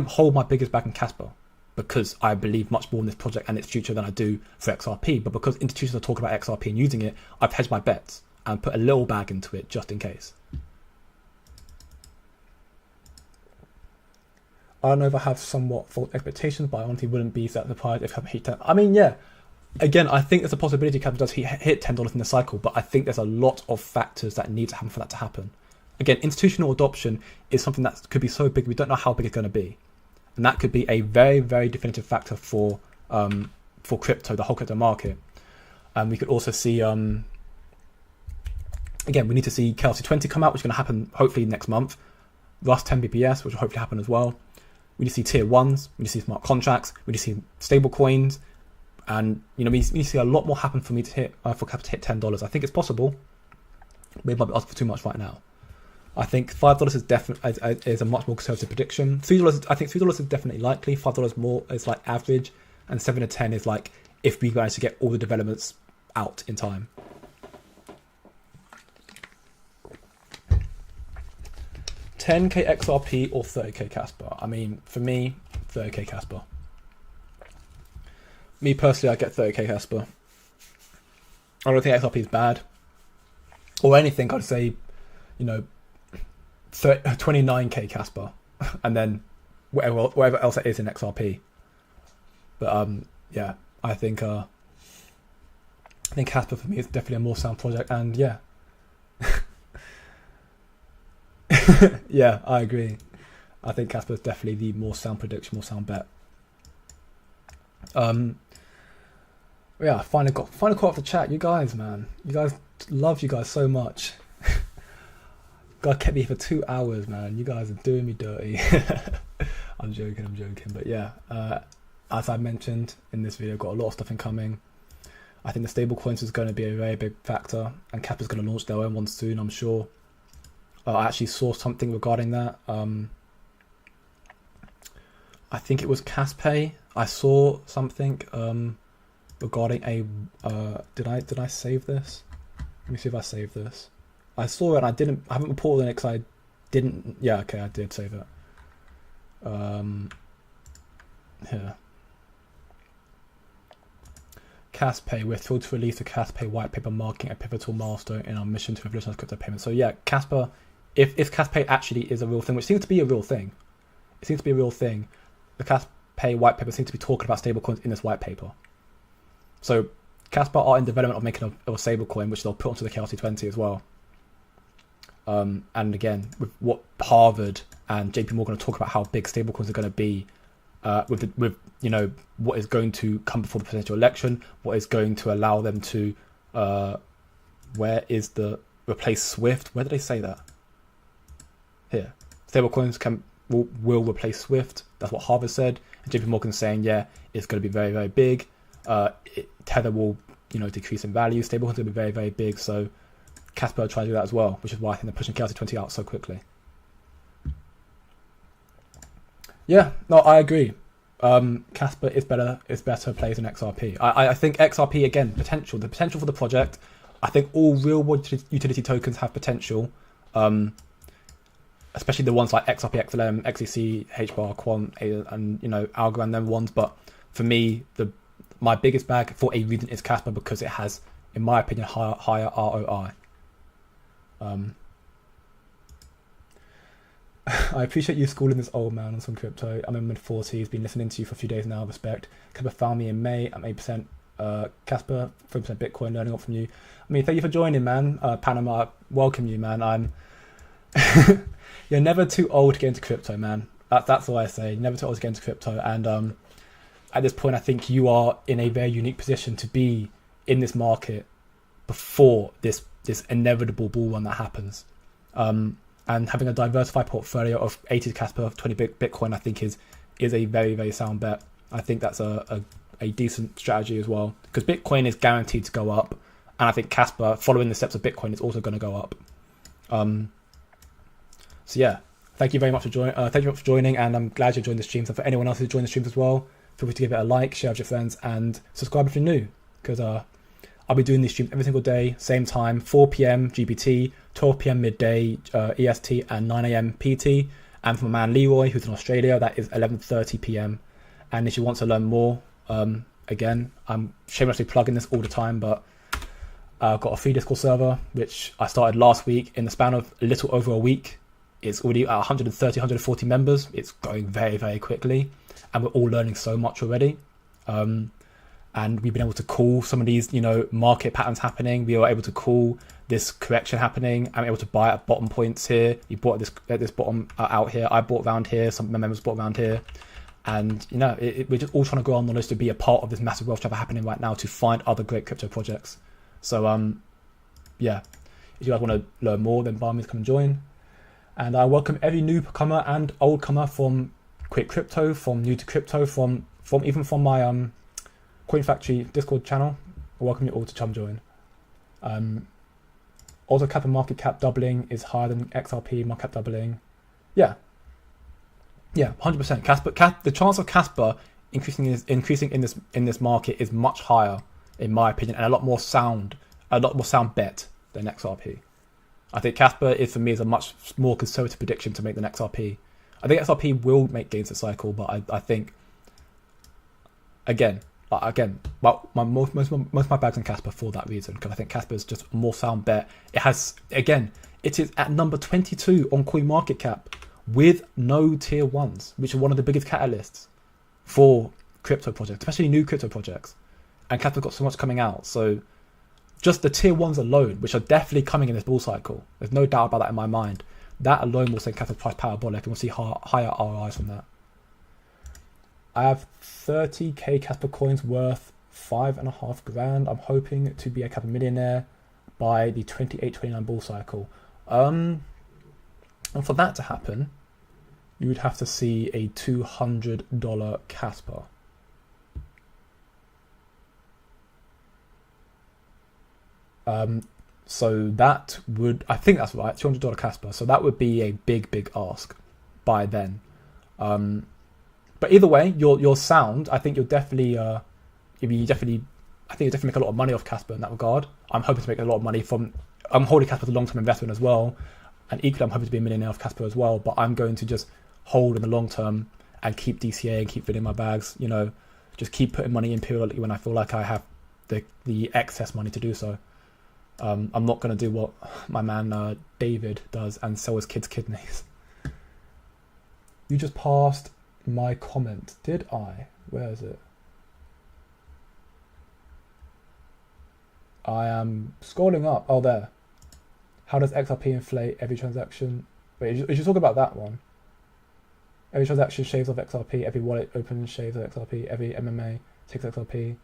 S1: hold my biggest back in Casper because I believe much more in this project and its future than I do for XRP. But because institutions are talking about XRP and using it, I've hedged my bets and put a little bag into it just in case. I don't know if I have somewhat false expectations, but I honestly wouldn't be that surprised if I hit that. I mean, yeah, again, I think there's a possibility Casper does hit $10 in the cycle, but I think there's a lot of factors that need to happen for that to happen. Again, institutional adoption is something that could be so big, we don't know how big it's going to be. And that could be a very, very definitive factor for crypto, the whole crypto market. And we could also see, again, we need to see KLC 20 come out, which is going to happen hopefully next month. Rust 10Bps, which will hopefully happen as well. We need to see tier ones, we need to see smart contracts, we need to see stable coins. And, you know, we need to see a lot more happen for me to hit, for Casper to hit $10. I think it's possible, but it might be asking for too much right now. I think $5 is definitely is a much more conservative prediction. $3, I think $3 is definitely likely. $5 more is like average, and 7 to 10 is like if we manage to get all the developments out in time. $10K XRP or $30K Casper? I mean, for me, $30K Casper. Me personally, I get $30K Casper. I don't think XRP is bad or anything. I'd say, you know, 29K Casper, and then whatever else it is in XRP. But yeah, I think Casper for me is definitely a more sound project, and yeah, yeah, I agree. I think Casper is definitely the more sound prediction, more sound bet. Yeah, finally caught off the chat. You guys, man, love you guys so much. God kept me for 2 hours, man. You guys are doing me dirty. I'm joking. But yeah, as I mentioned in this video, got a lot of stuff incoming. I think the stablecoins is going to be a very big factor, and Casper's going to launch their own one soon, I'm sure. I actually saw something regarding that. I think it was Caspay. I saw something regarding a. Did I save this? Let me see if I saved this. I saw it. I haven't reported on it because I didn't. Yeah, okay, I did save it. Here. Caspay. We're thrilled to release the Caspay white paper, marking a pivotal milestone in our mission to revolutionize crypto payments. So yeah, Casper. If Caspay actually is a real thing, which seems to be a real thing, the Caspay white paper seems to be talking about stablecoins in this white paper. So Casper are in development of making a stablecoin, which they'll put onto the KLC 20 as well. And again, with what Harvard and JP Morgan are talking about how big stablecoins are going to be, with you know what is going to come before the presidential election, what is going to allow them to, where is the replace SWIFT? Where did they say that? Here, stablecoins will replace SWIFT. That's what Harvard said. And JP Morgan's saying, yeah, it's going to be very, very big. Tether will, you know, decrease in value. Stablecoins will be very, very big. So Casper try to do that as well, which is why I think they're pushing KLC 20 out so quickly. Yeah, no, I agree. Casper is better plays than XRP. I think XRP, again, the potential for the project. I think all real world utility tokens have potential, especially the ones like XRP, XLM, XEC, HBAR, Quant, and you know Algorand, them ones. But for me, my biggest bag for a reason is Casper, because it has, in my opinion, higher ROI. I appreciate you schooling this old man on some crypto. I'm in mid-40s, been listening to you for a few days now, respect. Casper found me in May at 8%. Casper, 3% Bitcoin, learning up from you. I mean, thank you for joining, man. Panama, welcome you, man. You're never too old to get into crypto, man. That's all I say. Never too old to get into crypto. And at this point, I think you are in a very unique position to be in this market before this inevitable bull run that happens. And having a diversified portfolio of 80 Casper, 20 Bitcoin, I think is a very, very sound bet. I think that's a decent strategy as well, because Bitcoin is guaranteed to go up, and I think Casper, following the steps of Bitcoin, is also going to go up. So yeah, thank you very much for joining, and I'm glad you joined the stream. So for anyone else who's joined the streams as well, feel free to give it a like, share with your friends, and subscribe if you're new, because I'll be doing these streams every single day, same time, 4 p.m. GPT, 12 p.m. midday EST, and 9 a.m. PT. And for my man Leroy, who's in Australia, that is 11:30 p.m. And if you want to learn more, again, I'm shamelessly plugging this all the time, but I've got a free Discord server, which I started last week. In the span of a little over a week, it's already at 130, 140 members. It's going very, very quickly, and we're all learning so much already. and we've been able to call some of these, you know, market patterns happening. We were able to call this correction happening. I'm able to buy at bottom points here. You bought this bottom out here. I bought around here. Some of my members bought around here. And, you know, we're just all trying to grow our knowledge to be a part of this massive wealth transfer happening right now, to find other great crypto projects. So, yeah, if you guys want to learn more, then by all means come and join. And I welcome every newcomer and old comer from Quick Crypto, from New to Crypto, from even from my Coin Factory Discord channel. I welcome you all to come join. Also, Kappa market cap doubling is higher than XRP market cap doubling. Yeah, 100%. Casper, the chance of Casper increasing in this market is much higher, in my opinion, and a lot more sound bet than XRP. I think Casper is, for me, is a much more conservative prediction to make than XRP. I think XRP will make gains this cycle, but I think again, but most of my bags on Casper for that reason, because I think Casper is just a more sound bet. It is at number 22 on CoinMarketCap with no tier ones, which are one of the biggest catalysts for crypto projects, especially new crypto projects. And Casper's got so much coming out, so just the tier ones alone, which are definitely coming in this bull cycle, there's no doubt about that in my mind. That alone will send Casper's price parabolic, and we'll see higher ROIs from that. I have 30k Casper coins worth 5.5 grand. I'm hoping to be a Casper millionaire by the 28-29 bull cycle. And for that to happen, you would have to see a $200 Casper. So that would, I think that's right, $200 Casper. So that would be a big ask by then. But either way, you're sound. I think you'll definitely, I think you'll definitely make a lot of money off Casper in that regard. I'm hoping to make a lot of money I'm holding Casper as a long-term investment as well. And equally, I'm hoping to be a millionaire off Casper as well. But I'm going to just hold in the long term and keep DCA and keep filling my bags. You know, just keep putting money in periodically when I feel like I have the excess money to do so. I'm not going to do what my man David does and sell his kids' kidneys. You just passed my comment, did I? Where is it? I am scrolling up. Oh, there. How does XRP inflate every transaction? Wait, you should talk about that one. Every transaction shaves off XRP. Every wallet opens shaves off XRP. Every MMA takes XRP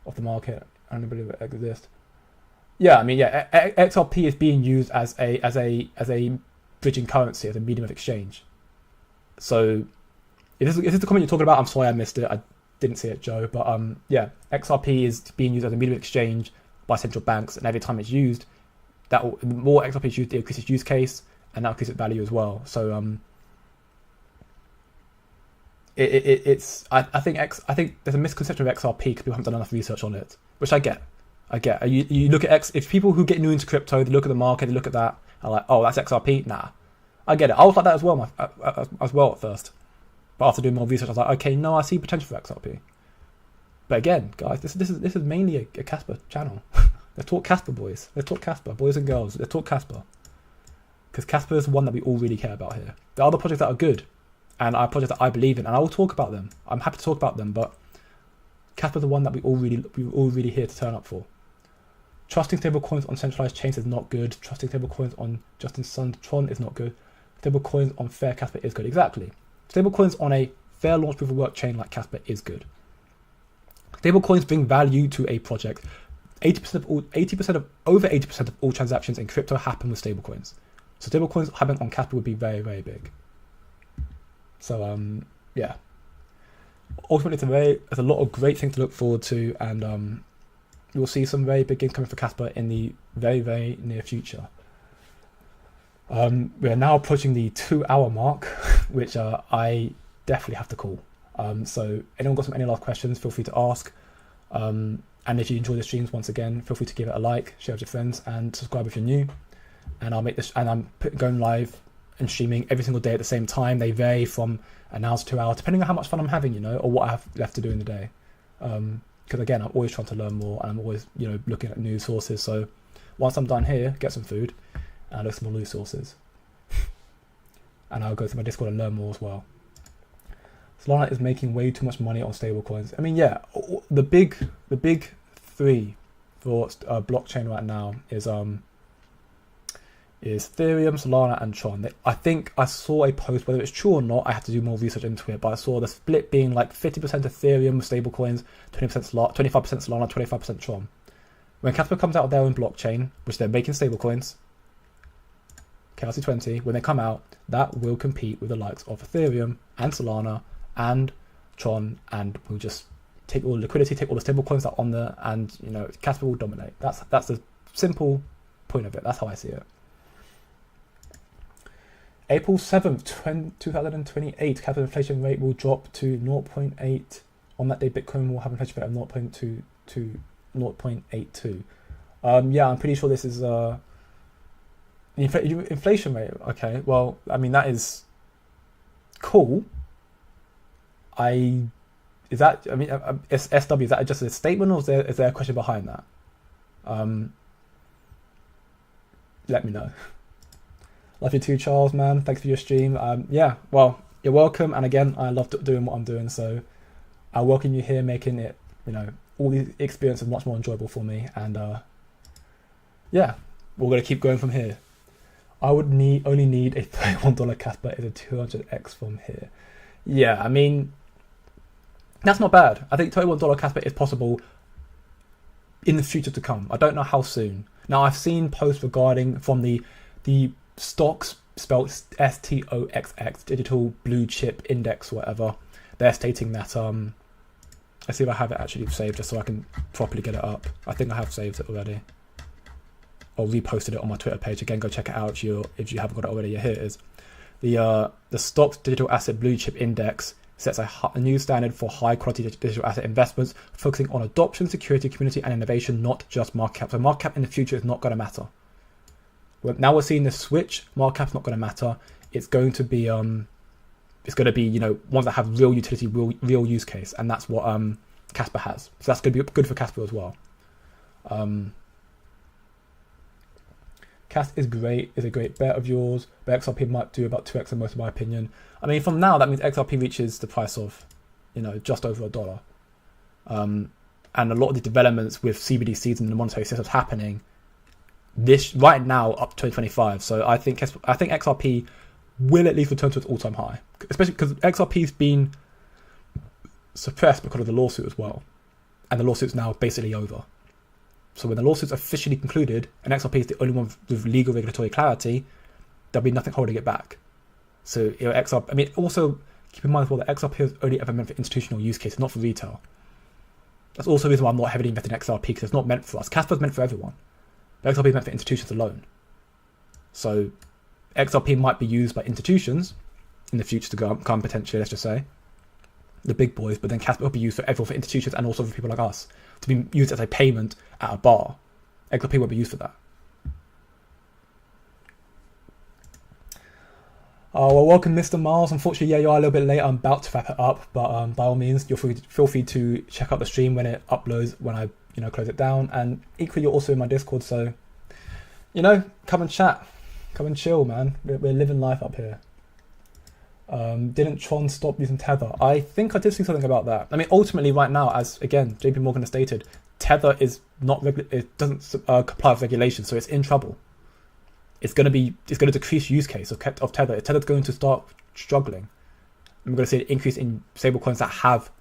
S1: off the market. I don't believe it exists. Yeah, I mean, yeah, XRP is being used as a bridging currency, as a medium of exchange. So, if this is the comment you're talking about, I'm sorry I missed it. I didn't see it, Joe. But yeah, XRP is being used as a medium of exchange by central banks, and every time it's used, the more XRP is used, it increases its use case, and that increases value as well. So I think there's a misconception of XRP because people haven't done enough research on it, which I get. You look at if people who get new into crypto, they look at the market, they look at that, are like, oh, that's XRP. Nah, I get it. I was like that as well, at first. But after doing more research, I was like, okay, no, I see potential for XRP. But again, guys, this is mainly a Casper channel. Let's talk Casper, boys. Let's talk Casper, boys and girls. Let's talk Casper. Because Casper is the one that we all really care about here. There are other projects that are good, and are projects that I believe in, and I will talk about them. I'm happy to talk about them, but Casper is the one that we all really here to turn up for. Trusting stablecoins on centralized chains is not good. Trusting stablecoins on Justin Sun's Tron is not good. Stablecoins on fair Casper is good. Exactly. Stablecoins on a fair launch proof of work chain like Casper is good. Stablecoins bring value to a project. Over 80% of all transactions in crypto happen with stablecoins. So stablecoins having on Casper would be very, very big. So yeah. Ultimately, it's a lot of great things to look forward to, and you'll see some very big gains coming for Casper in the very, very near future. We are now approaching the 2-hour mark, which I definitely have to call. So anyone got any last questions, feel free to ask. And if you enjoy the streams, once again, feel free to give it a like, share with your friends, and subscribe if you're new. And I'll make this, and I'm going live and streaming every single day at the same time. They vary from an hour to 2 hours, depending on how much fun I'm having, or what I have left to do in the day. Because again, I'm always trying to learn more, and I'm always, looking at news sources. So once I'm done here, get some food, and look at some more news sources. And I'll go through my Discord and learn more as well. Solana is making way too much money on stablecoins. I mean, yeah, the big three for blockchain right now is Ethereum, Solana, and Tron. I think I saw a post, whether it's true or not, I have to do more research into it, but I saw the split being like 50% Ethereum stablecoins, 25% Solana, 25% Tron. When Casper comes out of their own blockchain, which they're making stablecoins, KRC20, when they come out, that will compete with the likes of Ethereum and Solana and Tron, and we'll just take all the liquidity, take all the stablecoins that are on there, and you know, Casper will dominate. That's the simple point of it. That's how I see it. April 7th, 2028, capital inflation rate will drop to 0.8. On that day, Bitcoin will have an inflation rate of 0.2 to 0.82. Yeah, I'm pretty sure this is inflation rate. Okay, well, I mean, that is cool. SW, is that just a statement, or is there a question behind that? Let me know. Love you too, Charles, man. Thanks for your stream. Yeah, well, you're welcome. And again, I love doing what I'm doing. So I welcome you here, making it, you know, all these experiences much more enjoyable for me. And yeah, we're going to keep going from here. I would only need a $31 Casper is a 200x from here. Yeah, I mean, that's not bad. I think $31 Casper is possible in the future to come. I don't know how soon. Now, I've seen posts regarding from the stocks spelled STOXX, Digital Blue Chip Index, whatever. They're stating that, let's see if I have it actually saved just so I can properly get it up. I think I have saved it already. Or reposted it on my Twitter page. Again, go check it out if you haven't got it already. Here it is. The Stocks Digital Asset Blue Chip Index sets a new standard for high quality digital asset investments, focusing on adoption, security, community, and innovation, not just market cap. So market cap in the future is not going to matter. Now we're seeing this switch. Market cap's not going to matter. It's going to be you know, ones that have real utility, real use case, and that's what Casper has. So that's going to be good for Casper as well. Cas is a great bet of yours, but XRP might do about 2x in most of my opinion. I mean, from now that means XRP reaches the price of, you know, just over $1. And a lot of the developments with CBDCs and the monetary systems happening this right now up to 2025. So I think XRP will at least return to its all-time high, especially because XRP's been suppressed because of the lawsuit as well, and the lawsuit's now basically over. So when the lawsuit's officially concluded and XRP is the only one with legal regulatory clarity, there'll be nothing holding it back. So, you know, XRP, I mean, also keep in mind as well that XRP is only ever meant for institutional use cases, not for retail. That's also the reason why I'm not heavily invested in XRP, because it's not meant for us. Casper's meant for everyone, but XRP is meant for institutions alone. So XRP might be used by institutions in the future to come potentially, let's just say, the big boys, but then Casper will be used for everyone, for institutions and also for people like us, to be used as a payment at a bar. XRP won't be used for that. Oh, well, welcome, Mr. Miles. Unfortunately, yeah, you are a little bit late. I'm about to wrap it up, but by all means, feel free to check out the stream when it uploads, when I, you know, close it down. And equally, you're also in my Discord, so, you know, come and chat, come and chill, man. We're living life up here. Didn't Tron stop using Tether? I think I did see something about that. I mean, ultimately, right now, as again JP Morgan has stated, Tether is not it doesn't comply with regulation, so it's in trouble. It's going to decrease use case of Tether. Tether's going to start struggling. And we're going to see an increase in stablecoins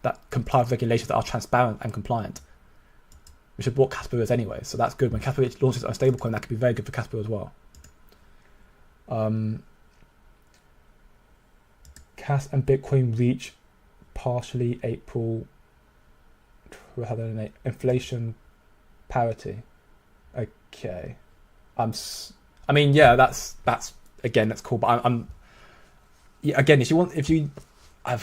S1: that comply with regulations that are transparent and compliant, which is what Casper is anyway. So that's good. When Casper launches a stablecoin, that could be very good for Casper as well. Cas and Bitcoin reach partially April inflation parity. Okay, I mean, yeah, that's again, that's cool. But I'm yeah, again, you know what? It's been a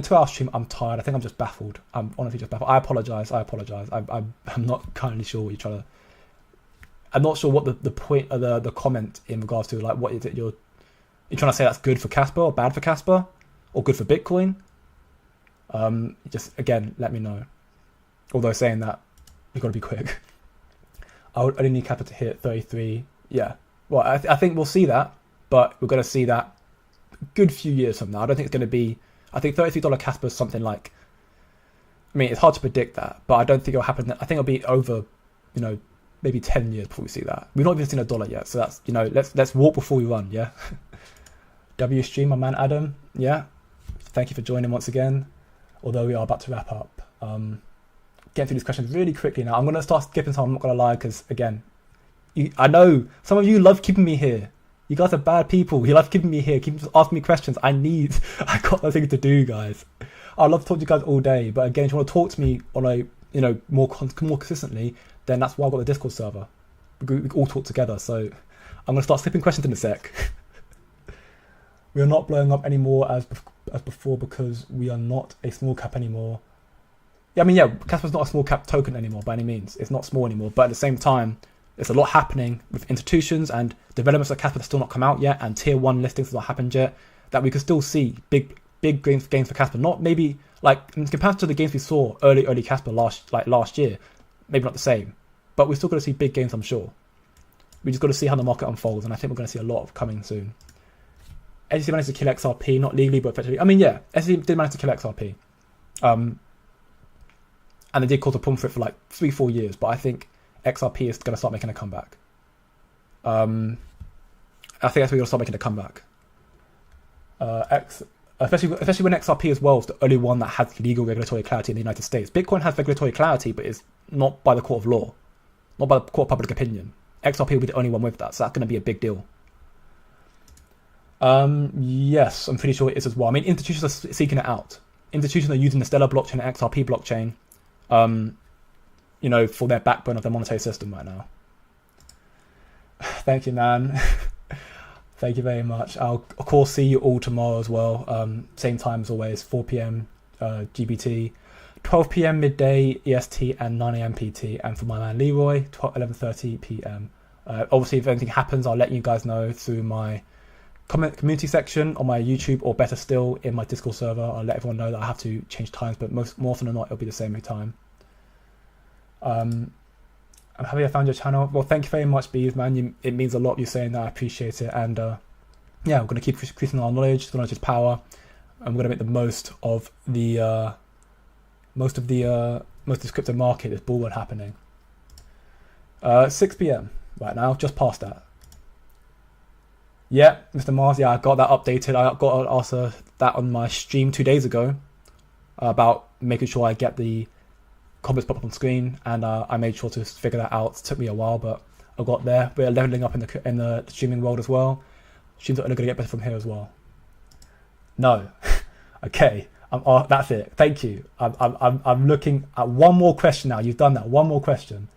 S1: 2-hour stream. I'm tired. I think I'm just baffled. I'm honestly just baffled. I apologize. I'm not currently sure what you're trying to. I'm not sure what the point of the comment in regards to, like, what is it you're trying to say that's good for Casper or bad for Casper or good for Bitcoin? Just again, let me know. Although saying that, you've got to be quick. I would only need Casper to hit 33. Yeah. Well, I think we'll see that, but we're going to see that good few years from now. I don't think it's going to be. I think $33 Casper is something like. I mean, it's hard to predict that, but I don't think it'll happen. I think it'll be over, maybe 10 years before we see that. We've not even seen $1 yet, so that's let's walk before we run. Yeah. W stream, my man Adam. Yeah. Thank you for joining once again. Although we are about to wrap up. Getting through these questions really quickly now. I'm going to start skipping some. I'm not going to lie, because again, I know some of you love keeping me here. You guys are bad people. You love keeping me here. Keep asking me questions. I got nothing to do, guys. I'd love to talk to you guys all day, but again, if you want to talk to me on a more consistently, then that's why I got the Discord server. We all talk together. So I'm going to start slipping questions in a sec. We are not blowing up anymore as before because we are not a small cap anymore. Yeah, I mean, yeah, Casper's not a small cap token anymore by any means. It's not small anymore, but at the same time, there's a lot happening with institutions and developments of Casper that still not come out yet, and tier 1 listings have not happened yet, that we could still see big gains for Casper. Not maybe like in comparison to the gains we saw early Casper last year, maybe not the same, but we're still going to see big gains, I'm sure. We just got to see how the market unfolds, and I think we're going to see a lot of coming soon. SEC managed to kill XRP, not legally, but effectively. I mean, yeah, SEC did manage to kill XRP. And they did cause a problem for it for like 3-4 years, but I think XRP is going to start making a comeback. I think that's where you're going to start making a comeback. Especially when XRP as well is the only one that has legal regulatory clarity in the United States. Bitcoin has regulatory clarity, but it's not by the court of law, not by the court of public opinion. XRP will be the only one with that, so that's going to be a big deal. Yes, I'm pretty sure it is as well. I mean, institutions are seeking it out. Institutions are using the Stellar blockchain and XRP blockchain, for their backbone of their monetary system right now. Thank you, man. Thank you very much. I'll, of course, see you all tomorrow as well. Same time as always, 4 p.m. GBT, 12 p.m. midday EST, and 9 a.m. PT. And for my man Leroy, 11:30 p.m. Obviously, if anything happens, I'll let you guys know through my community section on my YouTube, or better still, in my Discord server. I'll let everyone know that I have to change times, but more often than not, it'll be the same time. I'm happy I found your channel. Well, thank you very much, Bees, man. It means a lot, you saying that. I appreciate it. And yeah, we're going to keep increasing our knowledge. The knowledge is power. And we're going to make the most of the crypto market, this bull run happening. 6 p.m. right now, just past that. Yeah, Mr. Mars, yeah, I got that updated. I got to answer that on my stream 2 days ago about making sure I get the comments pop up on screen, and I made sure to figure that out. It took me a while, but I got there. We're leveling up in the streaming world as well. Streams are only going to get better from here as well. No, okay, that's it. Thank you. I'm looking at one more question now. You've done that. One more question.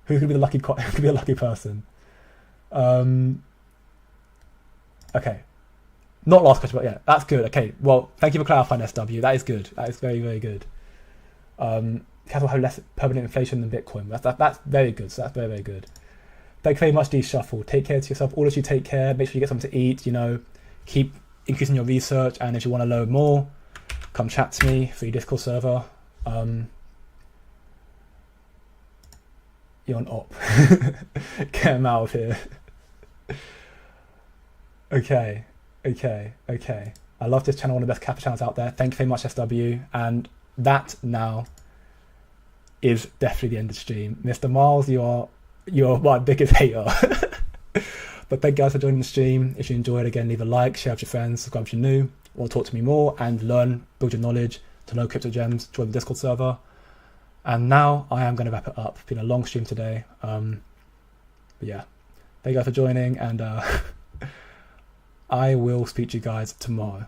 S1: Who's going to be the lucky? Who could be a lucky person? Okay, not last question, but yeah, that's good. Okay, well, thank you for clarifying, SW. That is good. That is very, very good. Casper have less permanent inflation than Bitcoin. That's very good. So that's very, very good. Thank you very much, D Shuffle. Take care to yourself. All of you take care. Make sure you get something to eat. Keep increasing your research. And if you want to learn more, come chat to me through your Discord server. You're an op. Get him out of here. Okay. I love this channel, one of the best Kappa channels out there. Thank you very much, SW. And that now is definitely the end of the stream. Mr. Miles, you're my biggest hater. But thank you guys for joining the stream. If you enjoyed, again, leave a like, share with your friends, subscribe if you're new, want to talk to me more and learn, build your knowledge, to know crypto gems, join the Discord server. And now I am going to wrap it up. It's been a long stream today. But yeah, thank you guys for joining, and I will speak to you guys tomorrow.